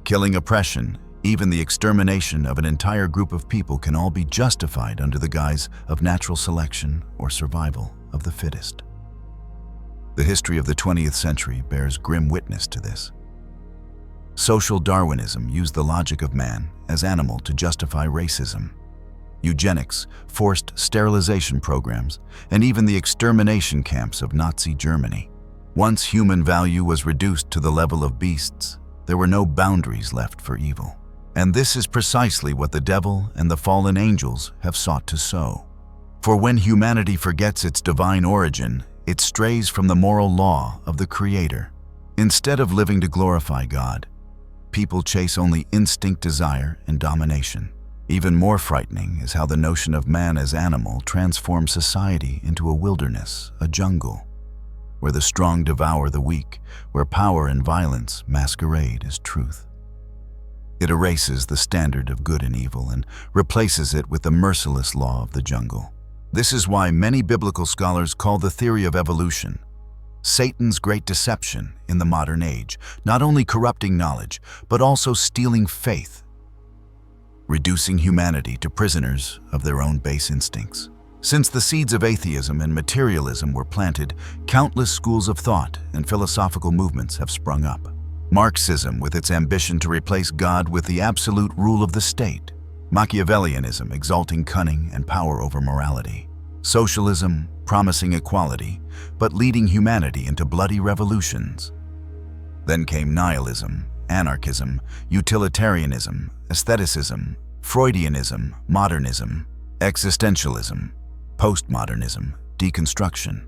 Killing, oppression, even the extermination of an entire group of people can all be justified under the guise of natural selection or survival of the fittest. The history of the 20th century bears grim witness to this. Social Darwinism used the logic of man as animal to justify racism. Eugenics, forced sterilization programs, and even the extermination camps of Nazi Germany. Once human value was reduced to the level of beasts, there were no boundaries left for evil. And this is precisely what the devil and the fallen angels have sought to sow. For when humanity forgets its divine origin, it strays from the moral law of the Creator. Instead of living to glorify God, people chase only instinct, desire, and domination. Even more frightening is how the notion of man as animal transforms society into a wilderness, a jungle, where the strong devour the weak, where power and violence masquerade as truth. It erases the standard of good and evil and replaces it with the merciless law of the jungle. This is why many biblical scholars call the theory of evolution Satan's great deception in the modern age, not only corrupting knowledge, but also stealing faith, reducing humanity to prisoners of their own base instincts. Since the seeds of atheism and materialism were planted, countless schools of thought and philosophical movements have sprung up. Marxism, with its ambition to replace God with the absolute rule of the state. Machiavellianism, exalting cunning and power over morality. Socialism, promising equality, but leading humanity into bloody revolutions. Then came nihilism, anarchism, utilitarianism, aestheticism, Freudianism, modernism, existentialism, postmodernism, deconstruction.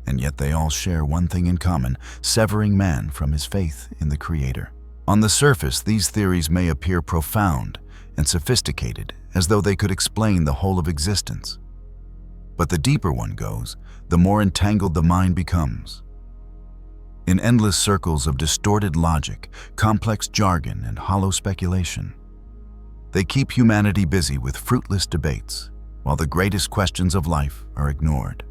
And yet they all share one thing in common, severing man from his faith in the Creator. On the surface, these theories may appear profound and sophisticated, as though they could explain the whole of existence. But the deeper one goes, the more entangled the mind becomes. In endless circles of distorted logic, complex jargon, and hollow speculation, they keep humanity busy with fruitless debates, while the greatest questions of life are ignored.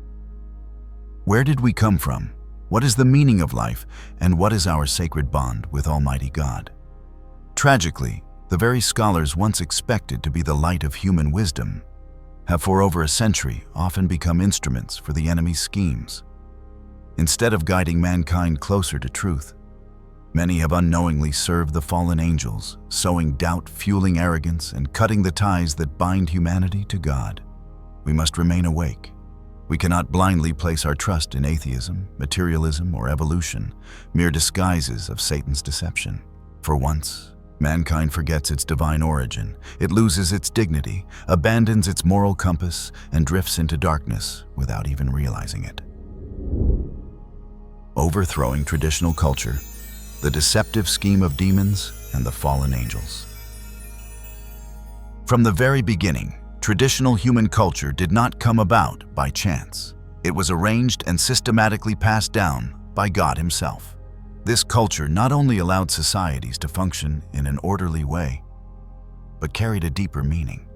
Where did we come from? What is the meaning of life? And what is our sacred bond with Almighty God? Tragically, the very scholars once expected to be the light of human wisdom have for over a century often become instruments for the enemy's schemes. Instead of guiding mankind closer to truth, many have unknowingly served the fallen angels, sowing doubt, fueling arrogance, and cutting the ties that bind humanity to God. We must remain awake. We cannot blindly place our trust in atheism, materialism, or evolution, mere disguises of Satan's deception. For once, mankind forgets its divine origin. It loses its dignity, abandons its moral compass, and drifts into darkness without even realizing it. Overthrowing traditional culture, the deceptive scheme of demons and the fallen angels. From the very beginning, traditional human culture did not come about by chance. It was arranged and systematically passed down by God Himself. This culture not only allowed societies to function in an orderly way, but carried a deeper meaning.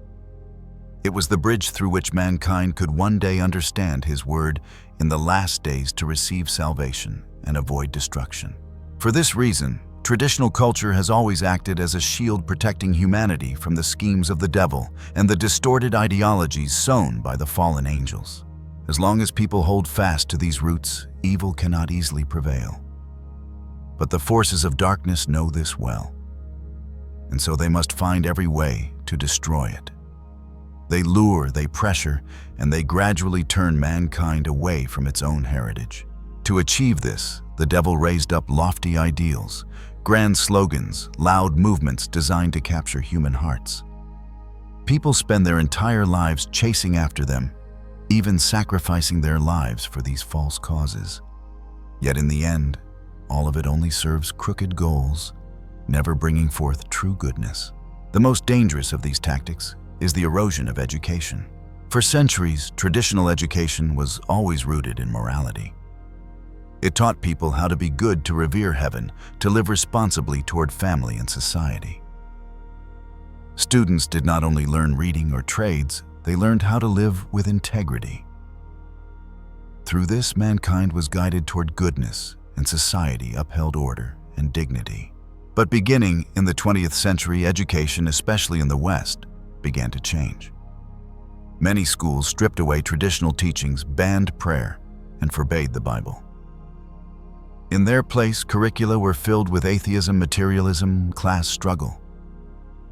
It was the bridge through which mankind could one day understand His word in the last days to receive salvation and avoid destruction. For this reason, Traditional culture has always acted as a shield protecting humanity from the schemes of the devil and the distorted ideologies sown by the fallen angels. As long as people hold fast to these roots, evil cannot easily prevail. But the forces of darkness know this well, and so they must find every way to destroy it. They lure, they pressure, and they gradually turn mankind away from its own heritage. To achieve this, the devil raised up lofty ideals, grand slogans, loud movements designed to capture human hearts. People spend their entire lives chasing after them, even sacrificing their lives for these false causes. Yet in the end, all of it only serves crooked goals, never bringing forth true goodness. The most dangerous of these tactics is the erosion of education. For centuries, traditional education was always rooted in morality. It taught people how to be good, to revere heaven, to live responsibly toward family and society. Students did not only learn reading or trades, they learned how to live with integrity. Through this, mankind was guided toward goodness, and society upheld order and dignity. But beginning in the 20th century, education, especially in the West, began to change. Many schools stripped away traditional teachings, banned prayer, and forbade the Bible. In their place, curricula were filled with atheism, materialism, class struggle,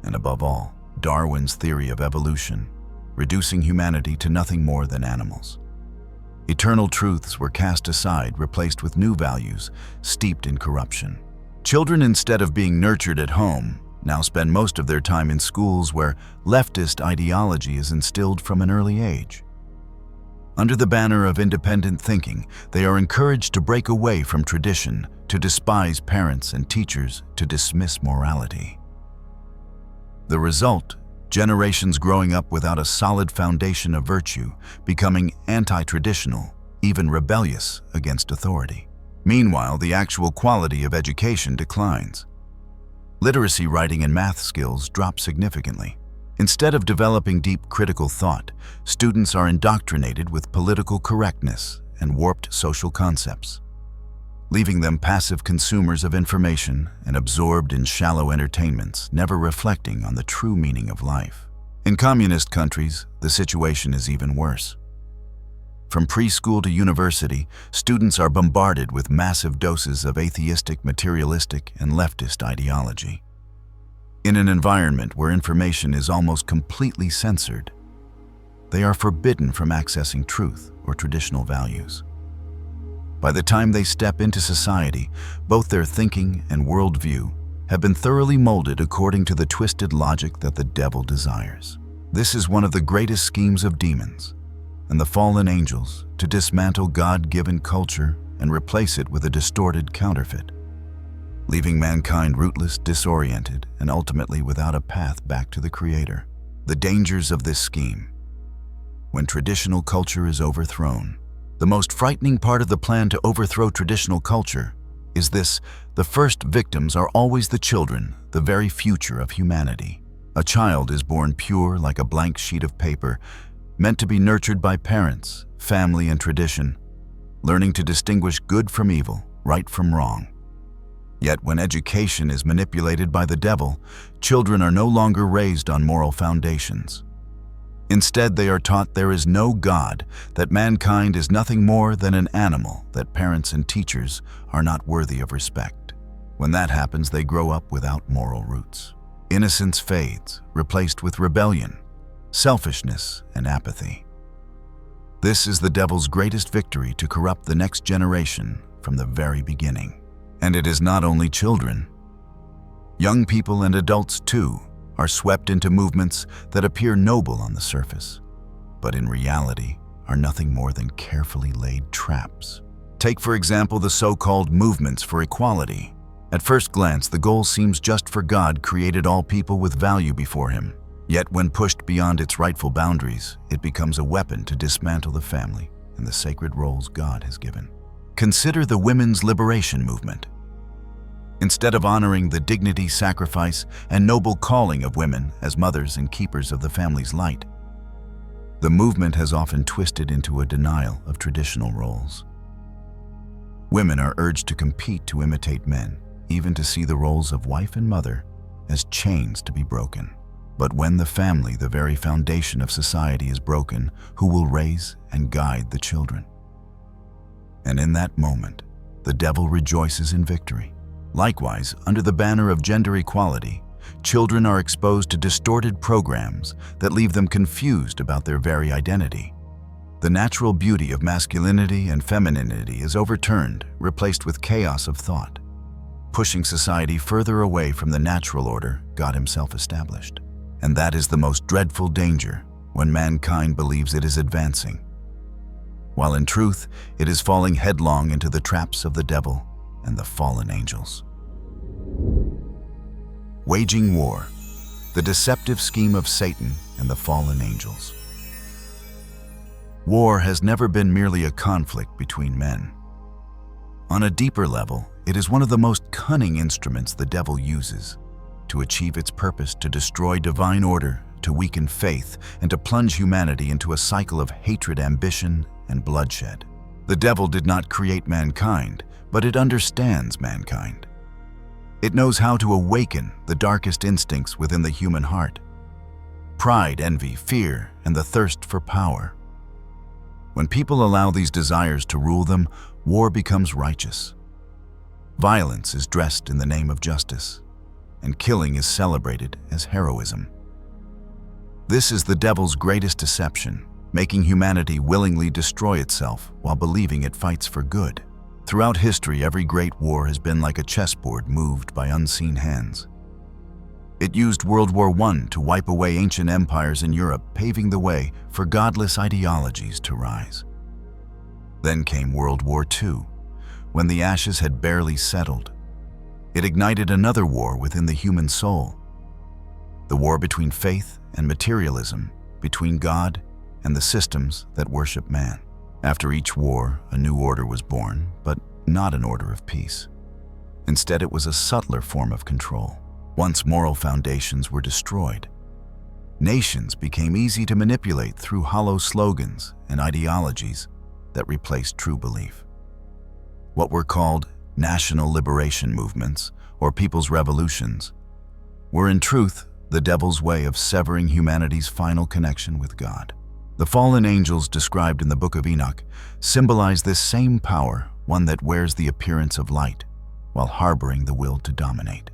and above all, Darwin's theory of evolution, reducing humanity to nothing more than animals. Eternal truths were cast aside, replaced with new values steeped in corruption. Children, instead of being nurtured at home, now spend most of their time in schools where leftist ideology is instilled from an early age. Under the banner of independent thinking, they are encouraged to break away from tradition, to despise parents and teachers, to dismiss morality. The result: generations growing up without a solid foundation of virtue, becoming anti-traditional, even rebellious against authority. Meanwhile, the actual quality of education declines. Literacy, writing, and math skills drop significantly. Instead of developing deep critical thought, students are indoctrinated with political correctness and warped social concepts, leaving them passive consumers of information and absorbed in shallow entertainments, never reflecting on the true meaning of life. In communist countries, the situation is even worse. From preschool to university, students are bombarded with massive doses of atheistic, materialistic, and leftist ideology. In an environment where information is almost completely censored, they are forbidden from accessing truth or traditional values. By the time they step into society, both their thinking and worldview have been thoroughly molded according to the twisted logic that the devil desires. This is one of the greatest schemes of demons and the fallen angels, to dismantle God-given culture and replace it with a distorted counterfeit, leaving mankind rootless, disoriented, and ultimately without a path back to the Creator. The dangers of this scheme: when traditional culture is overthrown. The most frightening part of the plan to overthrow traditional culture is this: the first victims are always the children, the very future of humanity. A child is born pure like a blank sheet of paper, meant to be nurtured by parents, family, and tradition, learning to distinguish good from evil, right from wrong. Yet when education is manipulated by the devil, children are no longer raised on moral foundations. Instead, they are taught there is no God, that mankind is nothing more than an animal, that parents and teachers are not worthy of respect. When that happens, they grow up without moral roots. Innocence fades, replaced with rebellion, selfishness, and apathy. This is the devil's greatest victory, to corrupt the next generation from the very beginning. And it is not only children. Young people and adults, too, are swept into movements that appear noble on the surface, but in reality are nothing more than carefully laid traps. Take, for example, the so-called movements for equality. At first glance, the goal seems just, for God created all people with value before Him. Yet when pushed beyond its rightful boundaries, it becomes a weapon to dismantle the family and the sacred roles God has given. Consider the women's liberation movement. Instead of honoring the dignity, sacrifice, and noble calling of women as mothers and keepers of the family's light, the movement has often twisted into a denial of traditional roles. Women are urged to compete to imitate men, even to see the roles of wife and mother as chains to be broken. But when the family, the very foundation of society, is broken, who will raise and guide the children? And in that moment, the devil rejoices in victory. Likewise, under the banner of gender equality, children are exposed to distorted programs that leave them confused about their very identity. The natural beauty of masculinity and femininity is overturned, replaced with chaos of thought, pushing society further away from the natural order God Himself established. And that is the most dreadful danger when mankind believes it is advancing, while in truth it is falling headlong into the traps of the devil and the fallen angels. Waging war, the deceptive scheme of Satan and the fallen angels. War has never been merely a conflict between men. On a deeper level, it is one of the most cunning instruments the devil uses to achieve its purpose to destroy divine order, to weaken faith, and to plunge humanity into a cycle of hatred, ambition, and bloodshed. The devil did not create mankind, but it understands mankind. It knows how to awaken the darkest instincts within the human heart: pride, envy, fear, and the thirst for power. When people allow these desires to rule them, war becomes righteous. Violence is dressed in the name of justice, and killing is celebrated as heroism. This is the devil's greatest deception, making humanity willingly destroy itself while believing it fights for good. Throughout history, every great war has been like a chessboard moved by unseen hands. It used World War I to wipe away ancient empires in Europe, paving the way for godless ideologies to rise. Then came World War II, when the ashes had barely settled. It ignited another war within the human soul, the war between faith and materialism, between God and the systems that worship man. After each war, a new order was born, but not an order of peace. Instead, it was a subtler form of control. Once moral foundations were destroyed, nations became easy to manipulate through hollow slogans and ideologies that replaced true belief. What were called national liberation movements or people's revolutions were in truth the devil's way of severing humanity's final connection with God. The fallen angels described in the book of Enoch symbolize this same power, one that wears the appearance of light while harboring the will to dominate.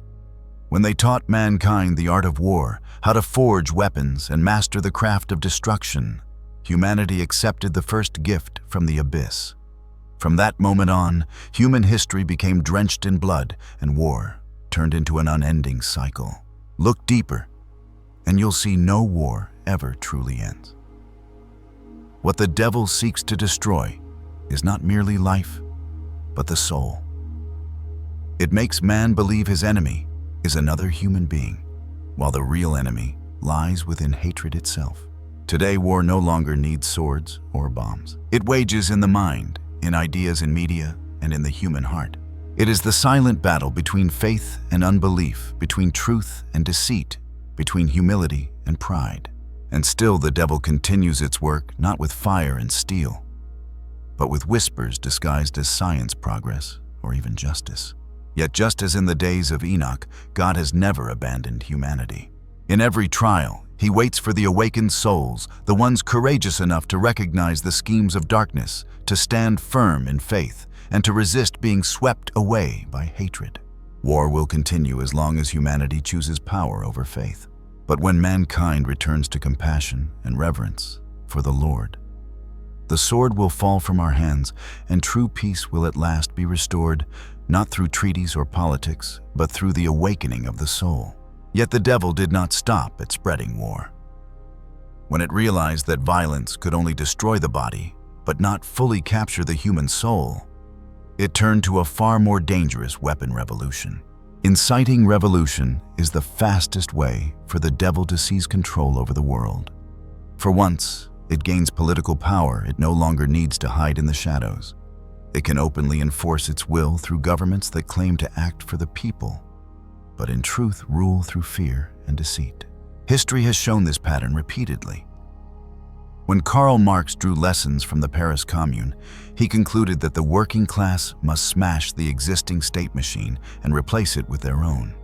When they taught mankind the art of war, how to forge weapons and master the craft of destruction, humanity accepted the first gift from the abyss. From that moment on, human history became drenched in blood, and war turned into an unending cycle. Look deeper, and you'll see no war ever truly ends. What the devil seeks to destroy is not merely life, but the soul. It makes man believe his enemy is another human being, while the real enemy lies within hatred itself. Today, war no longer needs swords or bombs. It wages in the mind, in ideas, in media, and in the human heart. It is the silent battle between faith and unbelief, between truth and deceit, between humility and pride. And still the devil continues its work not with fire and steel, but with whispers disguised as science, progress, or even justice. Yet just as in the days of Enoch, God has never abandoned humanity. In every trial, He waits for the awakened souls, the ones courageous enough to recognize the schemes of darkness, to stand firm in faith, and to resist being swept away by hatred. War will continue as long as humanity chooses power over faith. But when mankind returns to compassion and reverence for the Lord, the sword will fall from our hands, and true peace will at last be restored, not through treaties or politics, but through the awakening of the soul. Yet the devil did not stop at spreading war. When it realized that violence could only destroy the body, but not fully capture the human soul, it turned to a far more dangerous weapon: revolution. Inciting revolution is the fastest way for the devil to seize control over the world. For once it gains political power, it no longer needs to hide in the shadows. It can openly enforce its will through governments that claim to act for the people, but in truth rule through fear and deceit. History has shown this pattern repeatedly. When Karl Marx drew lessons from the Paris Commune, he concluded that the working class must smash the existing state machine and replace it with their own.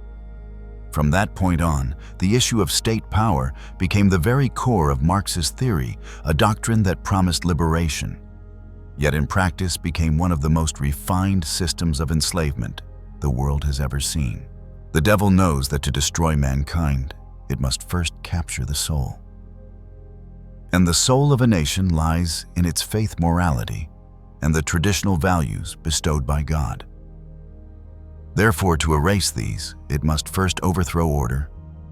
From that point on, the issue of state power became the very core of Marx's theory, a doctrine that promised liberation, yet in practice became one of the most refined systems of enslavement the world has ever seen. The devil knows that to destroy mankind, it must first capture the soul. And the soul of a nation lies in its faith morality and the traditional values bestowed by God. Therefore, to erase these, it must first overthrow order,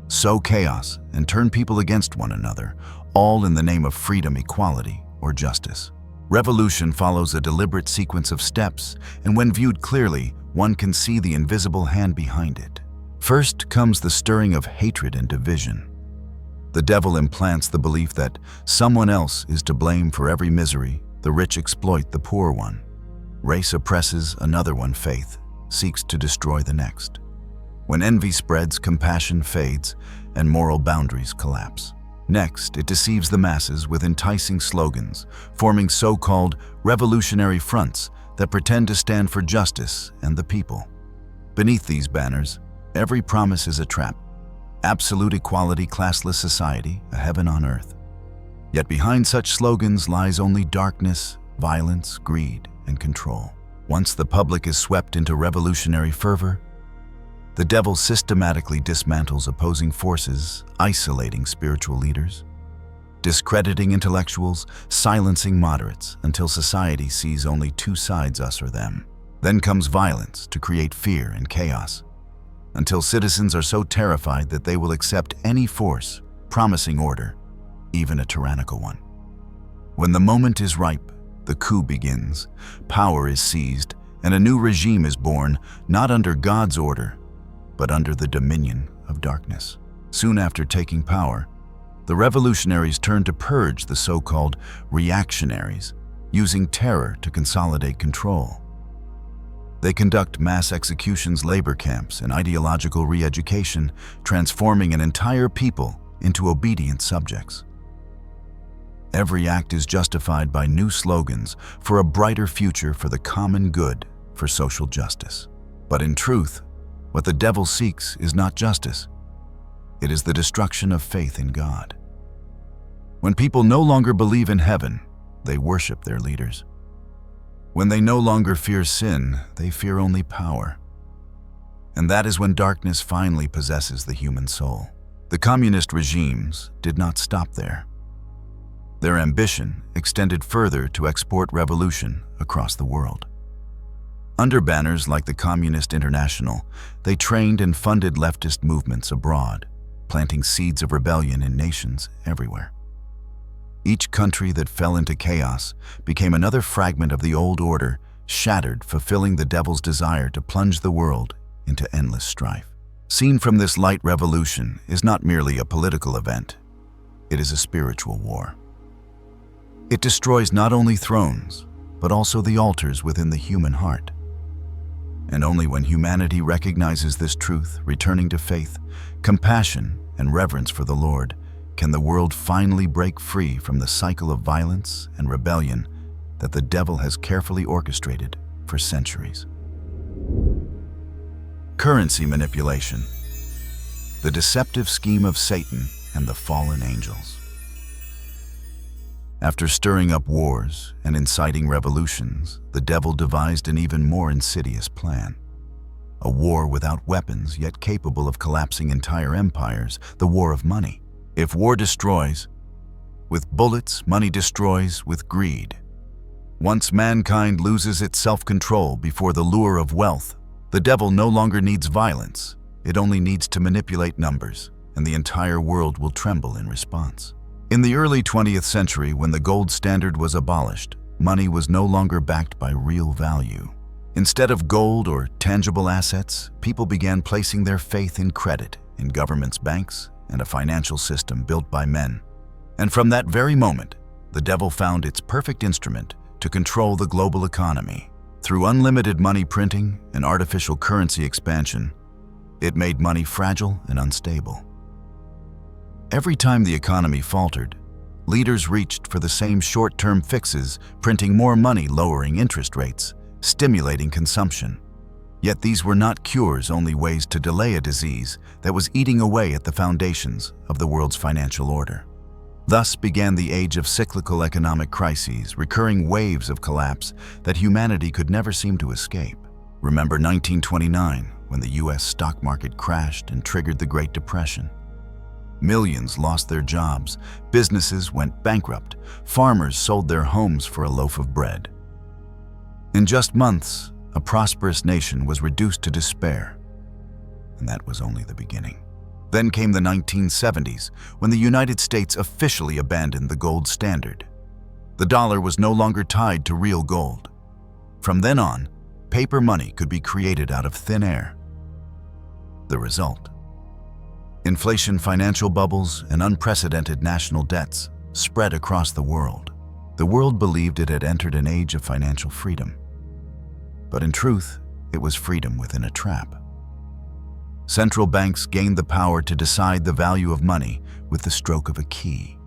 sow chaos, and turn people against one another, all in the name of freedom, equality, or justice. Revolution follows a deliberate sequence of steps, and when viewed clearly, one can see the invisible hand behind it. First comes the stirring of hatred and division. The devil implants the belief that someone else is to blame for every misery. The rich exploit the poor one. Race oppresses another one. Faith seeks to destroy the next. When envy spreads, compassion fades, and moral boundaries collapse. Next, it deceives the masses with enticing slogans, forming so-called revolutionary fronts that pretend to stand for justice and the people. Beneath these banners, every promise is a trap. Absolute equality, classless society, a heaven on earth. Yet behind such slogans lies only darkness, violence, greed, and control. Once the public is swept into revolutionary fervor, the devil systematically dismantles opposing forces, isolating spiritual leaders, discrediting intellectuals, silencing moderates, until society sees only two sides, us or them. Then comes violence to create fear and chaos, until citizens are so terrified that they will accept any force, promising order, even a tyrannical one. When the moment is ripe, the coup begins, power is seized, and a new regime is born, not under God's order, but under the dominion of darkness. Soon after taking power, the revolutionaries turn to purge the so-called reactionaries, using terror to consolidate control. They conduct mass executions, labor camps, and ideological re-education, transforming an entire people into obedient subjects. Every act is justified by new slogans for a brighter future, for the common good, for social justice. But in truth, what the devil seeks is not justice. It is the destruction of faith in God. When people no longer believe in heaven, they worship their leaders. When they no longer fear sin, they fear only power. And that is when darkness finally possesses the human soul. The communist regimes did not stop there. Their ambition extended further to export revolution across the world. Under banners like the Communist International, they trained and funded leftist movements abroad, planting seeds of rebellion in nations everywhere. Each country that fell into chaos became another fragment of the old order, shattered, fulfilling the devil's desire to plunge the world into endless strife. Seen from this light, revolution is not merely a political event. It is a spiritual war. It destroys not only thrones, but also the altars within the human heart. And only when humanity recognizes this truth, returning to faith, compassion, and reverence for the Lord, can the world finally break free from the cycle of violence and rebellion that the devil has carefully orchestrated for centuries. Currency manipulation, the deceptive scheme of Satan and the fallen angels. After stirring up wars and inciting revolutions, the devil devised an even more insidious plan. A war without weapons, yet capable of collapsing entire empires, the war of money. If war destroys, with bullets, money destroys with greed. Once mankind loses its self-control before the lure of wealth, the devil no longer needs violence. It only needs to manipulate numbers, and the entire world will tremble in response. In the early 20th century, when the gold standard was abolished, money was no longer backed by real value. Instead of gold or tangible assets, people began placing their faith in credit, in governments, banks, and a financial system built by men. And from that very moment, the devil found its perfect instrument to control the global economy. Through unlimited money printing and artificial currency expansion, it made money fragile and unstable. Every time the economy faltered, Leaders reached for the same short-term fixes, printing more money, lowering interest rates, stimulating consumption. Yet these were not cures, only ways to delay a disease that was eating away at the foundations of the world's financial order. Thus began the age of cyclical economic crises, recurring waves of collapse that humanity could never seem to escape. Remember 1929, when the US stock market crashed and triggered the Great Depression. Millions lost their jobs, businesses went bankrupt, farmers sold their homes for a loaf of bread. In just months, a prosperous nation was reduced to despair, and that was only the beginning. Then came the 1970s, when the United States officially abandoned the gold standard. The dollar was no longer tied to real gold. From then on, paper money could be created out of thin air. The result: inflation, financial bubbles, and unprecedented national debts spread across the world. The world believed it had entered an age of financial freedom. But in truth, it was freedom within a trap. Central banks gained the power to decide the value of money with the stroke of a key.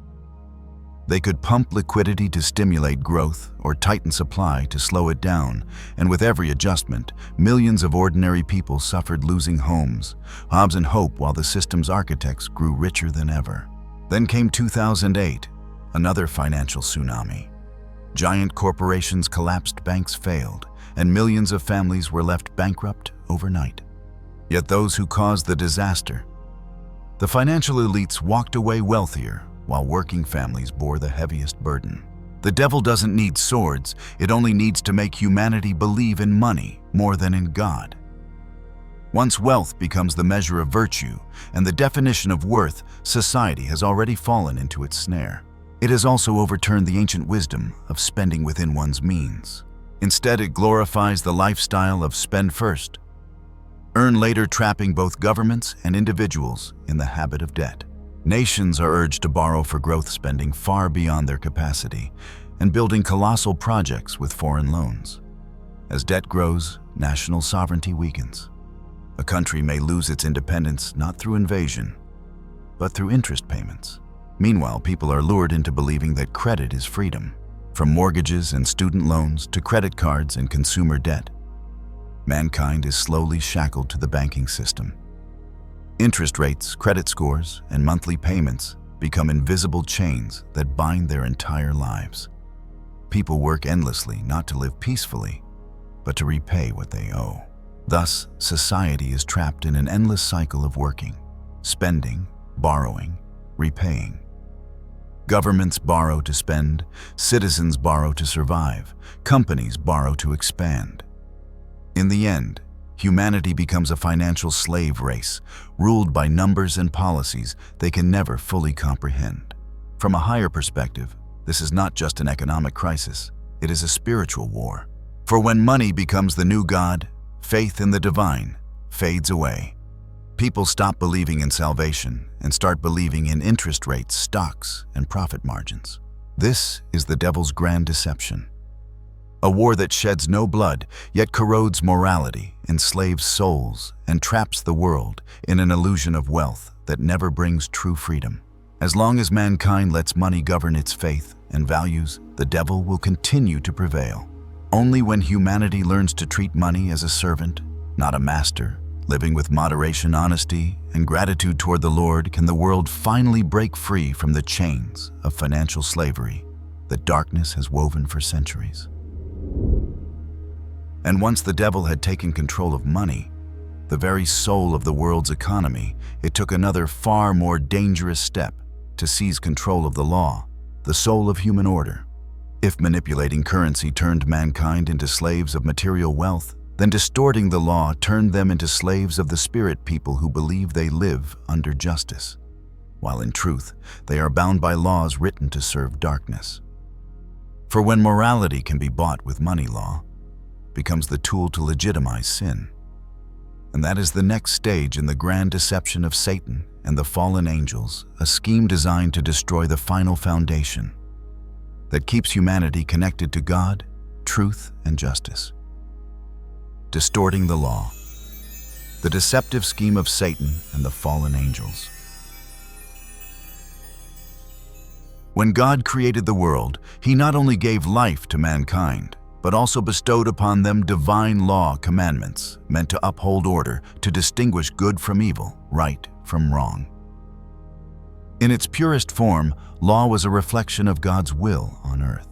They could pump liquidity to stimulate growth or tighten supply to slow it down, and with every adjustment, millions of ordinary people suffered, losing homes, jobs, and hope, while the system's architects grew richer than ever. Then came 2008, another financial tsunami. Giant corporations collapsed, banks failed, and millions of families were left bankrupt overnight. Yet those who caused the disaster, the financial elites, walked away wealthier, while working families bore the heaviest burden. The devil doesn't need swords, it only needs to make humanity believe in money more than in God. Once wealth becomes the measure of virtue and the definition of worth, society has already fallen into its snare. It has also overturned the ancient wisdom of spending within one's means. Instead, it glorifies the lifestyle of spend first, earn later, trapping both governments and individuals in the habit of debt. Nations are urged to borrow for growth, spending far beyond their capacity, and building colossal projects with foreign loans. As debt grows, national sovereignty weakens. A country may lose its independence not through invasion, but through interest payments. Meanwhile, people are lured into believing that credit is freedom, from mortgages and student loans to credit cards and consumer debt. Mankind is slowly shackled to the banking system. Interest rates, credit scores, and monthly payments become invisible chains that bind their entire lives. People work endlessly, not to live peacefully, but to repay what they owe. Thus, society is trapped in an endless cycle of working, spending, borrowing, repaying. Governments borrow to spend, citizens borrow to survive, companies borrow to expand. In the end, humanity becomes a financial slave race, ruled by numbers and policies they can never fully comprehend. From a higher perspective, this is not just an economic crisis, it is a spiritual war. For when money becomes the new god, faith in the divine fades away. People stop believing in salvation and start believing in interest rates, stocks, and profit margins. This is the devil's grand deception. A war that sheds no blood, yet corrodes morality, enslaves souls, and traps the world in an illusion of wealth that never brings true freedom. As long as mankind lets money govern its faith and values, the devil will continue to prevail. Only when humanity learns to treat money as a servant, not a master, living with moderation, honesty, and gratitude toward the Lord, can the world finally break free from the chains of financial slavery that darkness has woven for centuries. And once the devil had taken control of money, the very soul of the world's economy, it took another far more dangerous step to seize control of the law, the soul of human order. If manipulating currency turned mankind into slaves of material wealth, then distorting the law turned them into slaves of the spirit, people who believe they live under justice, while in truth they are bound by laws written to serve darkness. For when morality can be bought with money, law becomes the tool to legitimize sin. And that is the next stage in the grand deception of Satan and the fallen angels, a scheme designed to destroy the final foundation that keeps humanity connected to God, truth, and justice. Distorting the law, the deceptive scheme of Satan and the fallen angels. When God created the world, He not only gave life to mankind, but also bestowed upon them divine law commandments meant to uphold order, to distinguish good from evil, right from wrong. In its purest form, law was a reflection of God's will on earth.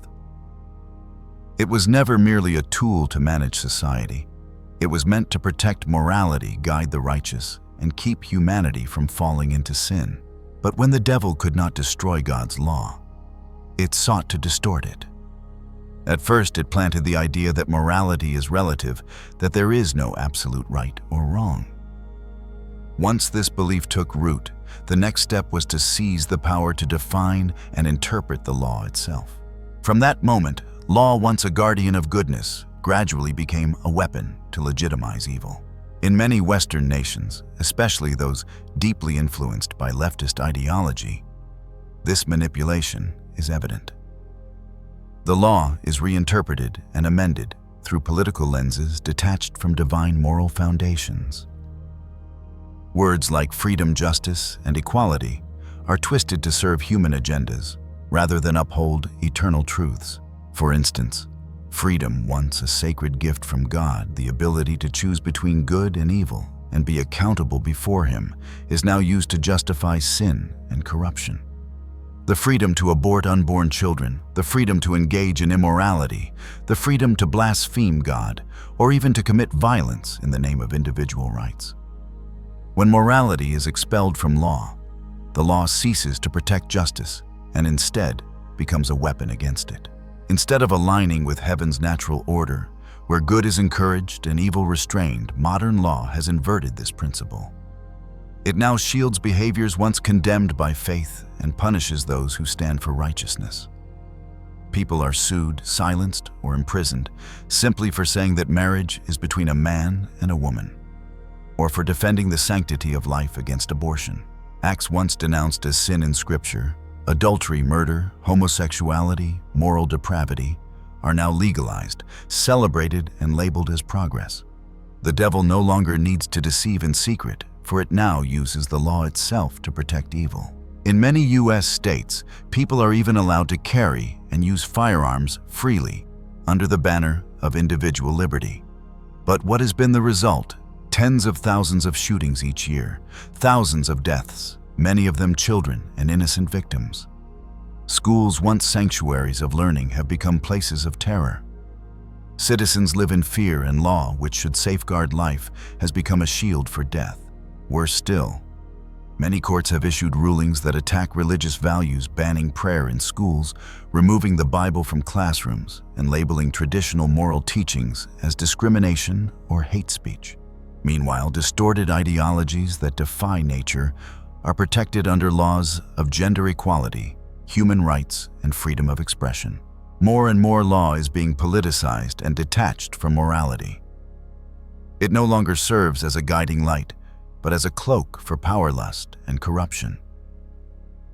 It was never merely a tool to manage society. It was meant to protect morality, guide the righteous, and keep humanity from falling into sin. But when the devil could not destroy God's law, it sought to distort it. At first, it planted the idea that morality is relative, that there is no absolute right or wrong. Once this belief took root, the next step was to seize the power to define and interpret the law itself. From that moment, law, once a guardian of goodness, gradually became a weapon to legitimize evil. In many Western nations, especially those deeply influenced by leftist ideology, this manipulation is evident. The law is reinterpreted and amended through political lenses detached from divine moral foundations. Words like freedom, justice, and equality are twisted to serve human agendas rather than uphold eternal truths. For instance, freedom, once a sacred gift from God, the ability to choose between good and evil and be accountable before Him, is now used to justify sin and corruption. The freedom to abort unborn children, the freedom to engage in immorality, the freedom to blaspheme God, or even to commit violence in the name of individual rights. When morality is expelled from law, the law ceases to protect justice and instead becomes a weapon against it. Instead of aligning with heaven's natural order, where good is encouraged and evil restrained, modern law has inverted this principle. It now shields behaviors once condemned by faith and punishes those who stand for righteousness. People are sued, silenced, or imprisoned simply for saying that marriage is between a man and a woman, or for defending the sanctity of life against abortion. Acts once denounced as sin in Scripture, adultery, murder, homosexuality, moral depravity, are now legalized, celebrated, and labeled as progress. The devil no longer needs to deceive in secret, for it now uses the law itself to protect evil. In many U.S. states, people are even allowed to carry and use firearms freely under the banner of individual liberty. But what has been the result? Tens of thousands of shootings each year, thousands of deaths, many of them children and innocent victims. Schools, once sanctuaries of learning, have become places of terror. Citizens live in fear, and law, which should safeguard life, has become a shield for death. Worse still, many courts have issued rulings that attack religious values, banning prayer in schools, removing the Bible from classrooms, and labeling traditional moral teachings as discrimination or hate speech. Meanwhile, distorted ideologies that defy nature are protected under laws of gender equality, human rights, and freedom of expression. More and more law is being politicized and detached from morality. It no longer serves as a guiding light, but as a cloak for power lust and corruption.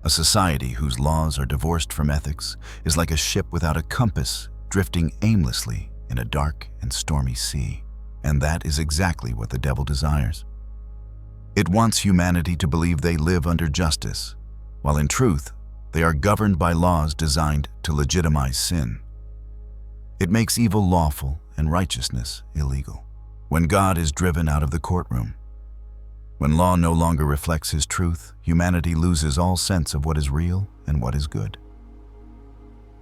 A society whose laws are divorced from ethics is like a ship without a compass, drifting aimlessly in a dark and stormy sea. And that is exactly what the devil desires. It wants humanity to believe they live under justice, while in truth, they are governed by laws designed to legitimize sin. It makes evil lawful and righteousness illegal. When God is driven out of the courtroom, when law no longer reflects His truth, humanity loses all sense of what is real and what is good.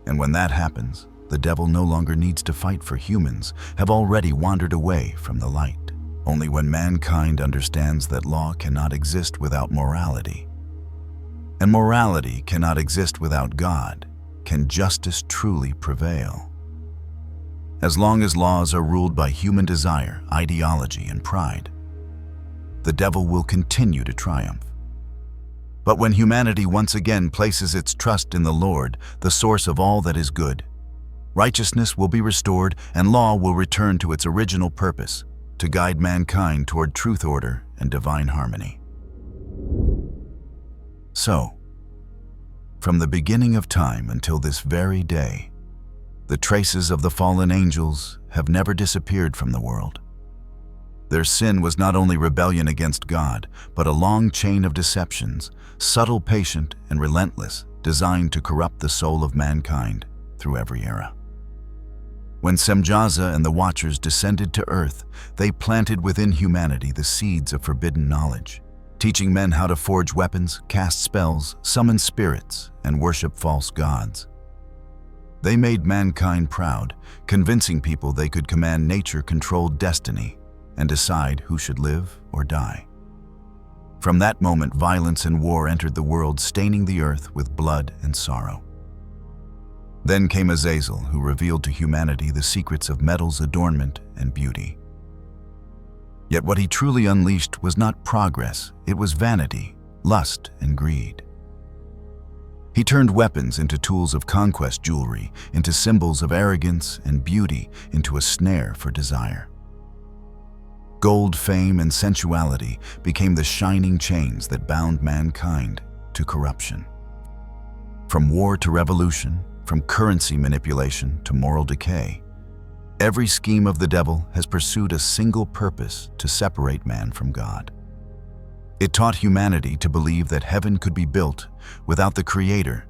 And when that happens, the devil no longer needs to fight, for humans have already wandered away from the light. Only when mankind understands that law cannot exist without morality, and morality cannot exist without God, can justice truly prevail. As long as laws are ruled by human desire, ideology, and pride, the devil will continue to triumph. But when humanity once again places its trust in the Lord, the source of all that is good, righteousness will be restored and law will return to its original purpose, to guide mankind toward truth, order, and divine harmony. So, from the beginning of time until this very day, the traces of the fallen angels have never disappeared from the world. Their sin was not only rebellion against God, but a long chain of deceptions, subtle, patient, and relentless, designed to corrupt the soul of mankind through every era. When Semyaza and the Watchers descended to Earth, they planted within humanity the seeds of forbidden knowledge, teaching men how to forge weapons, cast spells, summon spirits, and worship false gods. They made mankind proud, convincing people they could command nature-controlled destiny and decide who should live or die. From that moment, violence and war entered the world, staining the earth with blood and sorrow. Then came Azazel, who revealed to humanity the secrets of metal's adornment and beauty. Yet what he truly unleashed was not progress, it was vanity, lust, and greed. He turned weapons into tools of conquest, jewelry into symbols of arrogance, and beauty into a snare for desire. Gold, fame, and sensuality became the shining chains that bound mankind to corruption. From war to revolution, from currency manipulation to moral decay, every scheme of the devil has pursued a single purpose: to separate man from God. It taught humanity to believe that heaven could be built without the Creator,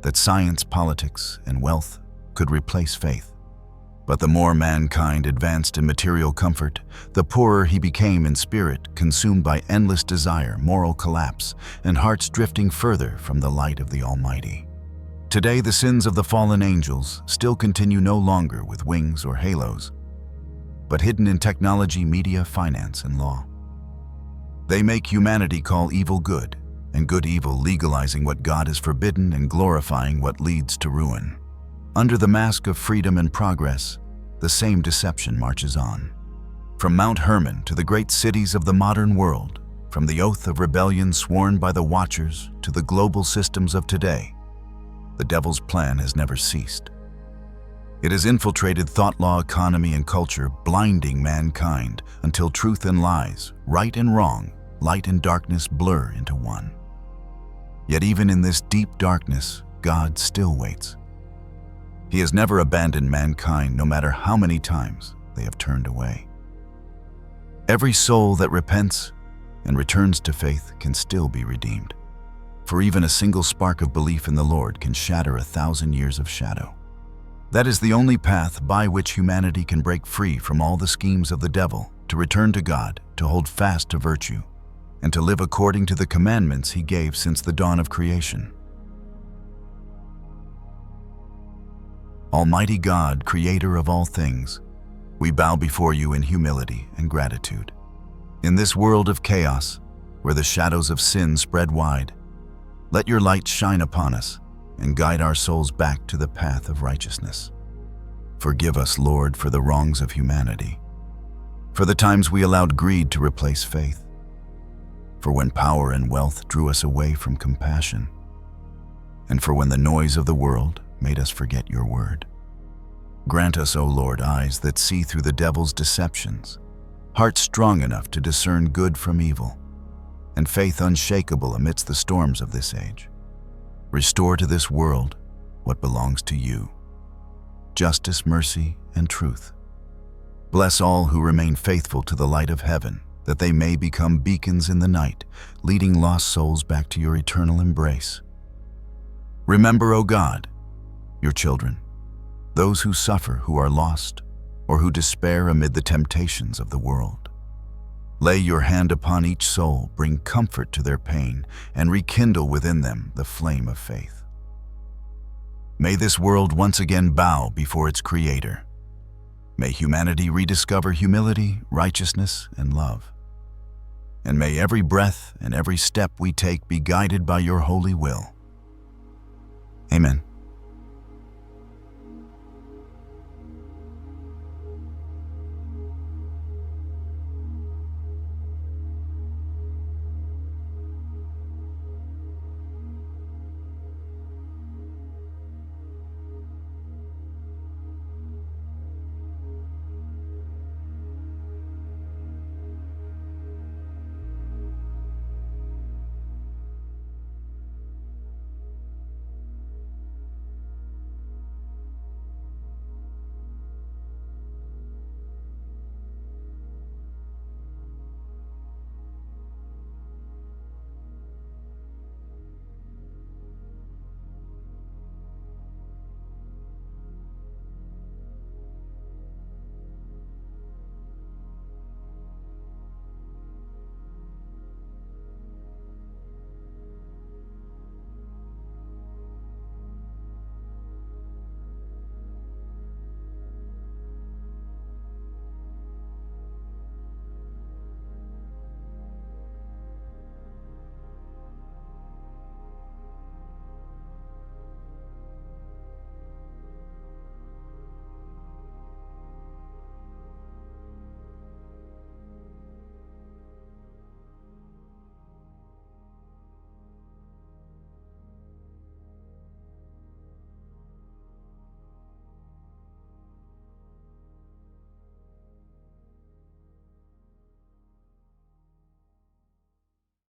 that science, politics, and wealth could replace faith. But the more mankind advanced in material comfort, the poorer he became in spirit, consumed by endless desire, moral collapse, and hearts drifting further from the light of the Almighty. Today, the sins of the fallen angels still continue, no longer with wings or halos, but hidden in technology, media, finance, and law. They make humanity call evil good and good evil, legalizing what God has forbidden and glorifying what leads to ruin. Under the mask of freedom and progress, the same deception marches on. From Mount Hermon to the great cities of the modern world, from the oath of rebellion sworn by the Watchers to the global systems of today, the devil's plan has never ceased. It has infiltrated thought, law, economy, and culture, blinding mankind until truth and lies, right and wrong, light and darkness blur into one. Yet even in this deep darkness, God still waits. He has never abandoned mankind, no matter how many times they have turned away. Every soul that repents and returns to faith can still be redeemed. For even a single spark of belief in the Lord can shatter 1,000 years of shadow. That is the only path by which humanity can break free from all the schemes of the devil, to return to God, to hold fast to virtue, and to live according to the commandments He gave since the dawn of creation. Almighty God, Creator of all things, we bow before You in humility and gratitude. In this world of chaos, where the shadows of sin spread wide, let Your light shine upon us and guide our souls back to the path of righteousness. Forgive us, Lord, for the wrongs of humanity, for the times we allowed greed to replace faith, for when power and wealth drew us away from compassion, and for when the noise of the world made us forget Your word. Grant us, O Lord, eyes that see through the devil's deceptions, hearts strong enough to discern good from evil, and faith unshakable amidst the storms of this age. Restore to this world what belongs to You: justice, mercy, and truth. Bless all who remain faithful to the light of heaven, that they may become beacons in the night, leading lost souls back to Your eternal embrace. Remember, O God, Your children, those who suffer, who are lost, or who despair amid the temptations of the world. Lay Your hand upon each soul, bring comfort to their pain, and rekindle within them the flame of faith. May this world once again bow before its Creator. May humanity rediscover humility, righteousness, and love. And may every breath and every step we take be guided by Your holy will. Amen.